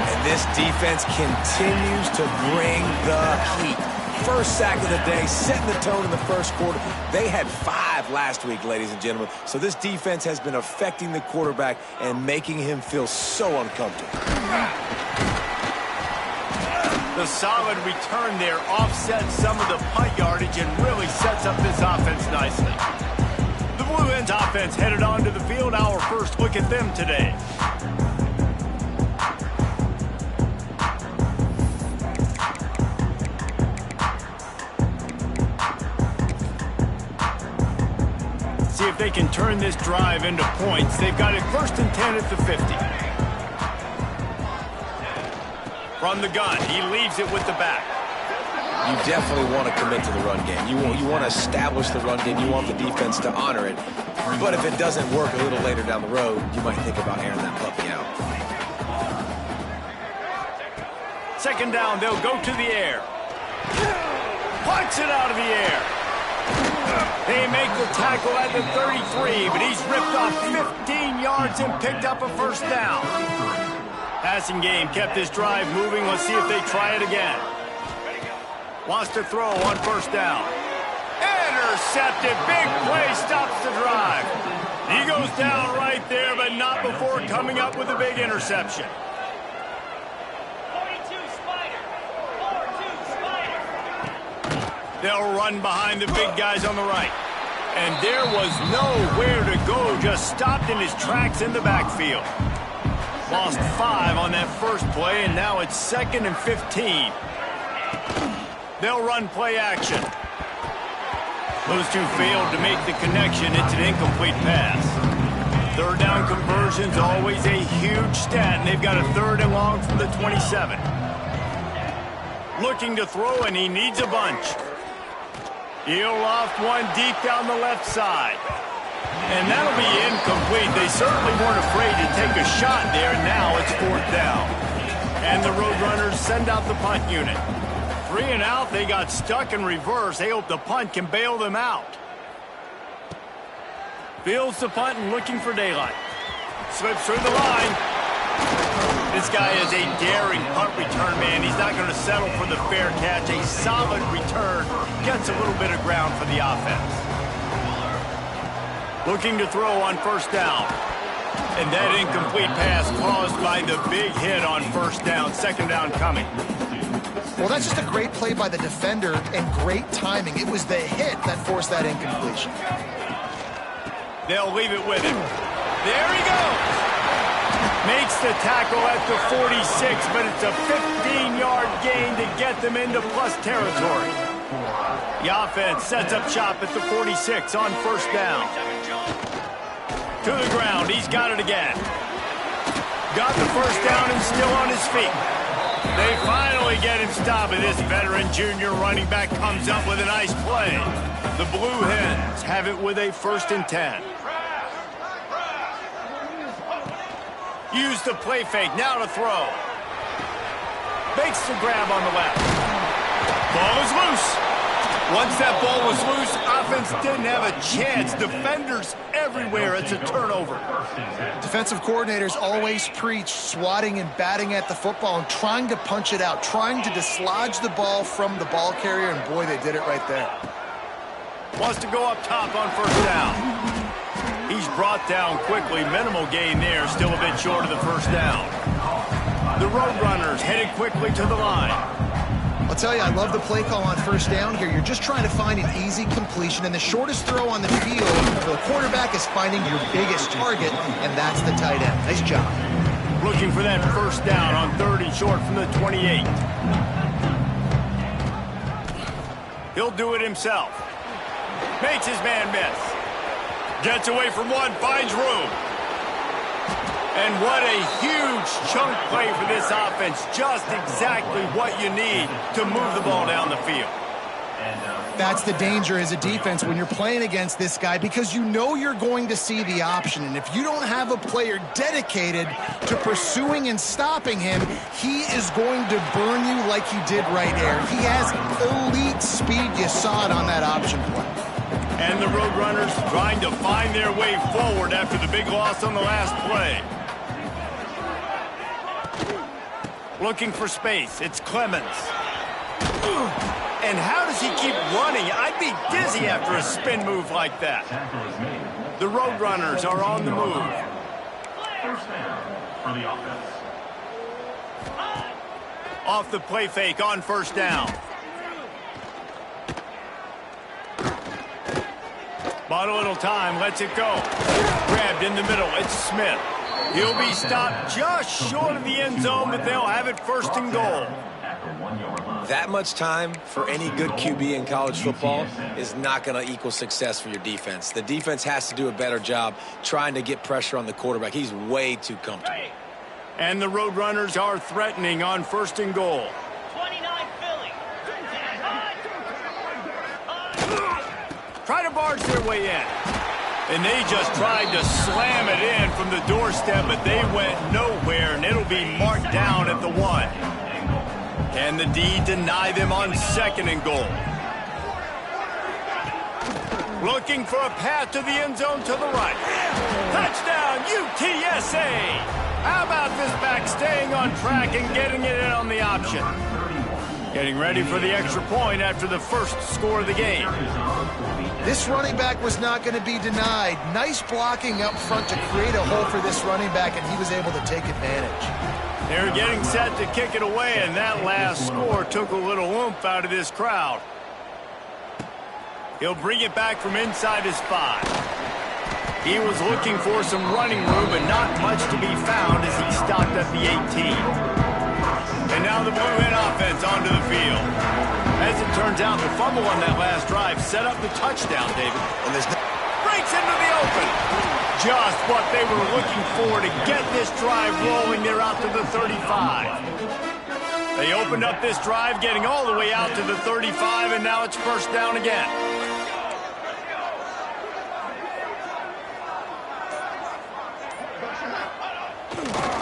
Speaker 2: And this defense continues to bring the heat. First sack of the day, setting the tone in the first quarter. They had 5 last week, ladies and gentlemen. So this defense has been affecting the quarterback and making him feel so uncomfortable.
Speaker 1: The solid return there offsets some of the punt yardage and really sets up this offense nicely. The Blue Hens offense headed onto the field. Our first look at them today. See if they can turn this drive into points. They've got it 1st and 10 at the 50. From the gun, he leaves it with the back.
Speaker 2: You definitely want to commit to the run game. You want to establish the run game. You want the defense to honor it. But if it doesn't work a little later down the road, you might think about airing that puppy out.
Speaker 1: 2nd down, they'll go to the air. Punts it out of the air. They make the tackle at the 33, but he's ripped off 15 yards and picked up a 1st down. Passing game kept this drive moving. Let's see if they try it again. Wants to throw on 1st down. Intercepted. Big play stops the drive. He goes down right there, but not before coming up with a big interception.
Speaker 5: 42 Spider. 4-2 Spider.
Speaker 1: They'll run behind the big guys on the right. And there was nowhere to go, just stopped in his tracks in the backfield. Lost 5 on that first play, and now it's 2nd and 15. They'll run play action. Those two failed to make the connection. It's an incomplete pass. 3rd down conversion's always a huge stat, and they've got a 3rd and long from the 27. Looking to throw, and he needs a bunch. He'll loft one deep down the left side. And that'll be incomplete. They certainly weren't afraid to take a shot there. Now it's 4th down. And the Roadrunners send out the punt unit. 3 and out, they got stuck in reverse. They hope the punt can bail them out. Fields the punt and looking for daylight. Slips through the line. This guy is a daring punt return man. He's not going to settle for the fair catch. A solid return gets a little bit of ground for the offense. Looking to throw on 1st down. And that incomplete pass caused by the big hit on 1st down. 2nd down coming.
Speaker 3: Well, that's just a great play by the defender and great timing. It was the hit that forced that incompletion.
Speaker 1: They'll leave it with him. There he goes. Makes the tackle at the 46, but it's a 15-yard gain to get them into plus territory. The offense sets up shop at the 46 on 1st down. To the ground. He's got it again. Got the 1st down and still on his feet. They finally get him stopped, and this veteran junior running back comes up with a nice play. The Blue Hens have it with a 1st and 10. Use the play fake, now to throw. Makes the grab on the left. Ball is loose. Once that ball was loose, offense didn't have a chance. Defenders everywhere. It's a turnover.
Speaker 3: Defensive coordinators always preach swatting and batting at the football and trying to punch it out, trying to dislodge the ball from the ball carrier, and boy, they did it right there.
Speaker 1: Wants to go up top on 1st down. He's brought down quickly. Minimal gain there, still a bit short of the 1st down. The Roadrunners headed quickly to the line.
Speaker 3: I'll tell you, I love the play call on 1st down here. You're just trying to find an easy completion, and the shortest throw on the field for the quarterback is finding your biggest target, and that's the tight end. Nice job.
Speaker 1: Looking for that 1st down on 3rd and short from the 28. He'll do it himself. Makes his man miss. Gets away from one, finds room. And what a huge chunk play for this offense. Just exactly what you need to move the ball down the field.
Speaker 3: That's the danger as a defense when you're playing against this guy, because you know you're going to see the option. And if you don't have a player dedicated to pursuing and stopping him, he is going to burn you like he did right there. He has elite speed. You saw it on that option play.
Speaker 1: And the Roadrunners trying to find their way forward after the big loss on the last play. Looking for space. It's Clemens. And how does he keep running? I'd be dizzy after a spin move like that. The Roadrunners are on the move.
Speaker 6: 1st down for the offense.
Speaker 1: Off the play fake on 1st down. Bought a little time, lets it go. Grabbed in the middle, it's Smith. He'll be stopped just short of the end zone, but they'll have it 1st and goal.
Speaker 2: That much time for any good QB in college football is not going to equal success for your defense. The defense has to do a better job trying to get pressure on the quarterback. He's way too comfortable.
Speaker 1: And the Roadrunners are threatening on 1st and goal.
Speaker 5: 29 Philly.
Speaker 1: Try to barge their way in. And they just tried to slam it in from the doorstep, but they went nowhere, and it'll be marked down at the 1. Can the D deny them on 2nd and goal? Looking for a path to the end zone to the right. Touchdown, UTSA! How about this back staying on track and getting it in on the option? Getting ready for the extra point after the first score of the game.
Speaker 3: This running back was not going to be denied. Nice blocking up front to create a hole for this running back, and he was able to take advantage.
Speaker 1: They're getting set to kick it away, and that last score took a little oomph out of this crowd. He'll bring it back from inside his 5. He was looking for some running room, but not much to be found as he stopped at the 18. And now the Blue Hen offense onto the field. As it turns out, the fumble on that last drive set up the touchdown, David.
Speaker 2: And there's
Speaker 1: Breaks into the open. Just what they were looking for to get this drive rolling. They're out to the 35. They opened up this drive, getting all the way out to the 35, and now it's 1st down again.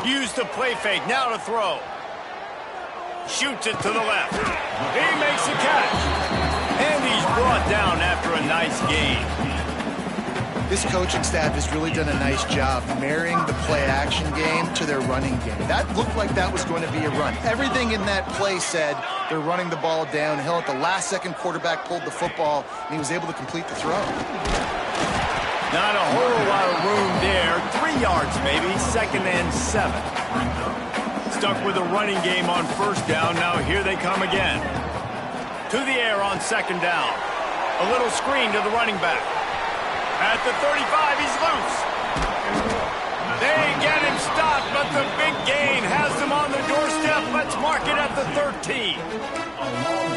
Speaker 1: Use the play fake, now to throw. Shoots it to the left. He makes the catch. And he's brought down after a nice game.
Speaker 3: This coaching staff has really done a nice job marrying the play-action game to their running game. That looked like that was going to be a run. Everything in that play said they're running the ball downhill. At the last second, quarterback pulled the football, and he was able to complete the throw.
Speaker 1: Not a whole lot of room there. 3 yards maybe, 2nd and 7. Stuck with a running game on 1st down. Now here they come again. To the air on 2nd down. A little screen to the running back. At the 35, he's loose. They get him stopped, but the big gain has them on the doorstep. Let's mark it at the 13.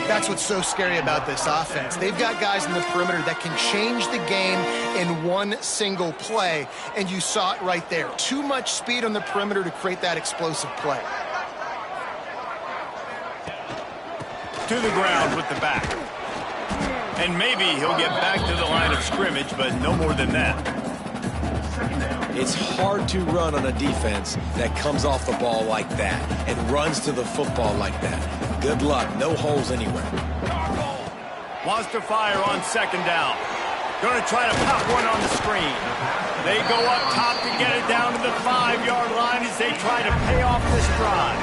Speaker 3: That's what's so scary about this offense. They've got guys in the perimeter that can change the game in one single play, and you saw it right there. Too much speed on the perimeter to create that explosive play.
Speaker 1: To the ground with the back. And maybe he'll get back to the line of scrimmage, but no more than that.
Speaker 2: It's hard to run on a defense that comes off the ball like that and runs to the football like that. Good luck. No holes anywhere.
Speaker 1: Wants to fire on 2nd down. Going to try to pop one on the screen. They go up top to get it down to the 5-yard line as they try to pay off this drive.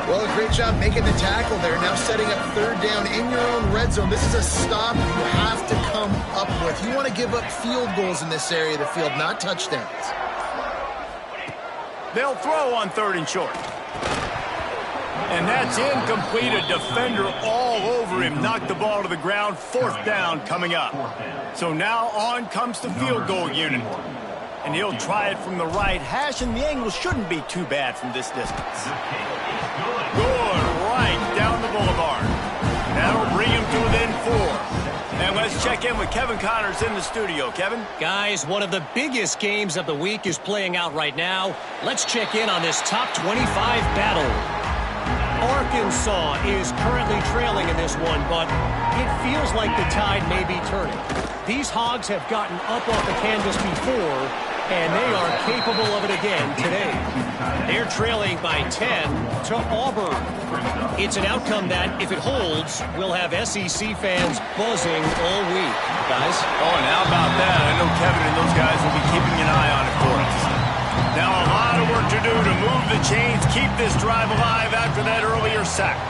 Speaker 3: Well, a great job making the tackle there. Now setting up 3rd down in your own red zone. This is a stop you have to come up with. You want to give up field goals in this area of the field, not touchdowns.
Speaker 1: They'll throw on 3rd and short. And that's incomplete. A defender all over him. Knocked the ball to the ground. 4th down coming up. So now on comes the field goal unit. And he'll try it from the right hash, and the angle shouldn't be too bad from this distance. Good, right down the boulevard. That'll bring him to within 4. And let's check in with Kevin Connors in the studio. Kevin?
Speaker 4: Guys, one of the biggest games of the week is playing out right now. Let's check in on this top 25 battle. Arkansas is currently trailing in this one, but it feels like the tide may be turning. These Hogs have gotten up off the canvas before, and they are capable of it again today. They're trailing by 10 to Auburn. It's an outcome that, if it holds, will have SEC fans buzzing all week. Guys?
Speaker 1: Oh, and how about that? I know Kevin and those guys will be keeping an eye on it for us. Now a lot of work to do to move the chains, keep this drive alive after that earlier sack.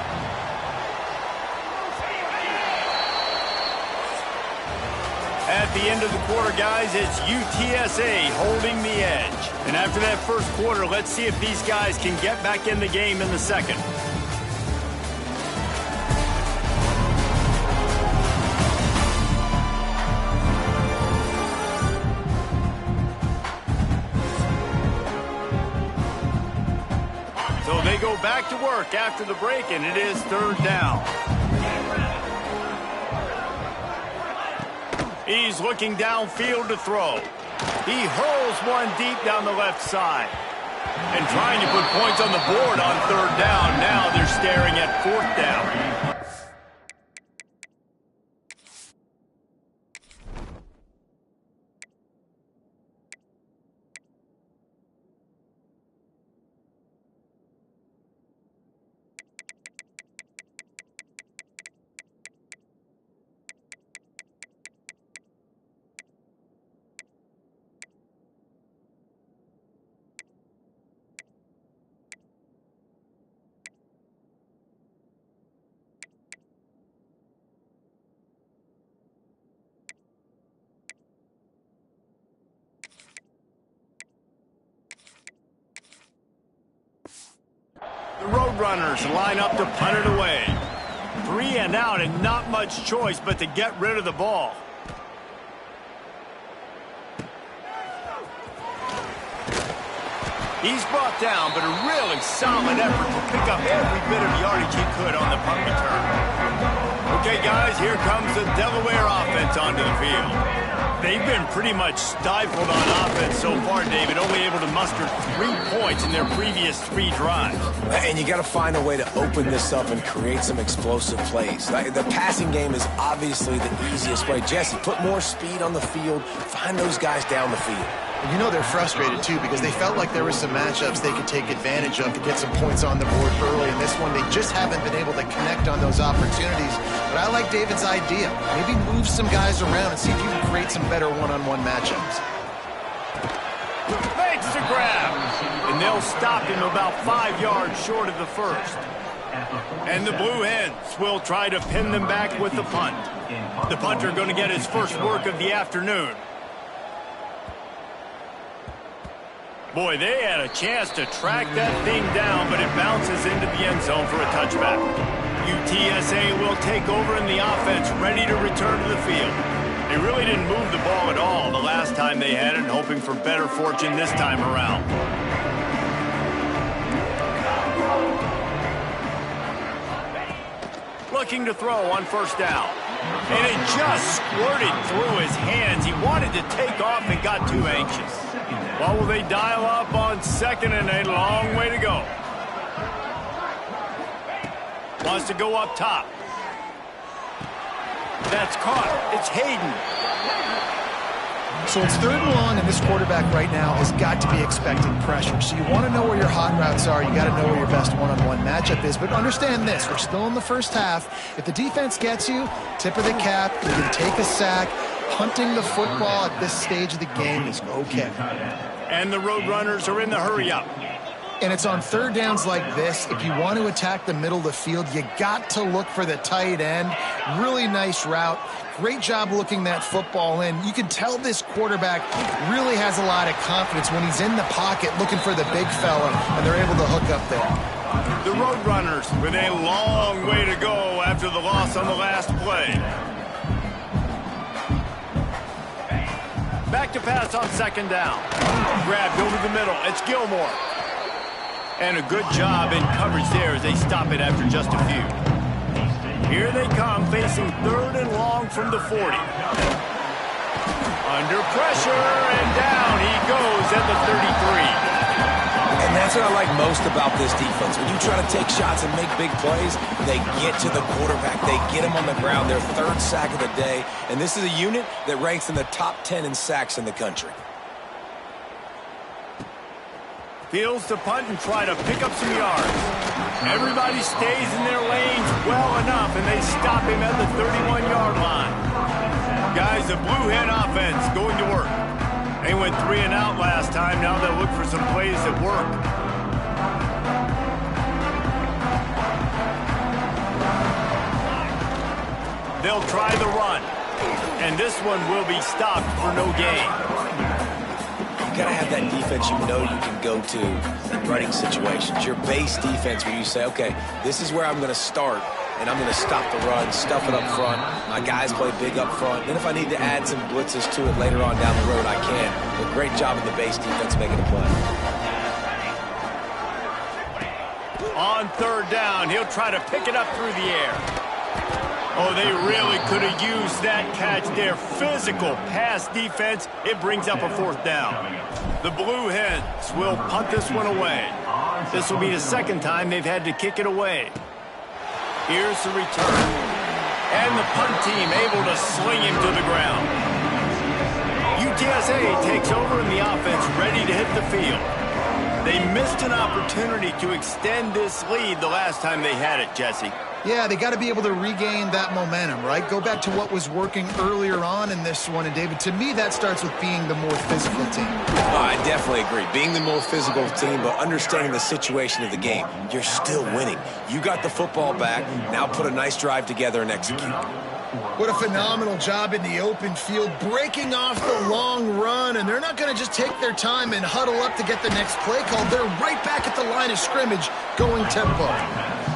Speaker 1: At the end of the quarter, guys, it's UTSA holding the edge. And after that first quarter, let's see if these guys can get back in the game in the second. So they go back to work after the break, and it is third down. He's looking downfield to throw. He hurls one deep down the left side. And trying to put points on the board on third down. Now they're staring at fourth down. The Roadrunners line up to punt it away. 3 and out and not much choice but to get rid of the ball. He's brought down, but a really solid effort to pick up every bit of yardage he could on the punt return. Okay, guys, here comes the Delaware offense onto the field. They've been pretty much stifled on offense so far, David, only able to muster 3 points in their previous 3 drives.
Speaker 2: And you got to find a way to open this up and create some explosive plays. The passing game is obviously the easiest way. Jesse, put more speed on the field. Find those guys down the field.
Speaker 3: And you know they're frustrated, too, because they felt like there were some matchups they could take advantage of to get some points on the board early. In this one, they just haven't been able to connect on those opportunities. But I like David's idea. Maybe move some guys around and see if you can create some better one-on-one matchups.
Speaker 1: Makes the grab. And they'll stop him about 5 yards short of the first. And the Blue Hens will try to pin them back with the punt. The punter going to get his first work of the afternoon. Boy, they had a chance to track that thing down, but it bounces into the end zone for a touchback. UTSA will take over in the offense, ready to return to the field. They really didn't move the ball at all the last time they had it, hoping for better fortune this time around. Looking to throw on first down. And it just squirted through his hands. He wanted to take off and got too anxious. Well, will they dial up on second and a long way to go? Wants to go up top. That's caught. It's Hayden.
Speaker 3: So it's 3rd and long, and this quarterback right now has got to be expecting pressure. So you want to know where your hot routes are. You got to know where your best one-on-one matchup is. But understand this, we're still in the first half. If the defense gets you, tip of the cap, you can take a sack. Punting the football at this stage of the game is okay.
Speaker 1: And the Roadrunners are in the hurry-up.
Speaker 3: And it's on 3rd downs like this. If you want to attack the middle of the field, you got to look for the tight end. Really nice route. Great job looking that football in. You can tell this quarterback really has a lot of confidence when he's in the pocket looking for the big fella, and they're able to hook up there.
Speaker 1: The Roadrunners with a long way to go after the loss on the last play. Back to pass on 2nd down. Grabbed over the middle. It's Gilmore. And a good job in coverage there as they stop it after just a few. Here they come, facing 3rd and long from the 40. Under pressure, and down he goes at the 33.
Speaker 2: And that's what I like most about this defense. When you try to take shots and make big plays, they get to the quarterback. They get him on the ground. Their 3rd sack of the day. And this is a unit that ranks in the top 10 in sacks in the country.
Speaker 1: Fields to punt and try to pick up some yards. Everybody stays in their lanes well enough, and they stop him at the 31-yard line. Guys, the Blue Hen offense going to work. They went 3 and out last time. Now they'll look for some plays that work. They'll try the run. And this one will be stopped for no gain.
Speaker 2: You got to have that defense you know you can go to in running situations. Your base defense where you say, okay, this is where I'm going to start, and I'm going to stop the run, stuff it up front. My guys play big up front. Then if I need to add some blitzes to it later on down the road, I can. But great job in the base defense making a play.
Speaker 1: On third down, he'll try to pick it up through the air. Oh, they really could have used that catch there. Physical pass defense. It brings up a fourth down. The Blue Hens will punt this one away. This will be the second time they've had to kick it away. Here's the return. And the punt team able to sling him to the ground. UTSA takes over in the offense, ready to hit the field. They missed an opportunity to extend this lead the last time they had it, Jesse.
Speaker 3: Yeah, they got to be able to regain that momentum, right? Go back to what was working earlier on in this one. And, David, to me, that starts with being the more physical team.
Speaker 2: I definitely agree. Being the more physical team, but understanding the situation of the game. You're still winning. You got the football back. Now put a nice drive together and execute.
Speaker 3: What a phenomenal job in the open field, breaking off the long run, and they're not going to just take their time and huddle up to get the next play called. They're right back at the line of scrimmage, going tempo.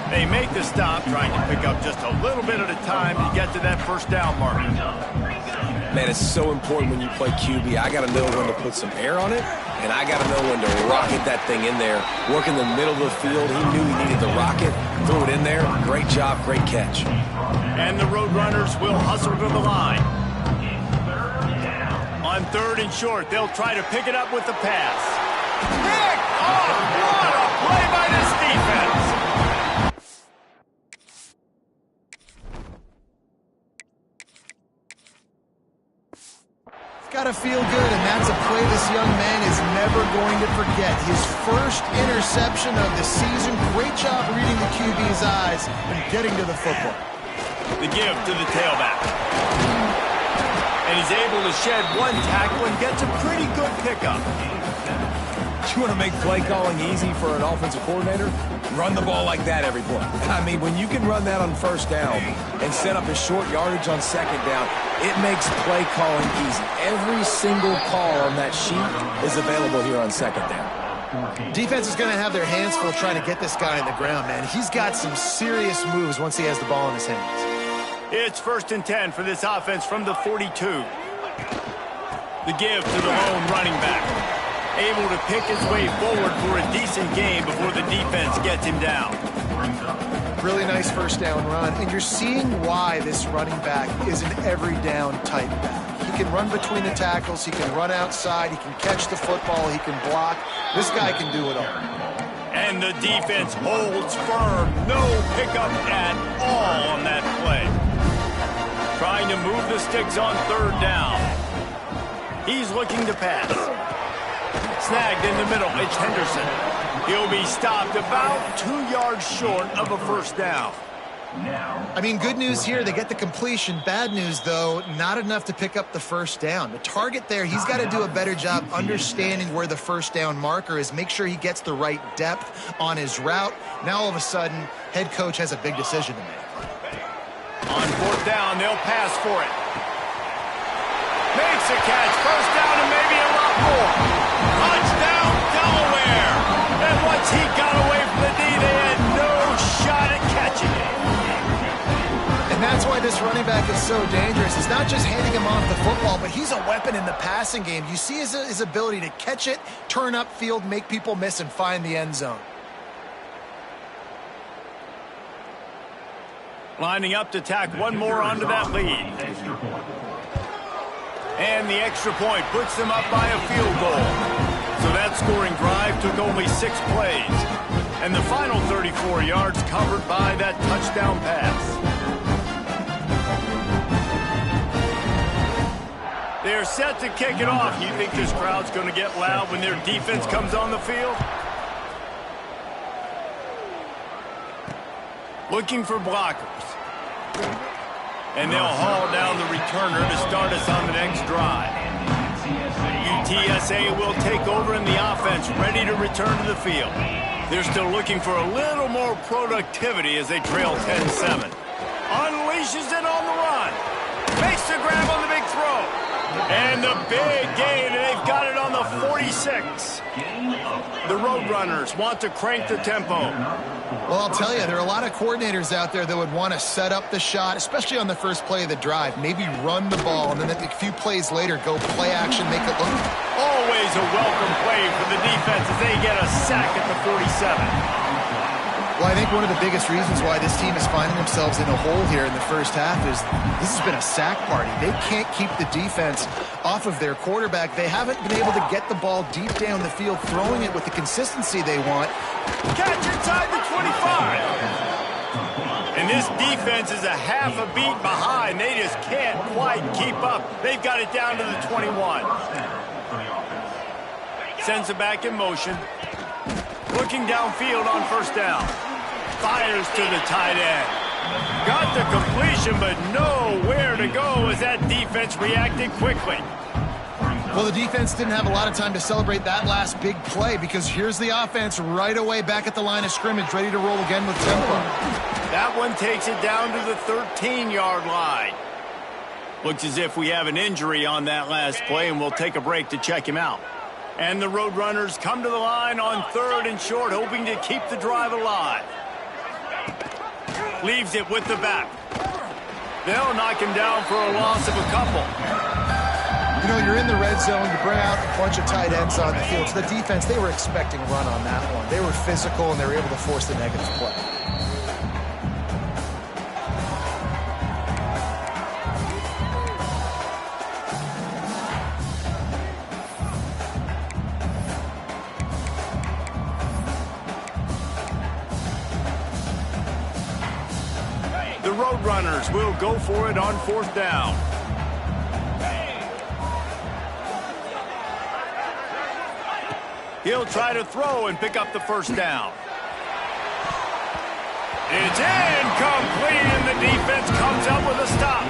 Speaker 1: They make the stop, trying to pick up just a little bit at a time to get to that first down mark.
Speaker 2: Man, it's so important when you play QB. I got to know when to put some air on it, and I got to know when to rocket that thing in there. Work in the middle of the field. He knew he needed the rocket. Threw it in there. Great job, great catch.
Speaker 1: And the Roadrunners will hustle to the line. On third and short, they'll try to pick it up with the pass. Pick off! What a play by this defense!
Speaker 3: Got to feel good, and that's a play this young man is never going to forget. His first interception of the season. Great job reading the QB's eyes and getting to the football.
Speaker 1: The give to the tailback. And he's able to shed one tackle and gets a pretty good pickup.
Speaker 2: You want to make play calling easy for an offensive coordinator? Run the ball like that every play. I mean, when you can run that on first down and set up a short yardage on second down, it makes play calling easy. Every single call on that sheet is available here on second down.
Speaker 3: Defense is going to have their hands full trying to get this guy in the ground, man. He's got some serious moves once he has the ball in his hands.
Speaker 1: It's 1st and 10 for this offense from the 42. The give to the lone running back. Able to pick his way forward for a decent game before the defense gets him down.
Speaker 3: Really nice first down run, and you're seeing why this running back is an every down type back. He can run between the tackles, he can run outside, he can catch the football, he can block. This guy can do it all.
Speaker 1: And the defense holds firm. No pickup at all on that play. Trying to move the sticks on third down. He's looking to pass. Snagged in the middle, it's Henderson. He'll be stopped about 2 yards short of a first down.
Speaker 3: I mean, good news here, they get the completion. Bad news, though, not enough to pick up the first down. The target there, he's got to do a better job understanding where the first down marker is, make sure he gets the right depth on his route. Now, all of a sudden, head coach has a big decision to make.
Speaker 1: On fourth down, they'll pass for it. Makes a catch, first down and maybe a lot more. Touchdown, Delaware! And once he got away from the D, they had no shot at catching it.
Speaker 3: And that's why this running back is so dangerous. It's not just handing him off the football, but he's a weapon in the passing game. You see his ability to catch it, turn upfield, make people miss, and find the end zone.
Speaker 1: Lining up to tack one more onto that lead. And the extra point puts them up by a field goal. So that scoring drive took only 6 plays. And the final 34 yards covered by that touchdown pass. They're set to kick it off. You think this crowd's going to get loud when their defense comes on the field? Looking for blockers. And they'll haul down the returner to start us on the next drive. UTSA will take over in the offense, ready to return to the field. They're still looking for a little more productivity as they trail 10-7. Unleashes it on the run. Makes the grab on the big throw. And the big gain, and they've got it on the 46. The Roadrunners want to crank the tempo.
Speaker 3: Well, I'll tell you, there are a lot of coordinators out there that would want to set up the shot, especially on the first play of the drive. Maybe run the ball, and then a few plays later, go play action, make it look.
Speaker 1: Always a welcome play for the defense as they get a sack at the 47.
Speaker 3: Well, I think one of the biggest reasons why this team is finding themselves in a hole here in the first half is this has been a sack party. They can't keep the defense off of their quarterback. They haven't been able to get the ball deep down the field, throwing it with the consistency they want.
Speaker 1: Catch inside the 25. And this defense is a half a beat behind. They just can't quite keep up. They've got it down to the 21. Sends it back in motion. Looking downfield on first down. Fires to the tight end. Got the completion, but nowhere to go as that defense reacted quickly.
Speaker 3: Well, the defense didn't have a lot of time to celebrate that last big play because here's the offense right away back at the line of scrimmage, ready to roll again with tempo.
Speaker 1: That one takes it down to the 13-yard line. Looks as if we have an injury on that last play, and we'll take a break to check him out. And the Roadrunners come to the line on 3rd and short, hoping to keep the drive alive. Leaves it with the back. They'll knock him down for a loss of a couple.
Speaker 3: You know, you're in the red zone, you bring out a bunch of tight ends on the field. So the defense, they were expecting run on that one. They were physical, and they were able to force the negative play.
Speaker 1: The Roadrunners will go for it on 4th down. He'll try to throw and pick up the first down. It's incomplete, and the defense comes up with a stop.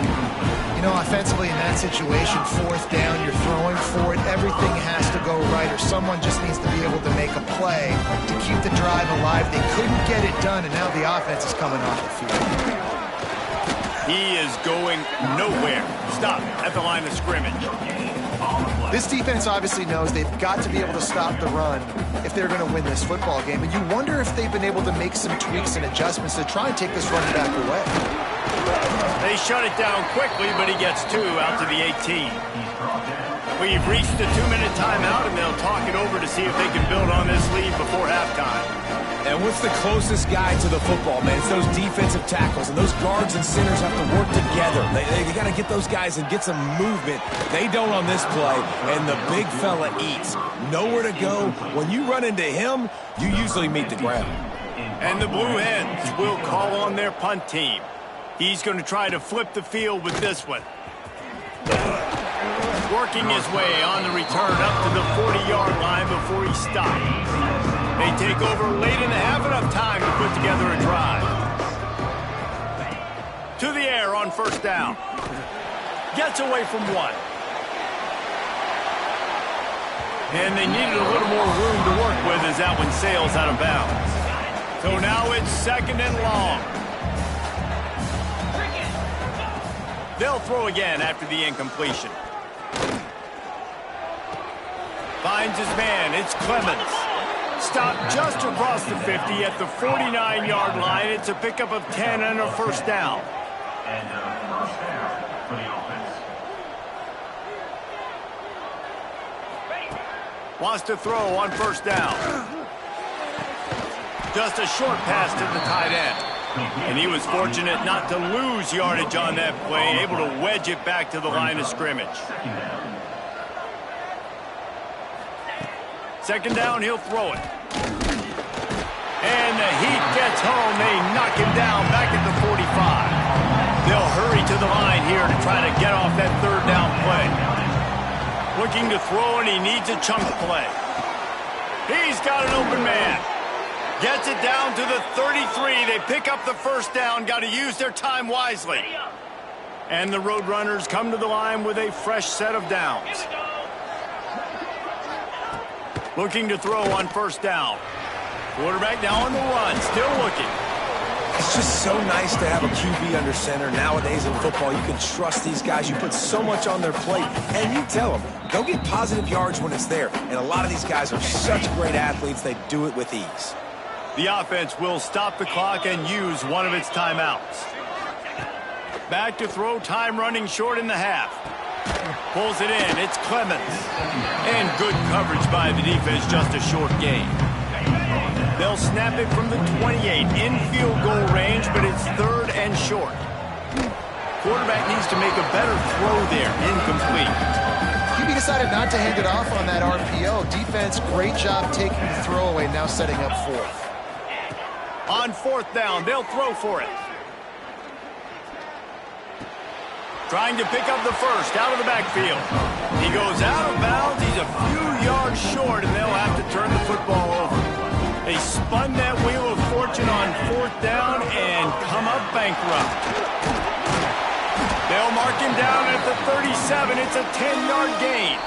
Speaker 3: You know, offensively in that situation, 4th down, you're throwing for it. Everything has to go right, or someone just needs to be able to make a play to keep the drive alive. They couldn't get it done, and now the offense is coming off the field.
Speaker 1: He is going nowhere. Stop at the line of scrimmage.
Speaker 3: This defense obviously knows they've got to be able to stop the run if they're going to win this football game. And you wonder if they've been able to make some tweaks and adjustments to try and take this running back away.
Speaker 1: They shut it down quickly, but he gets 2 out to the 18. We've reached the 2-minute timeout, and they'll talk it over to see if they can build on this lead before halftime.
Speaker 2: And what's the closest guy to the football, man? It's those defensive tackles, and those guards and centers have to work together. They got to get those guys and get some movement. They don't on this play, and the big fella eats. Nowhere to go. When you run into him, you usually meet the ground.
Speaker 1: And the Blue Hens will call on their punt team. He's going to try to flip the field with this one. Working his way on the return up to the 40-yard line before he stopped. They take over late in the half, enough time to put together a drive. To the air on first down. Gets away from 1. And they needed a little more room to work with as that one sails out of bounds. So now it's 2nd and long. They'll throw again after the incompletion. Finds his man. It's Clemens. Stopped just across the 50 at the 49-yard line. It's a pickup of 10 and a first down.
Speaker 6: And first down for the offense.
Speaker 1: Wants to throw on first down. Just a short pass to the tight end. And he was fortunate not to lose yardage on that play, able to wedge it back to the line of scrimmage. 2nd down, he'll throw it. And the heat gets home. They knock him down back at the 45. They'll hurry to the line here to try to get off that 3rd down play. Looking to throw, and he needs a chunk play. He's got an open man. Gets it down to the 33. They pick up the first down. Got to use their time wisely. And the Roadrunners come to the line with a fresh set of downs. Looking to throw on first down. Quarterback now on the run. Still looking.
Speaker 2: It's just so nice to have a QB under center. Nowadays in football, you can trust these guys. You put so much on their plate, and you tell them, go get positive yards when it's there. And a lot of these guys are such great athletes, they do it with ease.
Speaker 1: The offense will stop the clock and use one of its timeouts. Back to throw, time running short in the half. Pulls it in, it's Clemens. And good coverage by the defense, just a short gain. They'll snap it from the 28 in field goal range, but it's 3rd and short. Quarterback needs to make a better throw there. Incomplete.
Speaker 3: QB decided not to hand it off on that RPO. Defense, great job taking the throwaway, now setting up 4th.
Speaker 1: On 4th down, they'll throw for it. Trying to pick up the first out of the backfield. He goes out of bounds. He's a few yards short, and they'll have to turn the football over. They spun that wheel of fortune on 4th down and come up bankrupt. They'll mark him down at the 37. It's a 10-yard gain.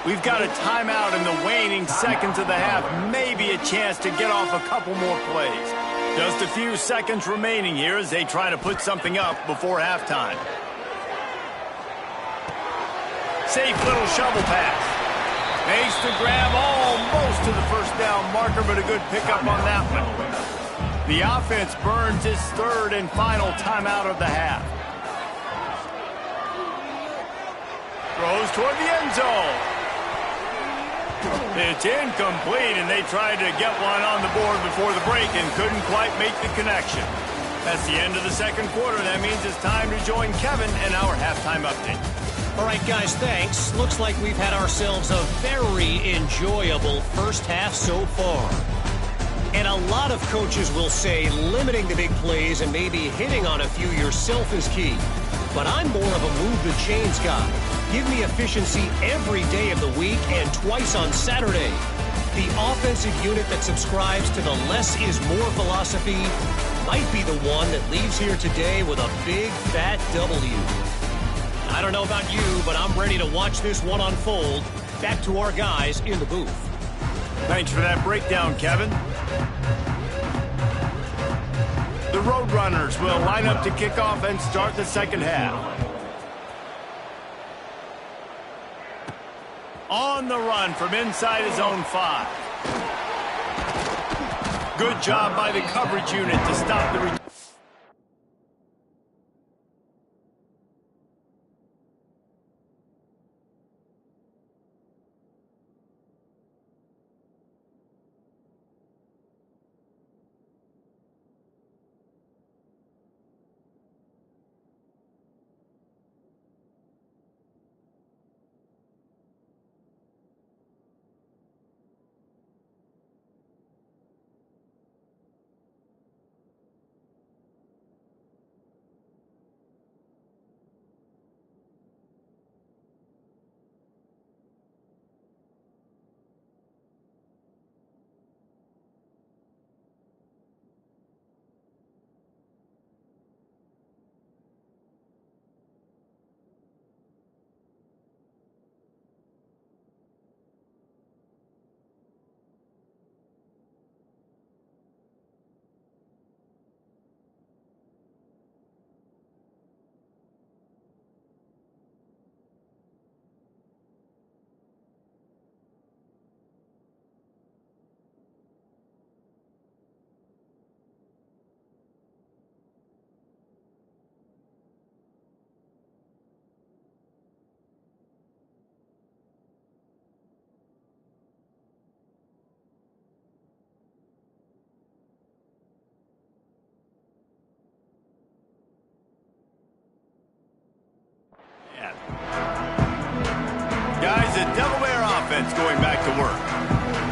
Speaker 1: We've got a timeout in the waning seconds of the half. Maybe a chance to get off a couple more plays. Just a few seconds remaining here as they try to put something up before halftime. Safe little shovel pass. Makes the grab almost to the first down marker, but a good pickup on that one. The offense burns its 3rd and final timeout of the half. Throws toward the end zone. It's incomplete, and they tried to get one on the board before the break and couldn't quite make the connection. That's the end of the second quarter. That means it's time to join Kevin and our halftime update.
Speaker 4: All right, guys, thanks. Looks like we've had ourselves a very enjoyable first half so far. And a lot of coaches will say limiting the big plays and maybe hitting on a few yourself is key. But I'm more of a move the chains guy. Give me efficiency every day of the week and twice on Saturday. The offensive unit that subscribes to the less is more philosophy might be the one that leaves here today with a big fat W. I don't know about you, but I'm ready to watch this one unfold. Back to our guys in the booth.
Speaker 1: Thanks for that breakdown, Kevin. The Roadrunners will line up to kick off and start the second half. On the run from inside his own 5. Good job by the coverage unit to stop the return. Guys, the Delaware offense going back to work.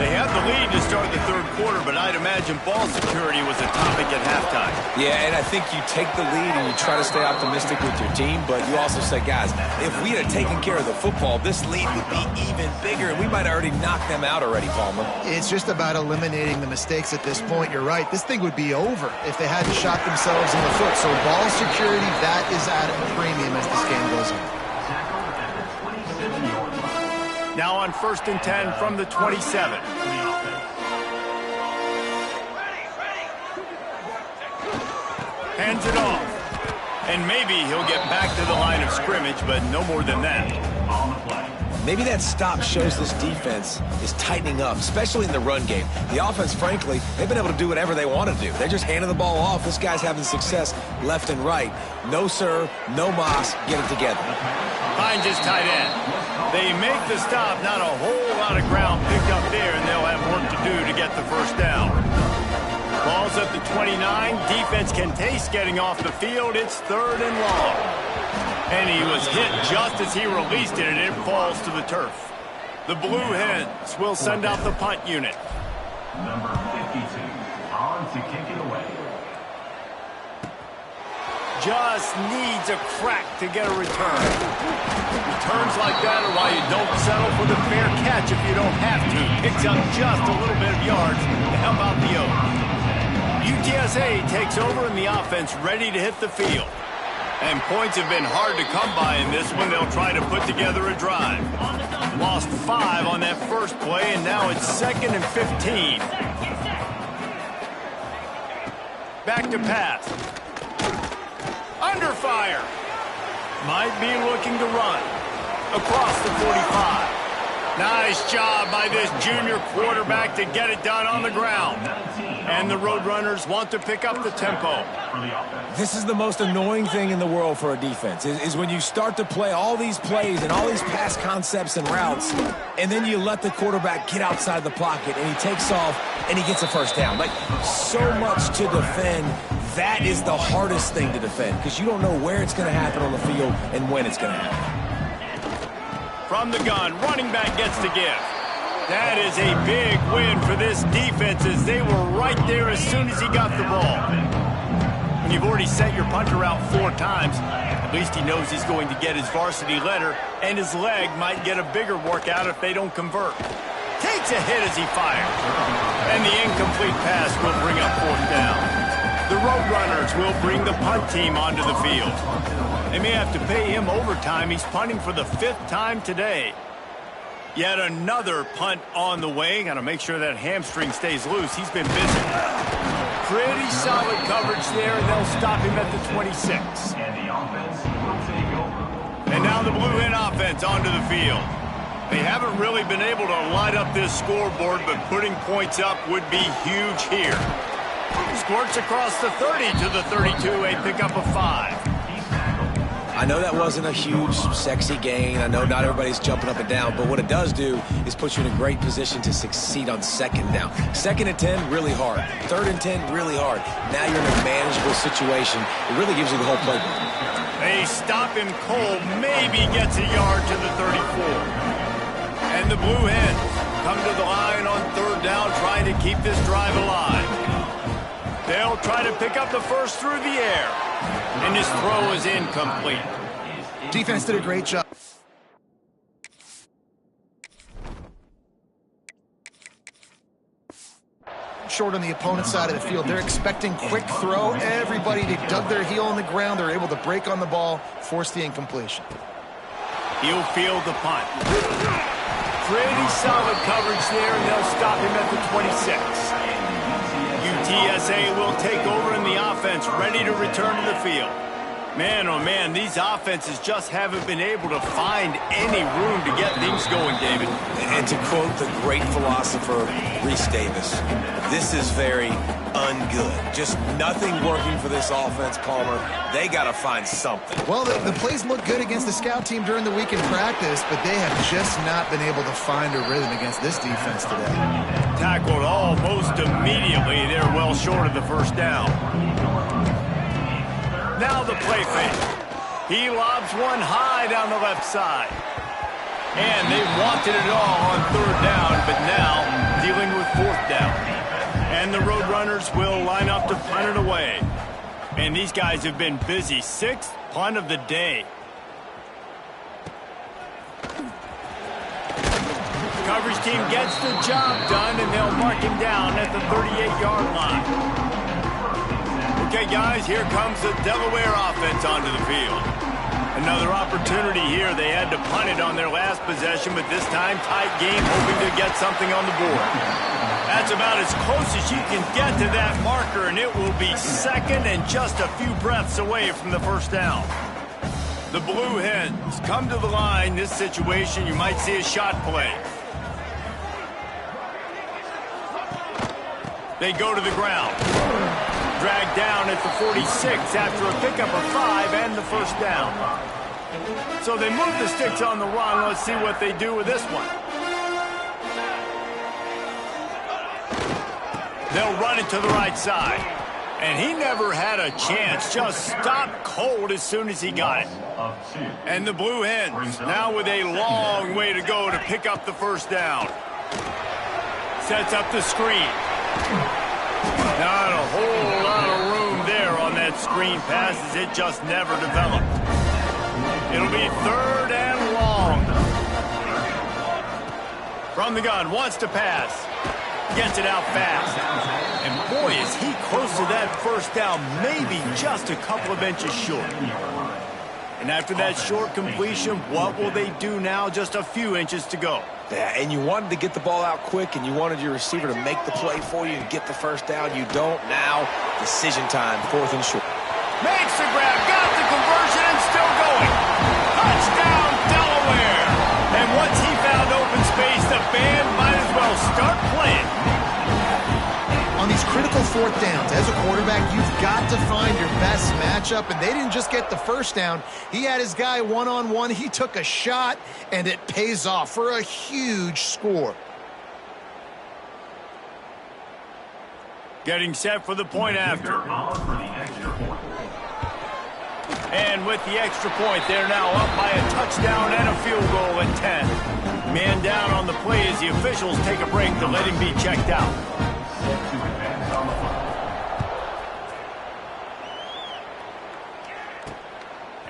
Speaker 1: They had the lead to start the third quarter, but I'd imagine ball security was a topic at halftime.
Speaker 2: Yeah, and I think you take the lead and you try to stay optimistic with your team, but you also say, guys, if we had taken care of the football, this lead would be even bigger, and we might have already knocked them out already, Palmer.
Speaker 3: It's just about eliminating the mistakes at this point. You're right. This thing would be over if they hadn't shot themselves in the foot. So ball security, that is at a premium as this game goes on.
Speaker 1: Now on 1st and 10 from the 27. Hands it off. And maybe he'll get back to the line of scrimmage, but no more than that.
Speaker 2: Maybe that stop shows this defense is tightening up, especially in the run game. The offense, frankly, they've been able to do whatever they want to do. They're just handing the ball off. This guy's having success left and right. No, sir, no mas. Get it together.
Speaker 1: Finds his tight end. They make the stop. Not a whole lot of ground picked up there, and they'll have work to do to get the first down. defense can taste getting off the field. It's 3rd and long. And he was hit just as he released it, and it falls to the turf. The Blue Hens will send out the punt unit.
Speaker 6: Number 52, on to kick it away.
Speaker 1: Just needs a crack to get a return. Returns like that are why you don't settle for the fair catch if you don't have to. Picks up just a little bit of yards to help out the Oaks. UTSA takes over in the offense, ready to hit the field. And points have been hard to come by in this one. They'll try to put together a drive. Lost 5 on that first play, and now it's 2nd and 15. Back to pass. Under fire. Might be looking to run. Across the 45. Nice job by this junior quarterback to get it done on the ground. And the Roadrunners want to pick up the tempo.
Speaker 2: This is the most annoying thing in the world for a defense, is when you start to play all these plays and all these pass concepts and routes, and then you let the quarterback get outside the pocket, and he takes off, and he gets a first down. Like, so much to defend. That is the hardest thing to defend, because you don't know where it's going to happen on the field and when it's going to happen.
Speaker 1: From the gun, running back gets the give. That is a big win for this defense, as they were right there as soon as he got the ball. When you've already sent your punter out 4 times, at least he knows he's going to get his varsity letter, and his leg might get a bigger workout if they don't convert. Takes a hit as he fires. And the incomplete pass will bring up 4th down. The Roadrunners will bring the punt team onto the field. They may have to pay him overtime. He's punting for the 5th time today. Yet another punt on the way. Got to make sure that hamstring stays loose. He's been busy. Pretty solid coverage there, and they'll stop him at the 26.
Speaker 6: And the offense will take over.
Speaker 1: And now the Blue Hen offense onto the field. They haven't really been able to light up this scoreboard, but putting points up would be huge here. Squirts across the 30 to the 32, a pickup of 5.
Speaker 2: I know that wasn't a huge, sexy gain. I know not everybody's jumping up and down, but what it does do is put you in a great position to succeed on 2nd down. 2nd and 10, really hard. 3rd and 10, really hard. Now you're in a manageable situation. It really gives you the whole playbook.
Speaker 1: They stop him cold, maybe gets a yard to the 34. And the Blue Hens come to the line on 3rd down, trying to keep this drive alive. They'll try to pick up the first through the air. And his throw is incomplete.
Speaker 3: Defense did a great job. Short on the opponent's side of the field. They're expecting quick throw. Everybody, they dug their heel on the ground. They're able to break on the ball, force the incompletion.
Speaker 1: He'll field the punt. Pretty solid coverage there, and they'll stop him at the 26. UTSA will take over in the offense, ready to return to the field. Man, oh man, these offenses just haven't been able to find any room to get things going, David.
Speaker 2: And to quote the great philosopher, Reese Davis, this is very ungood. Just nothing working for this offense, Palmer. They got to find something.
Speaker 3: Well, the plays look good against the scout team during the week in practice, but they have just not been able to find a rhythm against this defense today.
Speaker 1: Tackled almost immediately. They're well short of the first down. Now the play fake. He lobs one high down the left side. And they wanted it all on 3rd down, but now dealing with 4th down. And the Roadrunners will line up to punt it away. And these guys have been busy. 6th punt of the day. Coverage team gets the job done, and they'll mark him down at the 38-yard line. Okay, guys, here comes the Delaware offense onto the field. Another opportunity here. They had to punt it on their last possession, but this time tight game, hoping to get something on the board. That's about as close as you can get to that marker, and it will be 2nd and just a few breaths away from the first down. The Blue Hens come to the line. This situation, you might see a shot play. They go to the ground. Dragged down at the 46 after a pickup of 5 and the first down. So they move the sticks on the run. Let's see what they do with this one. They'll run it to the right side. And he never had a chance. Just stopped cold as soon as he got it. And the Blue Hens now with a long way to go to pick up the first down. Sets up the screen. Not a whole lot of room there on that screen pass as it just never developed. It'll be 3rd and long. From the gun, wants to pass. Gets it out fast. And boy, is he close to that first down, maybe just a couple of inches short. And after that short completion, what will they do now? Just a few inches to go.
Speaker 2: Yeah, and you wanted to get the ball out quick, and you wanted your receiver to make the play for you and get the first down. You don't now. Decision time, 4th and short.
Speaker 1: Makes the grab, got the conversion, and still going. Touchdown, Delaware. And once he found open space, the band might as well start playing.
Speaker 3: On these critical 4th downs, as a quarterback, you've got to find your best matchup, and they didn't just get the first down. He had his guy one-on-one. He took a shot, and it pays off for a huge score.
Speaker 1: Getting set for the point after. And with the extra point, they're now up by a touchdown and a field goal at 10. Man down on the play as the officials take a break to let him be checked out.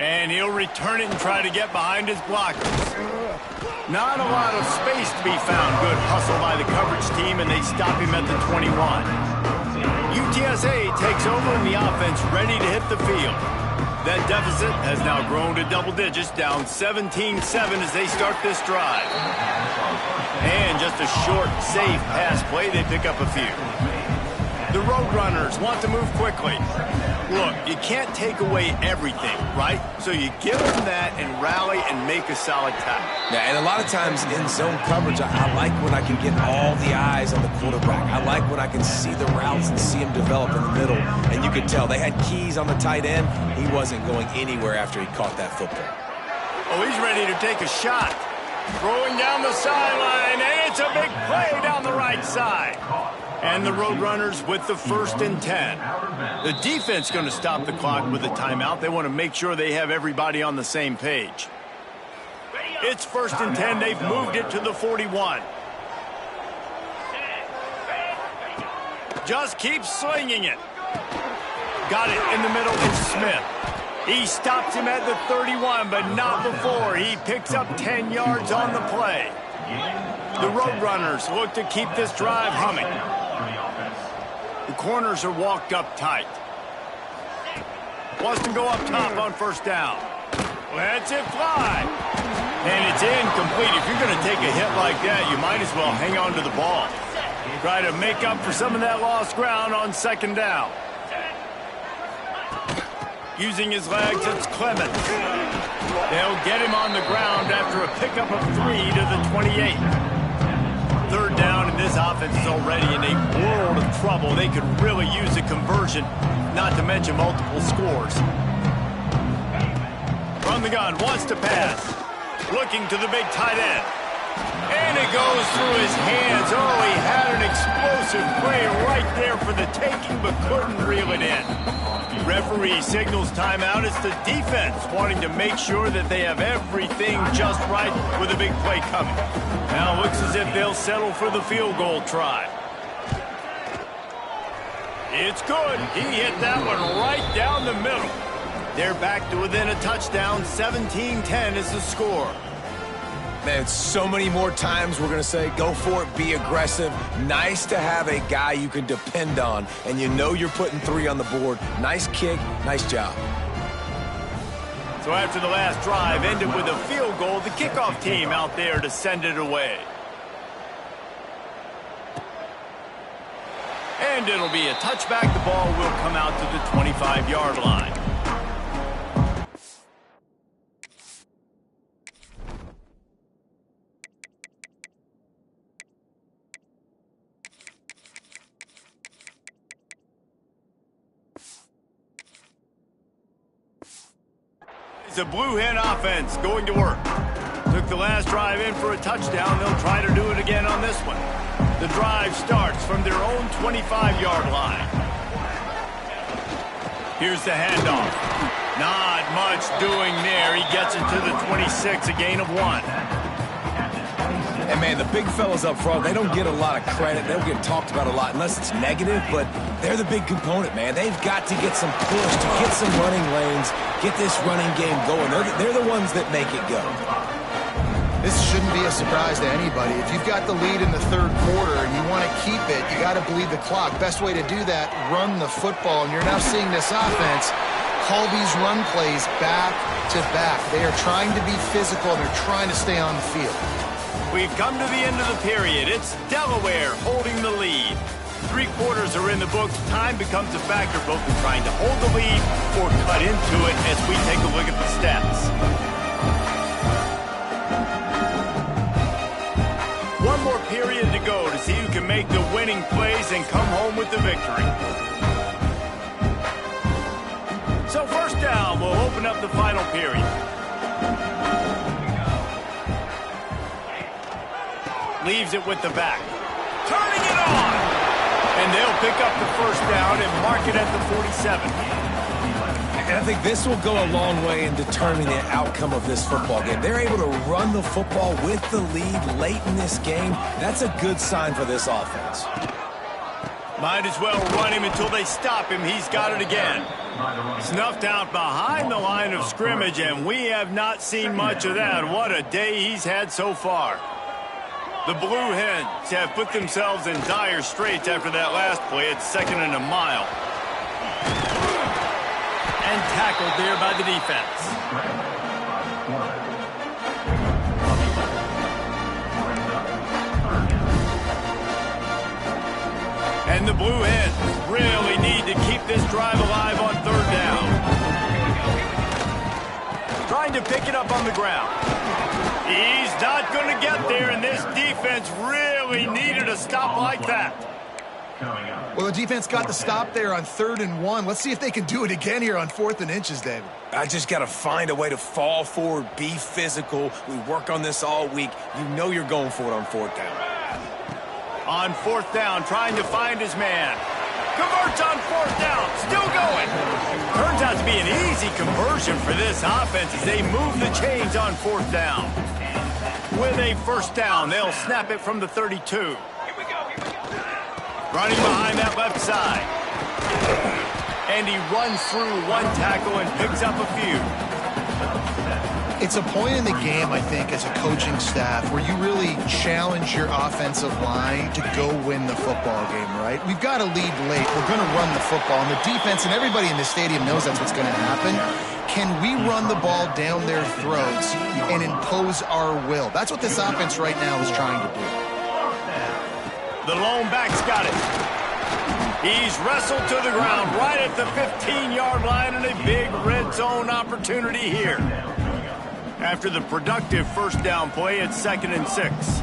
Speaker 1: And he'll return it and try to get behind his blockers. Not a lot of space to be found. Good hustle by the coverage team, and they stop him at the 21. UTSA takes over in the offense, ready to hit the field. That deficit has now grown to double digits, down 17-7 as they start this drive. And just a short, safe pass play, they pick up a few. The Roadrunners want to move quickly. Look, you can't take away everything, right? So you give them that and rally and make a solid tackle.
Speaker 2: Yeah, and a lot of times in zone coverage, I like when I can get all the eyes on the quarterback. I like when I can see the routes and see him develop in the middle. And you could tell they had keys on the tight end. He wasn't going anywhere after he caught that football.
Speaker 1: Oh, he's ready to take a shot. Throwing down the sideline, and it's a big play down the right side. And the Roadrunners with the 1st and 10. The defense going to stop the clock with a timeout. They want to make sure they have everybody on the same page. It's 1st and 10. They've moved it to the 41. Just keep slinging it. Got it in the middle. It's Smith. He stops him at the 31, but not before. He picks up 10 yards on the play. The Roadrunners look to keep this drive humming. The corners are walked up tight. Wants to go up top on 1st down. Lets it fly. And it's incomplete. If you're going to take a hit like that, you might as well hang on to the ball. Try to make up for some of that lost ground on 2nd down. Using his legs, it's Clemens. They'll get him on the ground after a pickup of 3 to the 28. 3rd down, and this offense is already in a world of trouble. They could really use a conversion, not to mention multiple scores. From the gun, wants to pass. Looking to the big tight end. And it goes through his hands. Oh, he had an explosive play right there for the taking, but couldn't reel it in. Referee signals timeout. It's the defense wanting to make sure that they have everything just right with a big play coming. Now it looks as if they'll settle for the field goal try. It's good. He hit that one right down the middle. They're back to within a touchdown. 17-10 is the score.
Speaker 2: Man, so many more times we're going to say, go for it, be aggressive. Nice to have a guy you can depend on, and you know you're putting 3 on the board. Nice kick, nice job.
Speaker 1: So after the last drive ended with a field goal, the kickoff team out there to send it away. And it'll be a touchback. The ball will come out to the 25-yard line. It's a Blue Hen offense going to work. Took the last drive in for a touchdown. They'll try to do it again on this one. The drive starts from their own 25-yard line. Here's the handoff. Not much doing there. He gets it to the 26, a gain of 1.
Speaker 2: And, man, the big fellas up front, they don't get a lot of credit. They don't get talked about a lot unless it's negative, but they're the big component, man. They've got to get some push, to get some running lanes, get this running game going. They're the ones that make it go.
Speaker 3: This shouldn't be a surprise to anybody. If you've got the lead in the third quarter and you want to keep it, you got to bleed the clock. Best way to do that, run the football. And you're now seeing this offense call these run plays back to back. They are trying to be physical, and they're trying to stay on the field.
Speaker 1: We've come to the end of the period. It's Delaware holding the lead. 3 quarters are in the books. Time becomes a factor both in trying to hold the lead or cut into it as we take a look at the stats. One more period to go to see who can make the winning plays and come home with the victory. So first down, we'll open up the final period. Leaves it with the back. Turning it on! And they'll pick up the first down and mark it at the 47.
Speaker 2: And I think this will go a long way in determining the outcome of this football game. They're able to run the football with the lead late in this game. That's a good sign for this offense.
Speaker 1: Might as well run him until they stop him. He's got it again. Snuffed out behind the line of scrimmage, and we have not seen much of that. What a day he's had so far. The Blue Hens have put themselves in dire straits after that last play. It's 2nd and a mile. And tackled there by the defense. And the Blue Hens really need to keep this drive alive on 3rd down. Trying to pick it up on the ground. He's not going to get there, and this defense really needed a stop like that.
Speaker 3: Well, the defense got the stop there on 3rd and 1. Let's see if they can do it again here on 4th and inches, David.
Speaker 2: I just got to find a way to fall forward, be physical. We work on this all week. You know you're going for it on 4th down.
Speaker 1: On 4th down, trying to find his man. Converts on 4th down, still going. Turns out to be an easy conversion for this offense as they move the chains on 4th down. With a first down, they'll snap it from the 32. Running behind that left side. And he runs through 1 tackle and picks up a few.
Speaker 3: It's a point in the game, I think, as a coaching staff where you really challenge your offensive line to go win the football game, right? We've got to lead late. We're going to run the football. And the defense and everybody in the stadium knows that's what's going to happen. Can we run the ball down their throats and impose our will? That's what this offense right now is trying to do.
Speaker 1: The lone back's got it. He's wrestled to the ground right at the 15-yard line, and a big red zone opportunity here. After the productive first down play, it's 2nd and 6.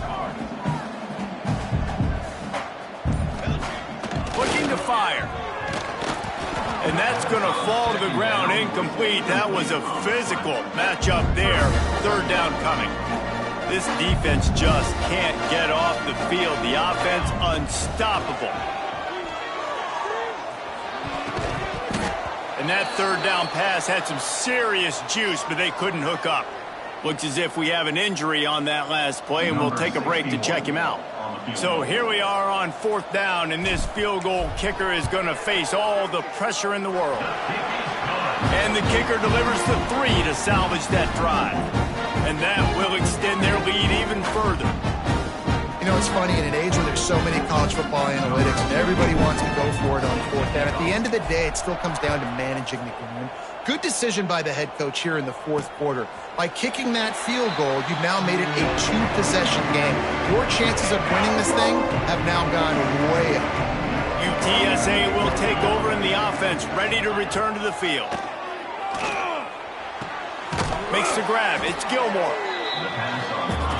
Speaker 1: Looking to fire. And that's going to fall to the ground incomplete. That was a physical matchup there. 3rd down coming. This defense just can't get off the field. The offense unstoppable. And that 3rd down pass had some serious juice, but they couldn't hook up. Looks as if we have an injury on that last play, and we'll take a break to check him out. So here we are on 4th down, and this field goal kicker is going to face all the pressure in the world. And the kicker delivers the 3 to salvage that drive. And that will extend their lead even further.
Speaker 3: You know, it's funny, in an age where there's so many college football analytics and everybody wants to go for it on 4th down, at the end of the day, it still comes down to managing the game. Good decision by the head coach here in the 4th quarter. By kicking that field goal, you've now made it a 2-possession game. Your chances of winning this thing have now gone way up.
Speaker 1: UTSA will take over in the offense, ready to return to the field. Makes the grab. It's Gilmore.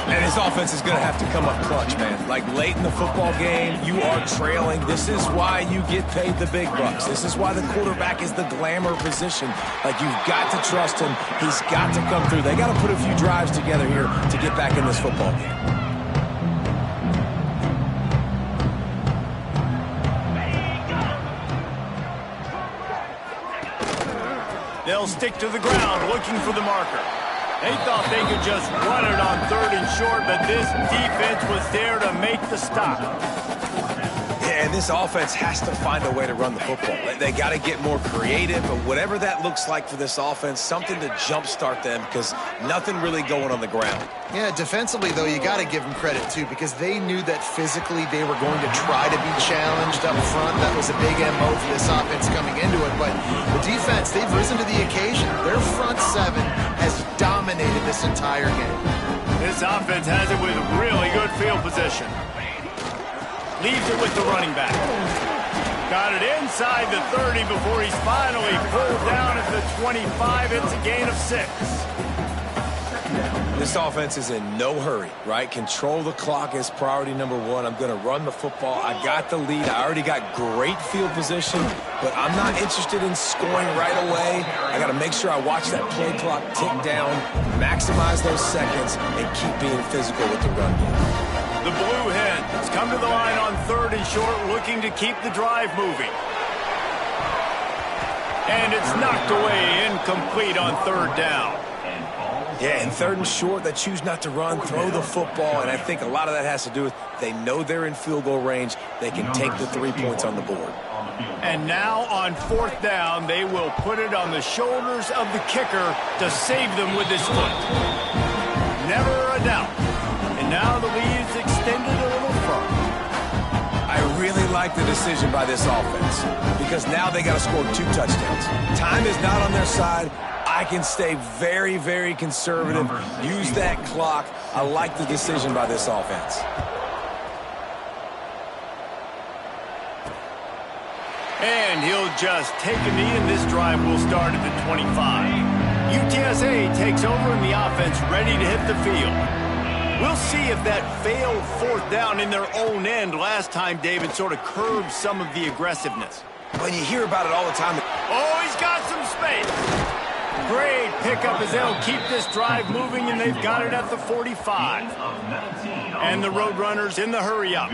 Speaker 2: And his offense is going to have to come up clutch, man. Like late in the football game, you are trailing. This is why you get paid the big bucks. This is why the quarterback is the glamour position. Like, you've got to trust him. He's got to come through. They got to put a few drives together here to get back in this football game.
Speaker 1: They'll stick to the ground looking for the marker. They thought they could just run it on 3rd and short, but this defense was there to make the stop.
Speaker 2: Yeah, and this offense has to find a way to run the football. They got to get more creative, but whatever that looks like for this offense, something to jumpstart them because nothing really going on the ground.
Speaker 3: Yeah, defensively, though, you got to give them credit, too, because they knew that physically they were going to try to be challenged up front. That was a big MO for this offense coming into it. But the defense, they've risen to the occasion. Their front seven has dominated this entire game.
Speaker 1: This offense has it with really good field position. Leaves it with the running back. Got it inside the 30 before he's finally pulled down at the 25. It's a gain of 6.
Speaker 2: This offense is in no hurry, right? Control the clock is priority number 1. I'm going to run the football. I got the lead. I already got great field position, but I'm not interested in scoring right away. I got to make sure I watch that play clock tick down, maximize those seconds, and keep being physical with the run game.
Speaker 1: The Blue Hens come to the line on 3rd and short, looking to keep the drive moving. And it's knocked away, incomplete on 3rd down.
Speaker 2: Yeah, and 3rd and short, they choose not to run, throw the football, and I think a lot of that has to do with they know they're in field goal range. They can take the 3 points on the board.
Speaker 1: And now on 4th down, they will put it on the shoulders of the kicker to save them with his foot. Never a doubt. And now the lead is extended a little further.
Speaker 2: I really like the decision by this offense because now they got to score 2 touchdowns. Time is not on their side. I can stay very, very conservative, use that clock. I like the decision by this offense.
Speaker 1: And he'll just take a knee, and this drive will start at the 25. UTSA takes over, and the offense ready to hit the field. We'll see if that failed 4th down in their own end last time, David, sort of curbed some of the aggressiveness.
Speaker 2: When you hear about it all the time.
Speaker 1: Oh, he's got some space. Great pickup as they'll keep this drive moving, and they've got it at the 45. And the Roadrunners in the hurry-up.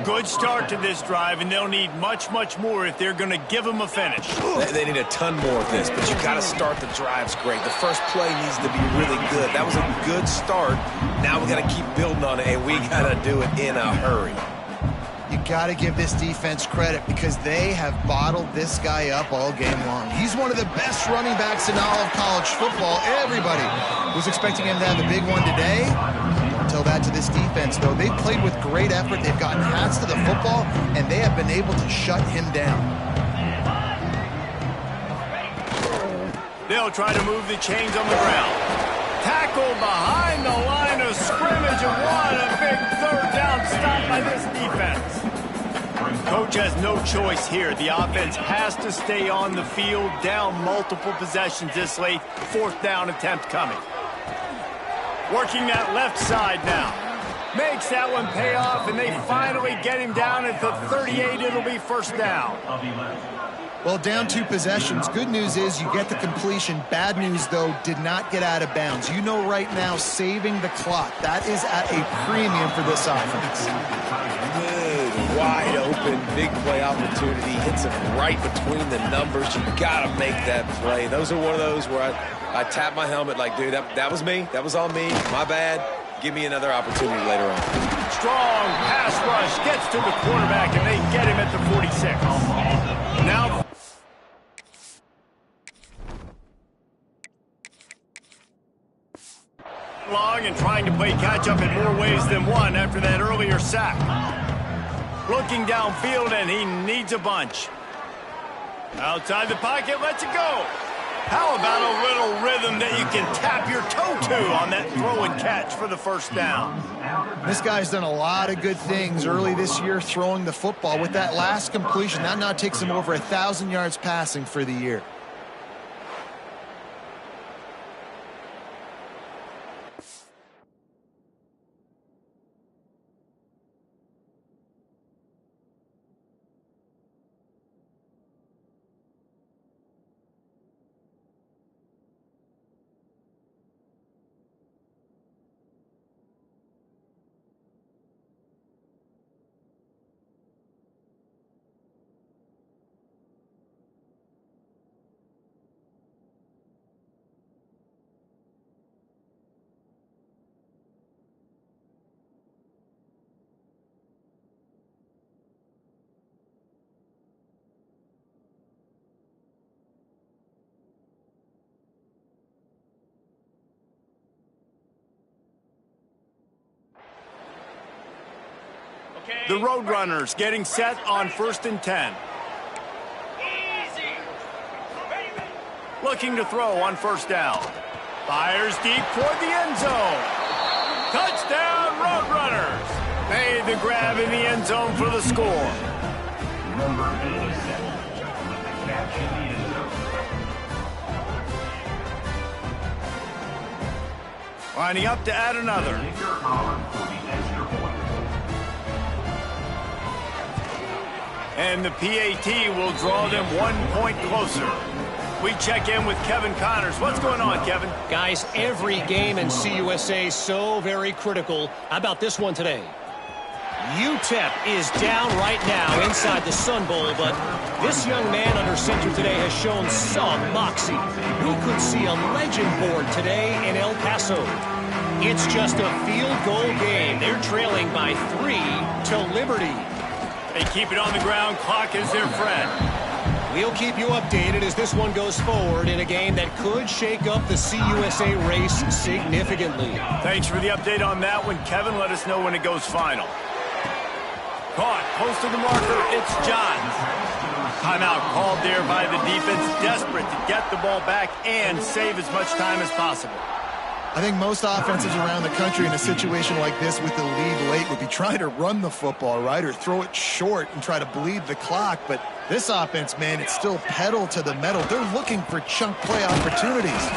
Speaker 1: Good start to this drive, and they'll need much, much more if they're going to give them a finish.
Speaker 2: They need a ton more of this, but you got to start the drives great. The first play needs to be really good. That was a good start. Now we got to keep building on it, and we got to do it in a hurry.
Speaker 3: You got to give this defense credit because they have bottled this guy up all game long. He's one of the best running backs in all of college football. Everybody was expecting him to have a big one today. Don't tell that to this defense, though. They've played with great effort. They've gotten hats to the football, and they have been able to shut him down.
Speaker 1: They'll try to move the chains on the ground. Tackle behind the line of scrimmage, and what a big 3rd down stop by this defense. Coach has no choice here. The offense has to stay on the field, down multiple possessions this late. 4th down attempt coming. Working that left side now. Makes that one pay off, and they finally get him down at the 38. It'll be 1st down.
Speaker 3: Well, down 2 possessions. Good news is you get the completion. Bad news, though, did not get out of bounds. You know right now, saving the clock. That is at a premium for this offense.
Speaker 2: Good, wide open, big play opportunity. Hits him right between the numbers. You got to make that play. Those are one of those where I tap my helmet like, dude, that was me. That was on me. My bad. Give me another opportunity later on.
Speaker 1: Strong pass rush gets to the quarterback, and they get him at the 46. Now long and trying to play catch-up in more ways than one after that earlier sack. Looking downfield, and he needs a bunch. Outside the pocket, lets it go. How about a little rhythm that you can tap your toe to on that throw and catch for the 1st down?
Speaker 3: This guy's done a lot of good things early this year throwing the football. With that last completion, that now takes him over 1,000 yards passing for the year.
Speaker 1: The Roadrunners getting set on 1st and 10.
Speaker 5: Easy. Ready, ready.
Speaker 1: Looking to throw on 1st down. Fires deep toward the end zone. Touchdown, Roadrunners. Made the grab in the end zone for the score.
Speaker 6: Number 87. Catch in the end zone.
Speaker 1: Lining up to add another.
Speaker 6: Kicker on for the extra point.
Speaker 1: And the PAT will draw them 1 point closer. We check in with Kevin Connors. What's going on, Kevin?
Speaker 4: Guys, every game in CUSA so very critical. How about this one today? UTEP is down right now inside the Sun Bowl, but this young man under center today has shown some moxie. We could see a legend born today in El Paso. It's just a field goal game. They're trailing by 3 to Liberty.
Speaker 1: They keep it on the ground. Clock is their friend.
Speaker 4: We'll keep you updated as this one goes forward in a game that could shake up the CUSA race significantly.
Speaker 1: Thanks for the update on that one, Kevin. Let us know when it goes final. Caught close to the marker. It's Johns. Timeout called there by the defense, desperate to get the ball back and save as much time as possible.
Speaker 3: I think most offenses around the country in a situation like this with the lead late would be trying to run the football, right, or throw it short and try to bleed the clock. But this offense, man, it's still pedal to the metal. They're looking for chunk play opportunities.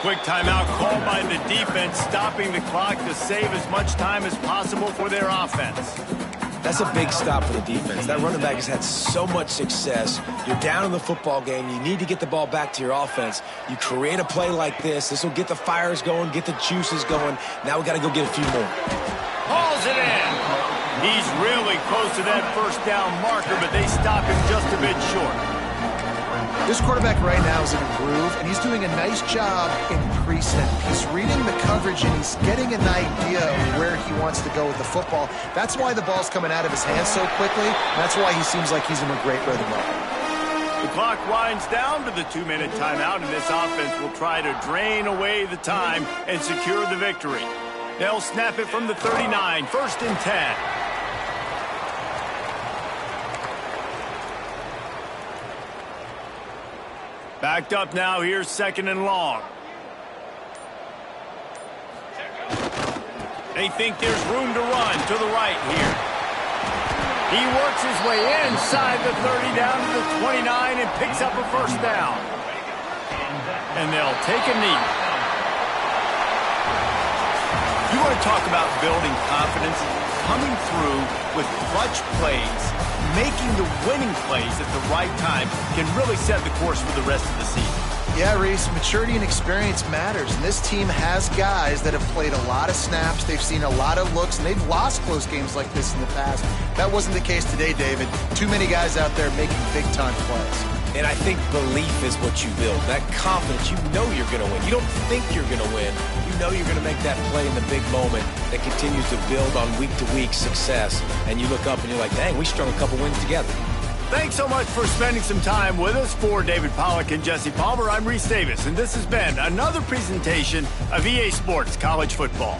Speaker 1: Quick timeout called by the defense, stopping the clock to save as much time as possible for their offense.
Speaker 2: That's a big stop for the defense. That running back has had so much success. You're down in the football game. You need to get the ball back to your offense. You create a play like this. This will get the fires going, get the juices going. Now we got to go get a few more.
Speaker 1: Hauls it in. He's really close to that 1st down marker, but they stop him just a bit short.
Speaker 3: This quarterback right now is in a groove, and he's doing a nice job in pre-snap. He's reading the coverage, and he's getting an idea of where he wants to go with the football. That's why the ball's coming out of his hands so quickly. That's why he seems like he's in a great rhythm right now.
Speaker 1: The clock winds down to the 2-minute timeout, and this offense will try to drain away the time and secure the victory. They'll snap it from the 39, 1st and 10. Backed up now, here's 2nd and long. They think there's room to run to the right here. He works his way inside the 30 down to the 29 and picks up a 1st down. And they'll take a knee. You want to talk about building confidence? Coming through with clutch plays, making the winning plays at the right time can really set the course for the rest of the season.
Speaker 3: Yeah, Reese, maturity and experience matters, and this team has guys that have played a lot of snaps, they've seen a lot of looks, and they've lost close games like this in the past. That wasn't the case today, David. Too many guys out there making big-time plays.
Speaker 2: And I think belief is what you build. That confidence, you know you're going to win. You don't think you're going to win. You know you're going to make that play in the big moment that continues to build on week-to-week success. And you look up and you're like, dang, we strung a couple wins together.
Speaker 1: Thanks so much for spending some time with us. For David Pollack and Jesse Palmer, I'm Reese Davis, and this has been another presentation of EA Sports College Football.